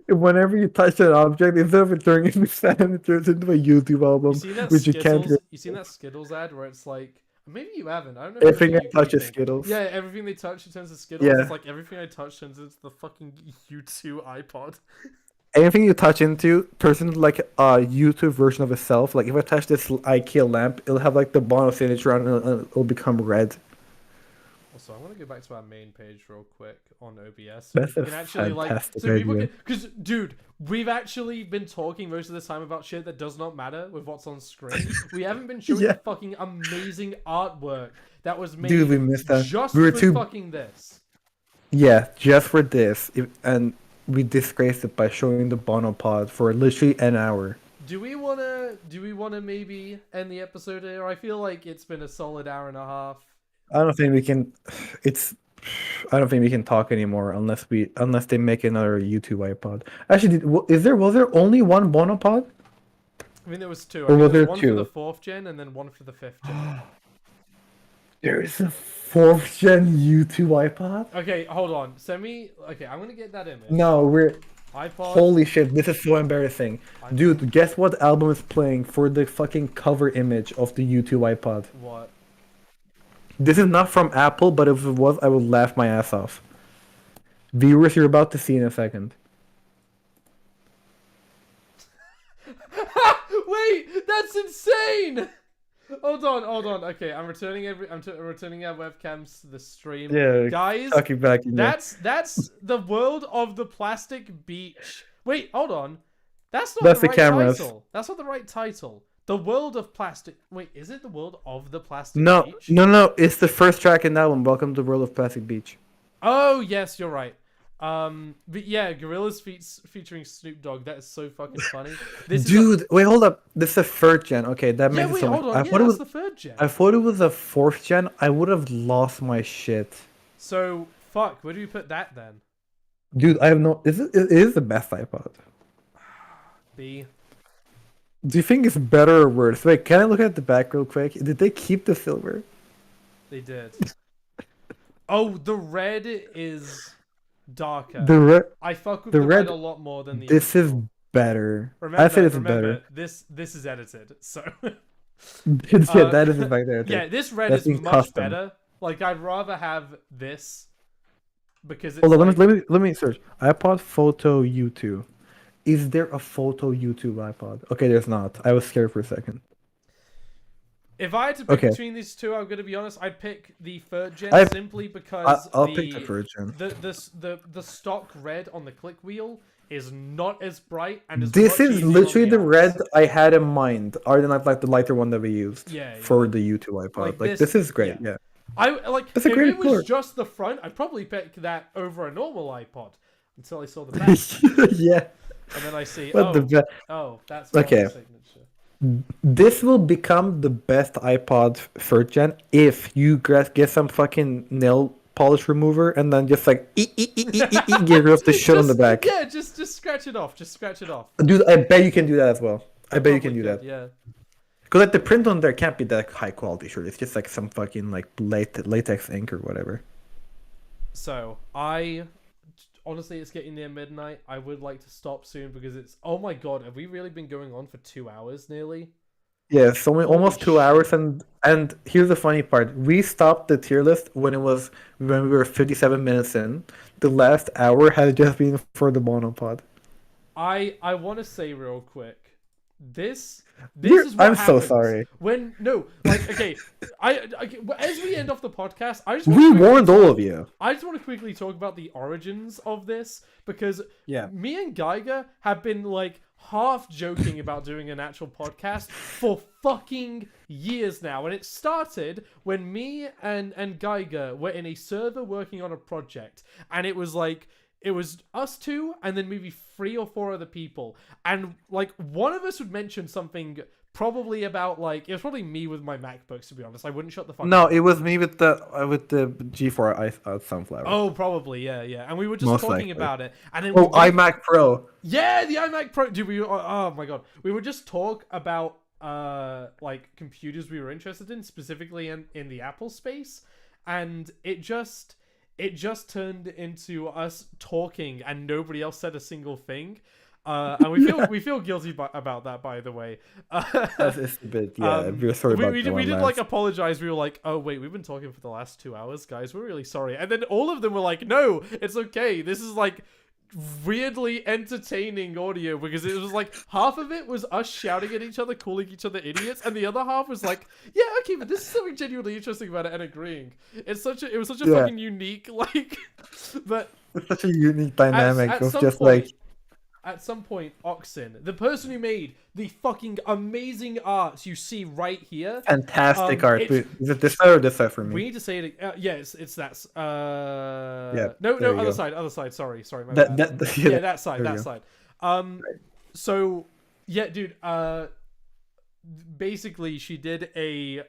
Whenever you touch an object, instead of it turning into sand, it turns into a YouTube album, You seen that which you can't. Skittles? You seen that Skittles ad where it's like, maybe you haven't. I don't know. If Everything I it's a touch UK is thing. Skittles. Yeah, everything they touch it turns to Skittles. Yeah. It's like everything I touch turns into the fucking U2 iPod. Anything you touch into turns into like a YouTube version of itself. Like if I touch this IKEA lamp, it'll have like the Bono signature on it, and it'll become red. Also, I'm gonna go back to our main page real quick on OBS. That's we a can actually fantastic so people idea. can, because dude, we've actually been talking most of the time about shit that does not matter with what's on screen. We haven't been showing Yeah. the fucking amazing artwork that was made Dude, we missed that. just We were for too- fucking this. Yeah, just for this, and we disgraced it by showing the Bono pod for literally an hour. Do we wanna maybe end the episode here? I feel like it's been a solid hour and a half. I don't think we can. I don't think we can talk anymore unless they make another YouTube iPod. Actually, was there only one Bono pod? I mean, there was two. Or I think was there there one two? for the 4th gen and then one for the 5th gen. There is a 4th gen YouTube iPod. Okay, hold on. Send me. Okay, I'm gonna get that image. No, iPod. holy shit, this is so embarrassing. Dude, guess what album is playing for the fucking cover image of the YouTube iPod? What? This is not from Apple, but if it was, I would laugh my ass off. Viewers, you're about to see in a second. Wait, that's insane! Hold on. Okay, I'm returning returning our webcams to the stream. Yeah, guys, talking back in there. that's the world of the plastic beach. Wait, hold on. That's not That's the the right cameras. title. That's not the right title. The world of plastic. Wait, is it the world of the plastic No, beach? no, it's the first track in that one. Welcome to the World of Plastic Beach. Oh yes, you're right. But yeah, Gorillaz featuring Snoop Dogg. That is so fucking funny. This Dude, wait, hold up. This is a 3rd gen. Okay, that is makes yeah, it wait, so much. hold on. I Yeah, thought it that's was. the 3rd gen. I thought it was a 4th gen. I would have lost my shit. So fuck. Where do we put that then? Dude, I have no. It is the best iPod. B. Do you think it's better or worse? Wait, can I look at the back real quick? Did they keep the silver? They did. Oh, the red is darker. The red. I fuck with the the red red- a lot more than the. This is original. better. Remember, I said it's remember, better. This is edited, so. Yeah, that is back there. Yeah, this red That's is being much custom. better. Like I'd rather have this because it's Hold on, like, let me search. iPod Photo U2. Is there a Photo YouTube iPod? Okay, there's not. I was scared for a second. if I had to pick Okay. between these two, I'm gonna be honest. I'd pick the 3rd gen I- simply because I'll pick the Virgin. the stock red on the click wheel is not as bright and is This much is easier on literally the eyes. red I had in mind, other than like the lighter one that we used Yeah, for the YouTube iPod. Like Like, this- this is great. yeah. Yeah. I like That's a if great it was color. just the front, I'd probably pick that over a normal iPod until I saw the back, Yeah. and then I see But the be- oh that's Okay. my signature. this will become the best iPod 3rd gen if you guys get some fucking nail polish remover and then just like get rid of the shit on the Just- back. Yeah, just scratch it off. Just scratch it off. Dude, I bet you can do that as well. I bet you can Probably do that. could, Yeah. Because like the print on there can't be that high quality, sure. It's just like some fucking like latex ink or whatever. So honestly, it's getting near midnight. I would like to stop soon because it's. Oh my god, have we really been going on for 2 hours nearly? Yeah, so almost 2 shit. hours, and here's the funny part: we stopped the tier list when we were 57 minutes in. The last hour had just been for the monopod. I want to say real quick, this is what I'm so happens sorry. when okay, as we end off the podcast, I just We warned all of you. I just want to quickly talk about the origins of this because Yeah. me and Geiger have been like half joking about doing an actual podcast for fucking years now. And it started when me and Geiger were in a server working on a project. And it was like, it was us two and then maybe 3 or 4 other people. And like one of us would mention something probably about like, it was probably me with my MacBooks, to be honest. I wouldn't shut the fuck No, up. it was me with the G4 Sunflower. Oh, probably, yeah. And we were just Most talking likely. about it. And then Oh, we iMac Pro. yeah, the iMac Pro. Dude, oh my god. We would just talk about like computers we were interested in, specifically in the Apple space, and it just turned into us talking and nobody else said a single thing. And we feel guilty about that, by the way. It's a bit, yeah. We're sorry about that. We did like apologize. We were like, oh wait, we've been talking for the last 2 hours, guys. We're really sorry. And then all of them were like, no, it's okay. This is like weirdly entertaining audio, because it was like half of it was us shouting at each other, calling each other idiots, and the other half was like, yeah, okay, but this is something genuinely interesting about it, and agreeing. It was such a fucking unique, like, but It's such a unique dynamic at of some just point, like. at some point, Oxen, the person who made the fucking amazing arts you see right here. Fantastic art. Is it this side or this side for me? We need to say it. Yeah, it's that. Yeah, No, there you other go. side. Sorry, my bad. Yeah, That side. there That you go. side. So yeah, dude. Basically, she did a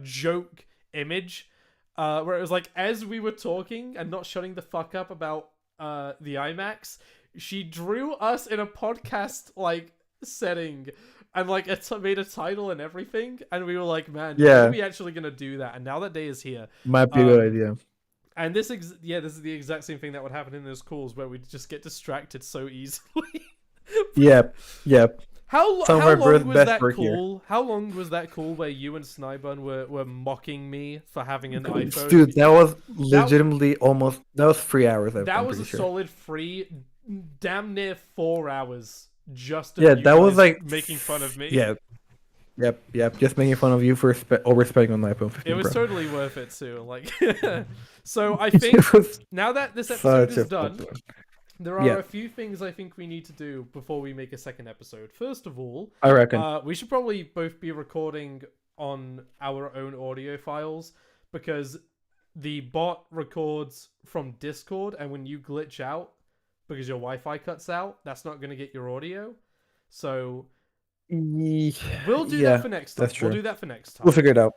joke image, where it was like, as we were talking and not shutting the fuck up about the IMAX, she drew us in a podcast like setting, and like made a title and everything, and we were like, man, Yeah. are we actually gonna do that? And now that day is here. Might be a good idea. And this is the exact same thing that would happen in those calls, where we just get distracted so easily. Yep. How Some of our long was best that work here. call? How long was that call where you and Snybun were mocking me for having an iPhone? Dude, that was legitimately that was 3 hours. that I'm was a pretty sure. solid damn near 4 hours just of Yeah, you that was guys like making fun of me. Yeah. Yep. Just making fun of you for overspending on the iPhone 15 It was Pro. totally worth it too. Like, so I think It was now that this episode such is a done, fun one. there are Yeah. a few things I think we need to do before we make a second episode. First of all, I reckon. we should probably both be recording on our own audio files, because the bot records from Discord, and when you glitch out because your Wi-Fi cuts out, that's not going to get your audio. So we'll do that for next time. that's true. We'll do that for next time. We'll figure it out.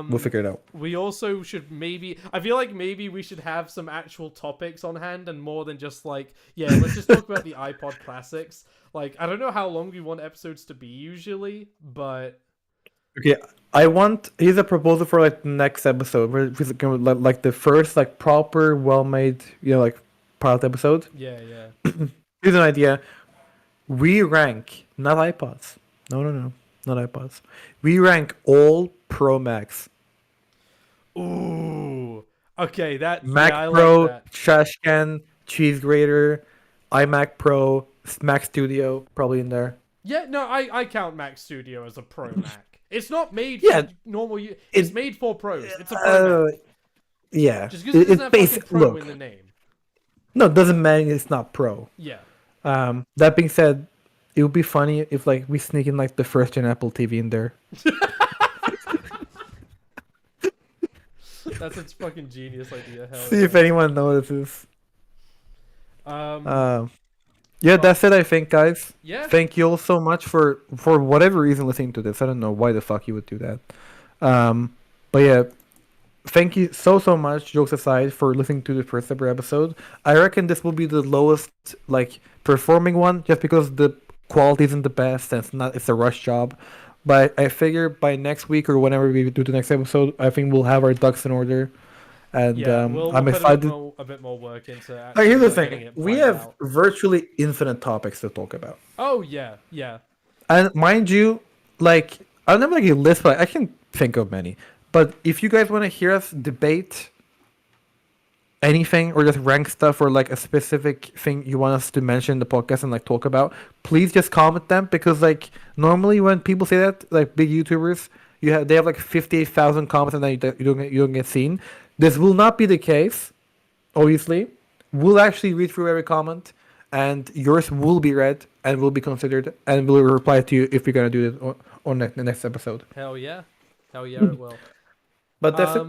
We'll figure it out. We also should I feel like maybe we should have some actual topics on hand, and more than just like, yeah, let's just talk about the iPod classics. Like, I don't know how long we want episodes to be usually, but Okay, here's a proposal for like the next episode. We're like the first like proper, well-made, like pilot episode. yeah. Here's an idea. We rank not iPods. No, not iPods. We rank all Pro Macs. Ooh. Okay, Mac I Pro, like that. Trash Can, Cheese Grater, iMac Pro, Mac Studio, probably in there. Yeah, no, I count Mac Studio as a Pro Mac. It's not made Yeah. for normal use. It's It- made for pros. It's a Pro Mac. Yeah. Just because it doesn't have fucking Pro look. in the name. No, it doesn't matter. It's not Pro. Yeah. That being said, it would be funny if like we sneak in like the first gen Apple TV in there. That's a fucking genius idea. Hell See if yeah. anyone notices. Um, Yeah, that's it. I think, guys. yeah. Thank you all so much for whatever reason listening to this. I don't know why the fuck you would do that. But yeah, thank you so much. Jokes aside, for listening to the first ever episode. I reckon this will be the lowest like performing one, just because the quality isn't the best and it's a rush job. But I figure by next week or whenever we do the next episode, I think we'll have our ducks in order. And Yeah, we'll I'm put excited. a bit more work into. Like, here's the actually getting thing: it we planned have out. virtually infinite topics to talk about. Oh yeah. And mind you, like, I don't have like a list, but I can think of many. But if you guys want to hear us debate anything or just rank stuff or like a specific thing you want us to mention in the podcast and like talk about, please just comment them, because like normally when people say that, like big YouTubers, they have like 58,000 comments and then you don't get seen. This will not be the case, obviously. We'll actually read through every comment, and yours will be read and will be considered, and we'll reply to you if we're gonna do it on the next episode. Hell yeah, it will. But that's it.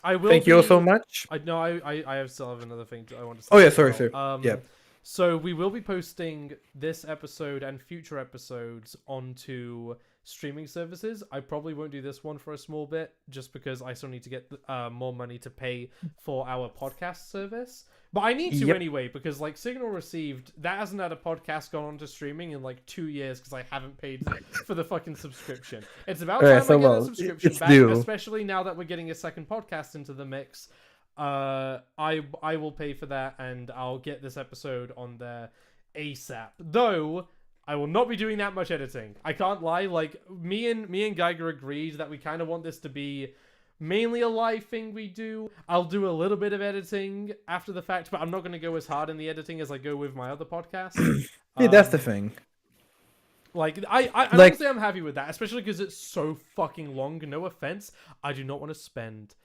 I will. Thank you all so much. I still have another thing I want to say. Oh yeah, as sorry, well. sir. Yeah. So we will be posting this episode and future episodes onto streaming services. I probably won't do this one for a small bit, just because I still need to get more money to pay for our podcast service. But I need to Yep. anyway, because like Signal Received, that hasn't had a podcast gone on to streaming in like 2 years because I haven't paid for the fucking subscription. It's about time Alright, so I get well, a subscription it's back, due. especially now that we're getting a second podcast into the mix. I will pay for that, and I'll get this episode on there ASAP. Though I will not be doing that much editing. I can't lie. Like me and Geiger agreed that we kind of want this to be mainly a live thing we do. I'll do a little bit of editing after the fact, but I'm not going to go as hard in the editing as I go with my other podcast. Yeah, that's the thing. Like I Like- honestly I'm happy with that, especially because it's so fucking long. No offense, I do not want to spend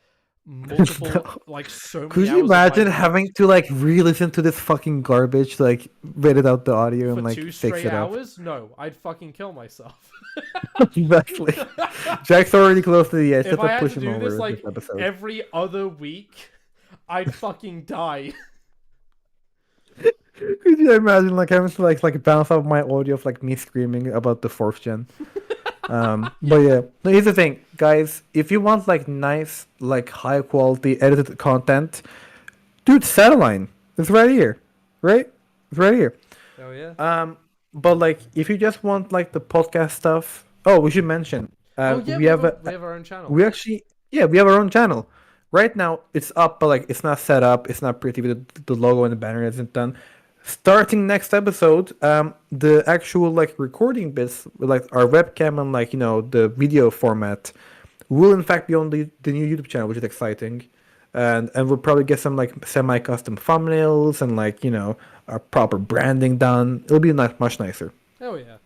multiple like so many Could hours you of my imagine life having to like re-listen to this fucking garbage, like edit out the audio for and like 2 fix straight it up? hours? No, I'd fucking kill myself. Exactly. Jack's already close to the edge. If Just I had push to him do over this with like this episode. every other week, I'd fucking die. Could you imagine like having to like bounce off my audio of like me screaming about the 4th gen? But yeah, no, here's the thing, guys. If you want like nice, like high quality edited content, dude, Satellite. It's right here, right? It's right here. Oh yeah. But like if you just want like the podcast stuff, oh, we should mention. Oh yeah, we have we have our own channel. we actually, yeah, we have our own channel. Right now, it's up, but like it's not set up. It's not pretty. The logo and the banner isn't done. Starting next episode, the actual like recording bits, like our webcam and like the video format, will in fact be on the new YouTube channel, which is exciting, and we'll probably get some like semi-custom thumbnails and like our proper branding done. It'll be much nicer. Oh yeah.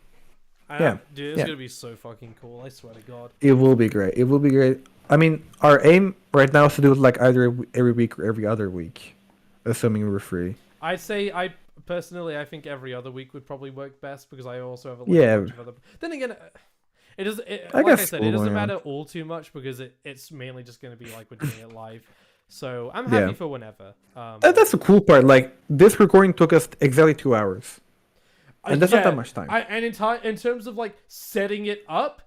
Yeah, Dude, it's yeah. gonna be so fucking cool. I swear to God. It will be great. It will be great. I mean, our aim right now is to do it like either every week or every other week, assuming we're free. I'd say I think every other week would probably work best because I also have a Yeah. bunch of other. Then again, it does. I Like I guess said, we'll it doesn't go on. matter all too much because it's mainly just going to be like we're doing it live. So I'm happy Yeah. for whenever. That's the cool part. Like this recording took us exactly 2 hours, and that's not yeah, that much time. And in terms of like setting it up,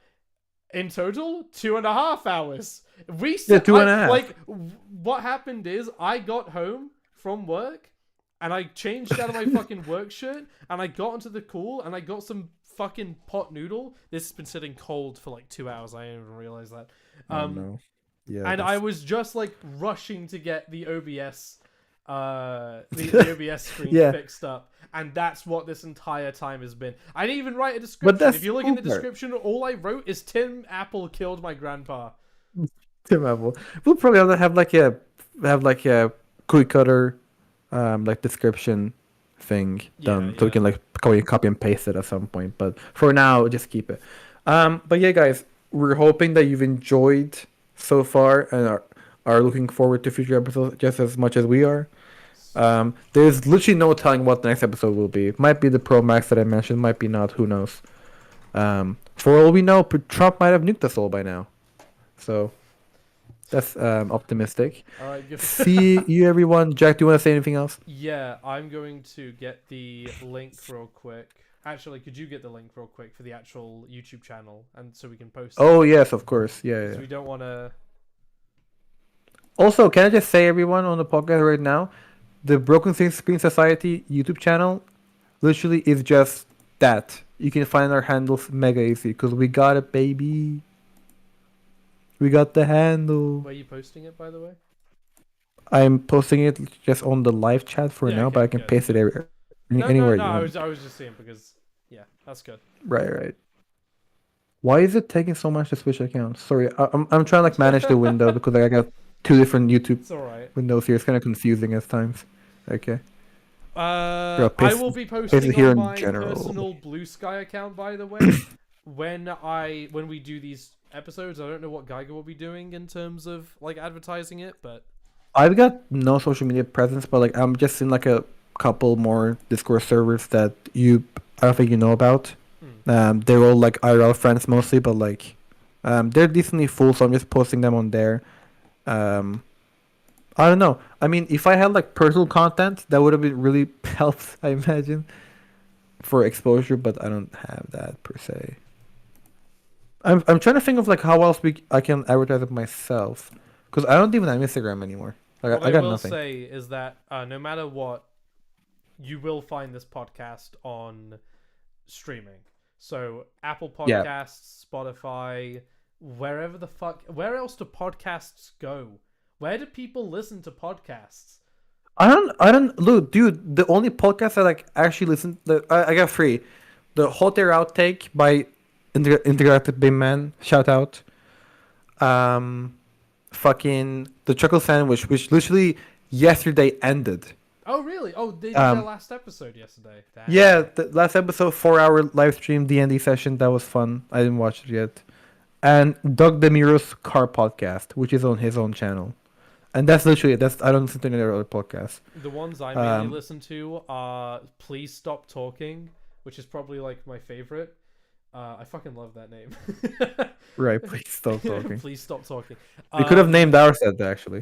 in total 2.5 hours. We set, 2.5. Like what happened is I got home from work and I changed out of my fucking work shirt and I got into the call and I got some fucking pot noodle. This has been sitting cold for like 2 hours. I didn't even realize that. Oh, no. Yeah. And I that's- was just like rushing to get the OBS the OBS screen Yeah. fixed up, and that's what this entire time has been. I didn't even write a description. that's If you look in the super. description, all I wrote is Tim Apple killed my grandpa. Tim Apple. We'll probably have like a quick cutter, like description thing done, so we yeah. can like copy and paste it at some point. But for now, just keep it. But yeah, guys, we're hoping that you've enjoyed so far and are looking forward to future episodes just as much as we are. There's literally no telling what the next episode will be. It might be the Pro Max that I mentioned, might be not. Who knows? For all we know, Trump might have nuked us all by now. So that's optimistic. All right, give See you, everyone. Jack, do you want to say anything else? Yeah, I'm going to get the link real quick. Actually, could you get the link real quick for the actual YouTube channel, and so we can post it? Oh yes, of course. Yeah. 'Cause Yeah. we don't want to. Also, can I just say, everyone on the podcast right now, the Broken Screen Society YouTube channel literally is just that. You can find our handles mega easy because we got it, baby. We got the handle. Where are you posting it, by the way? I'm posting it just on the live chat for Yeah, now, okay, but I can good. paste it No, anywhere no, you want. I was just saying because yeah, that's good. Right. Why is it taking so much to switch accounts? Sorry, I'm trying to like manage the window because I got two different YouTube It's all right. windows here. It's kind of confusing at times. Okay. I paste- will be paste posting it here on in my general. personal Blue Sky account, by the way. when we do these episodes, I don't know what Geiger will be doing in terms of like advertising it, but I've got no social media presence, but like I'm just in like a couple more Discord servers that you I don't think you know about. They're all like IRL friends mostly, but like, they're decently full, so I'm just posting them on there. Um, I don't know. I mean, if I had like personal content, that would have been really helped, I imagine, for exposure. But I don't have that per se. I'm trying to think of like how else I can advertise it myself, because I don't even have Instagram anymore. Like What I got will nothing. say is that no matter what, you will find this podcast on streaming. So Apple Yeah. Podcasts, Spotify, wherever the fuck. Where else do podcasts go? Where do people listen to podcasts? I don't look, dude. The only podcast I like actually listen. I got three. The Hot Air Outtake by Intergalactic Big Man. Shout out. Fucking the Chuckle Sandwich, which literally yesterday ended. Oh really? Oh, they did their last episode yesterday. Damn. Yeah, the last episode, 4 hour live stream D&D session. That was fun. I didn't watch it yet. And Doug DeMuro's Car Podcast, which is on his own channel. And that's literally it. I don't listen to any other podcasts. The ones I mainly listen to are Please Stop Talking, which is probably like my favorite. I fucking love that name. Right, please stop talking. Please stop talking. We could have named our set actually.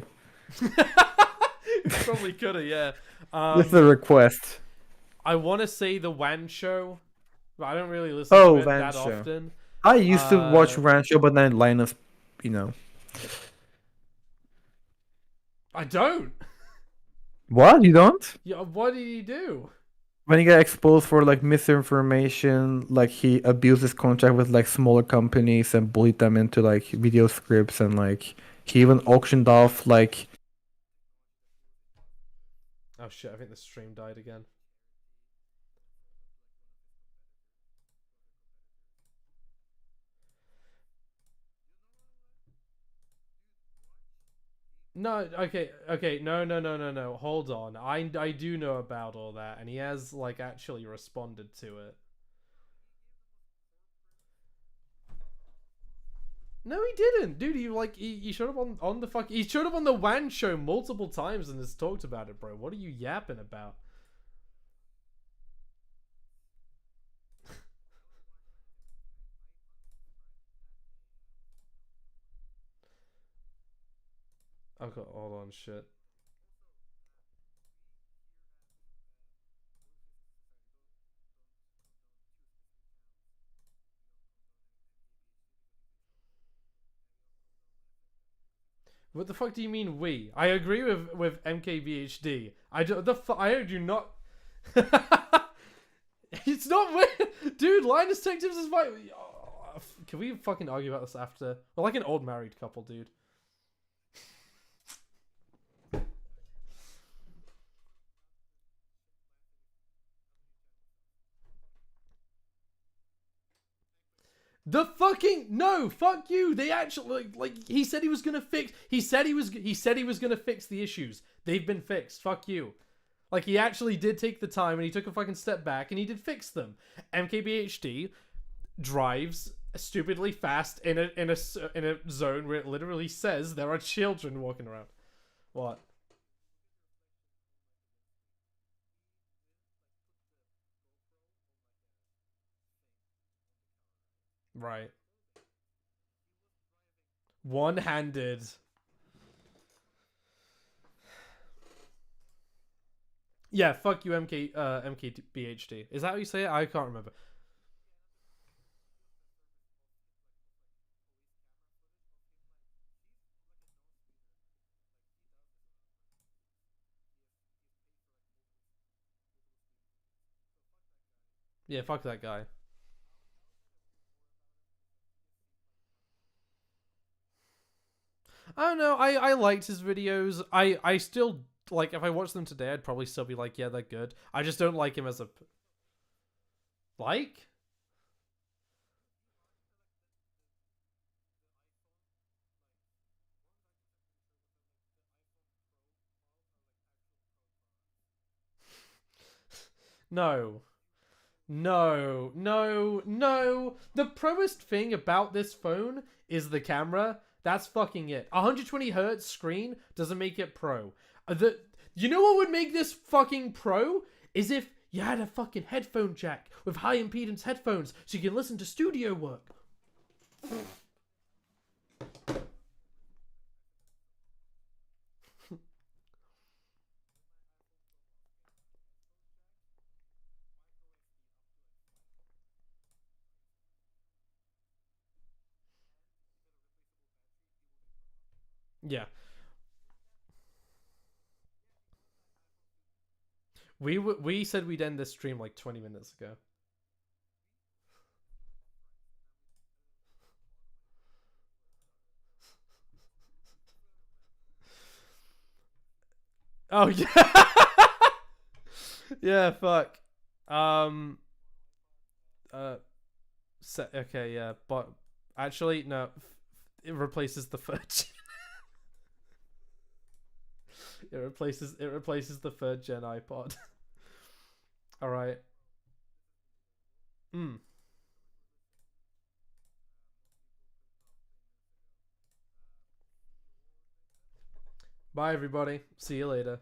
Probably could have, yeah. This is a request. I want to say the WAN show, but I don't really listen Oh, to it WAN that show. often. I used to watch Rancho, but then Linus, you know. I don't. What? You don't? Yeah, what did he do? When he got exposed for like misinformation, like he abused his contract with like smaller companies and bullied them into like video scripts, and like he even auctioned off like. Oh shit! I think the stream died again. No, okay, no. Hold on. I do know about all that, and he has like actually responded to it. No, he didn't, dude. He showed up on the fuck. He showed up on the WAN show multiple times and has talked about it, bro. What are you yapping about? Okay, hold on, shit. What the fuck do you mean we? I agree with MKBHD. I do not. It's not we, dude. Linus Tech Tips is fine. Can we fucking argue about this after? We're like an old married couple, dude. The fucking no, fuck you. They actually like he said he was gonna fix. He said he was gonna fix the issues. They've been fixed. Fuck you. Like he actually did take the time and he took a fucking step back and he did fix them. MKBHD drives stupidly fast in a zone where it literally says there are children walking around. What? Right. One-handed. Yeah, fuck you, MKBHD. Is that how you say it? I can't remember. Yeah, fuck that guy. I don't know. I liked his videos. I still like if I watched them today, I'd probably still be like, yeah, they're good. I just don't like him as a like. No. No. The proest thing about this phone is the camera. That's fucking it. 120 hertz screen doesn't make it pro. You know what would make this fucking pro? Is if You had a fucking headphone jack with high impedance headphones so you can listen to studio work. Yeah. We said we'd end this stream like 20 minutes ago. Oh yeah. Yeah, fuck. Okay, yeah, but actually no, it replaces the third it replaces the third gen iPod. All right. Bye everybody. See you later.